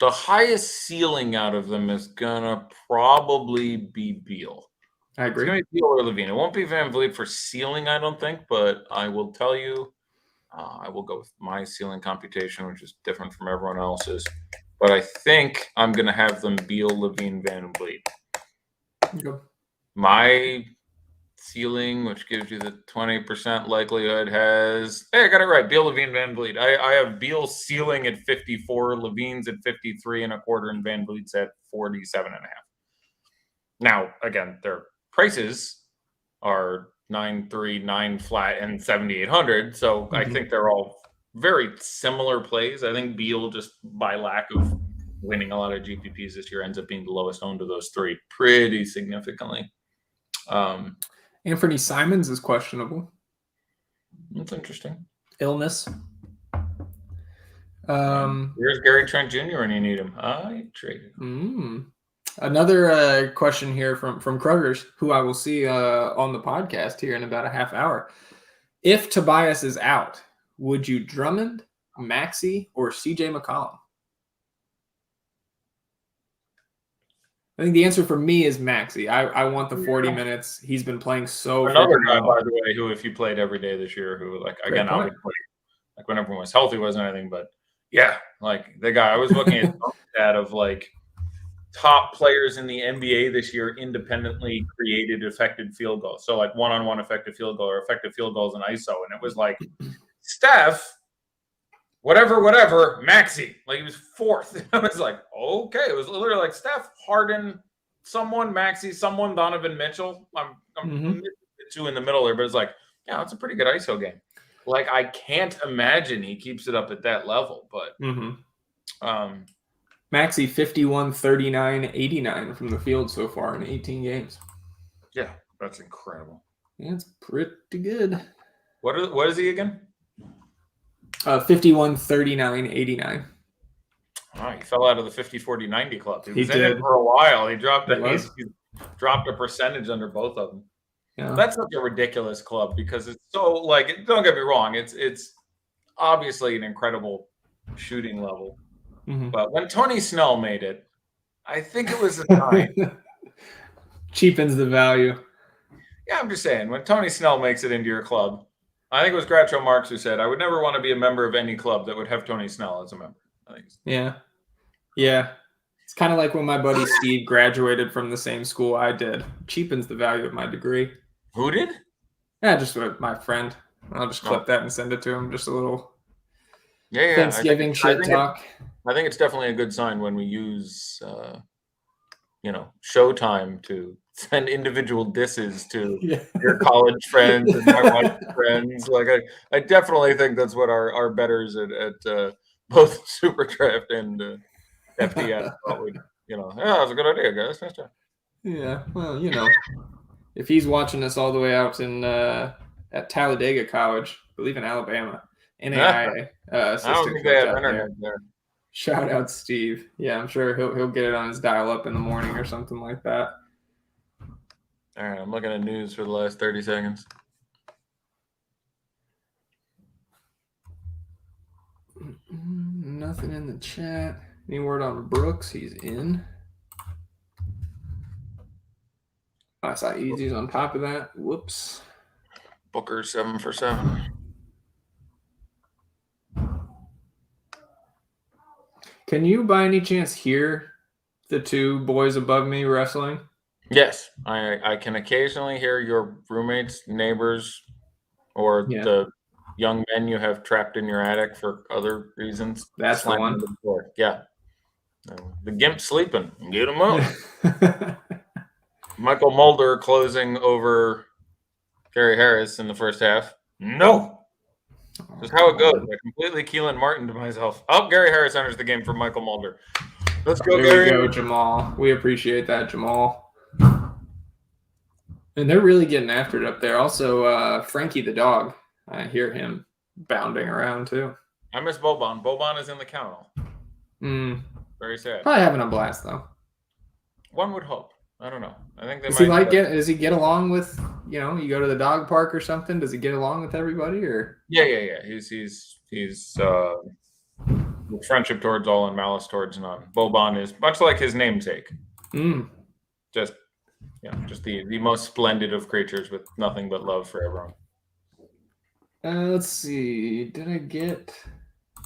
The highest ceiling out of them is going to probably be Beal. I agree. It's going to be Beal or Levine. It won't be VanVleet for ceiling, I don't think, but I will tell you, I will go with my ceiling computation, which is different from everyone else's. But I think I'm going to have them Beal, Levine, VanVleet. Okay. My ceiling, which gives you the 20% likelihood, has I got it right. Beal, Levine, VanVleet. I have Beal's ceiling at 54, Levine's at 53.25, and VanVleet's at 47.5. Now, again, their prices are 9.3, 9 flat, and 7,800. So I think they're all very similar plays. I think Beal, just by lack of winning a lot of GPPs this year, ends up being the lowest owned of those three pretty significantly. Anthony Simons is questionable. That's interesting. Illness. Here's Gary Trent Jr. when you need him. I traded him. Another question here from Kruggers, who I will see on the podcast here in about a half hour. If Tobias is out, would you Drummond, Maxey, or CJ McCollum? I think the answer for me is Maxey. I want the 40 minutes. He's been playing so. Another guy, by the way, who if you played every day this year, who again, obviously, like when everyone was healthy wasn't anything, but yeah, like the guy I was looking at that of like top players in the NBA this year independently created effective field goals. So like one-on-one effective field goal or effective field goals in ISO, and it was like Steph. Whatever, Maxey. Like he was fourth. I was like, okay. It was literally like Steph, Harden, someone Maxey, someone Donovan Mitchell. I'm two in the middle there, but it's like, yeah, it's a pretty good ISO game. Like, I can't imagine he keeps it up at that level, but Maxey 51, 39, 89 from the field so far in 18 games. Yeah, that's incredible. Yeah, it's pretty good. What is he again? 51, 39, 89. Oh, he fell out of the 50, 40, 90 club. He was in did. it for a while. He dropped a percentage under both of them. Yeah. That's such a ridiculous club because it's so, like, don't get me wrong, it's obviously an incredible shooting level. But when Tony Snell made it, I think it was a time. Cheapens the value. Yeah, I'm just saying, when Tony Snell makes it into your club, I think it was Groucho Marx who said, I would never want to be a member of any club that would have Tony Snell as a member. I think. Yeah. It's kind of like when my buddy Steve graduated from the same school I did. Cheapens the value of my degree. Who did? Yeah, just my friend. I'll just clip that and send it to him. Just a little Thanksgiving talk. I think it's definitely a good sign when we use, Showtime to send individual disses to your college friends and my wife's friends. Like, I definitely think that's what our bettors at both Superdraft and FTN probably, that's a good idea, guys. Nice job. Yeah, well, if he's watching us all the way out in at Talladega College, I believe in Alabama, NAIA I don't think they have internet there. Shout out Steve. Yeah, I'm sure he'll get it on his dial-up in the morning or something like that. All right, I'm looking at news for the last 30 seconds. Nothing in the chat. Any word on Brooks? He's in. I saw Easy's on top of that. Whoops. Booker 7 for 7. Can you by any chance hear the two boys above me wrestling? Yes. I can occasionally hear your roommates, neighbors, or the young men you have trapped in your attic for other reasons. That's the one. Yeah. The gimp's sleeping. Get him up. Michael Mulder closing over Gary Harris in the first half. No. Just how it goes. I completely Keelan Martin to myself. Oh, Gary Harris enters the game for Michael Mulder. Let's go, Gary. There we go, Jamal. We appreciate that, Jamal. And they're really getting after it up there. Also, Frankie the dog. I hear him bounding around, too. I miss Boban. Boban is in the kennel. Very sad. Probably having a blast, though. One would hope. I don't know. I think they does he get along with, you go to the dog park or something? Does he get along with everybody or? Yeah. He's friendship towards all and malice towards none. Boban is much like his namesake. Just the most splendid of creatures with nothing but love for everyone. Let's see. I'm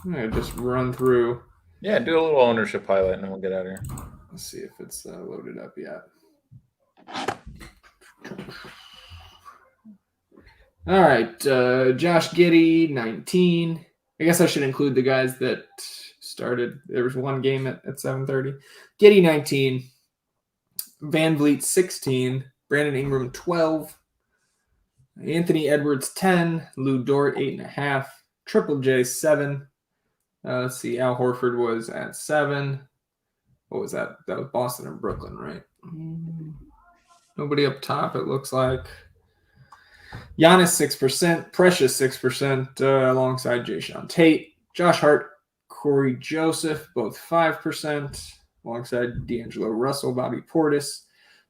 gonna just run through. Yeah, do a little ownership highlight and then we'll get out of here. Let's see if it's loaded up yet. All right, Josh Giddey, 19. I guess I should include the guys that started. There was one game at 7:30. Giddey, 19. Van Vliet, 16. Brandon Ingram, 12. Anthony Edwards, 10. Lou Dort, 8.5. Triple J, 7. Let's see. Al Horford was at 7. What was that? That was Boston and Brooklyn, right? Nobody up top, it looks like. Giannis, 6%. Precious, 6%, alongside Jayshawn Tate. Josh Hart, Corey Joseph, both 5%, alongside D'Angelo Russell, Bobby Portis.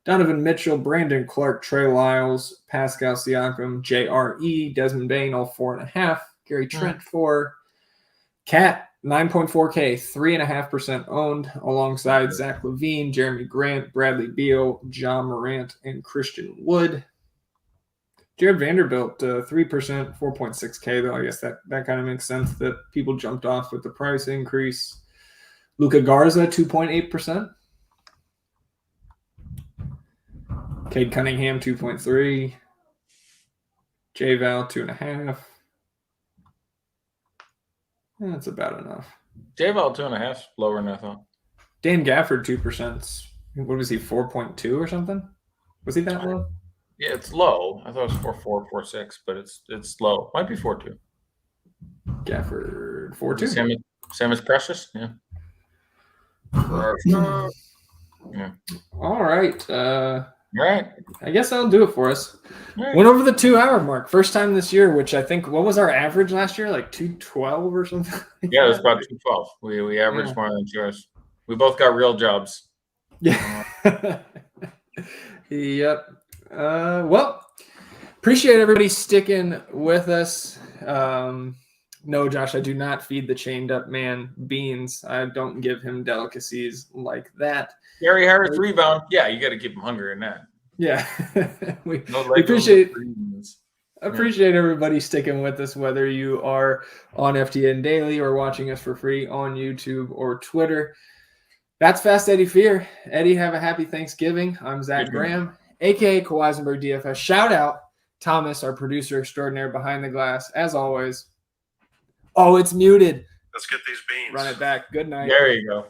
Donovan Mitchell, Brandon Clark, Trey Lyles, Pascal Siakam, JRE, Desmond Bain, all 4.5. Gary Trent, 4. Cat, 9.4K, 3.5% owned, alongside Zach LaVine, Jeremy Grant, Bradley Beal, John Morant, and Christian Wood. Jared Vanderbilt, 3%, 4.6K, though. I guess that kind of makes sense that people jumped off with the price increase. Luka Garza, 2.8%. Cade Cunningham, 2.3. J-Val, 2.5. That's about enough. J-Val 2.5 lower than I thought. Dan Gafford, 2%. What was he, 4.2 or something? Was he that low? Yeah, it's low. I thought it was 4.4, 4.6, but it's low. Might be 4.2. Gafford 4.2. Same as Precious. Yeah. Yeah. All right. Right. I guess that'll do it for us. Right. Went over the 2-hour mark. First time this year, which I think, what was our average last year? Like 212 or something? Yeah, it was about 212. We averaged more than 2 hours. We both got real jobs. Yeah. Yep. Well, appreciate everybody sticking with us. No, Josh, I do not feed the chained up man beans. I don't give him delicacies like that. Gary Harris rebound. Yeah, you got to keep him hungry in that. Yeah. we appreciate everybody sticking with us, whether you are on FTN Daily or watching us for free on YouTube or Twitter. That's Fast Eddie Fear. Eddie, have a happy Thanksgiving. I'm Zach Graham, a.k.a. Kawhisenberg DFS. Shout out Thomas, our producer extraordinaire behind the glass, as always. Oh, it's muted. Let's get these beans. Run it back. Good night. There you go.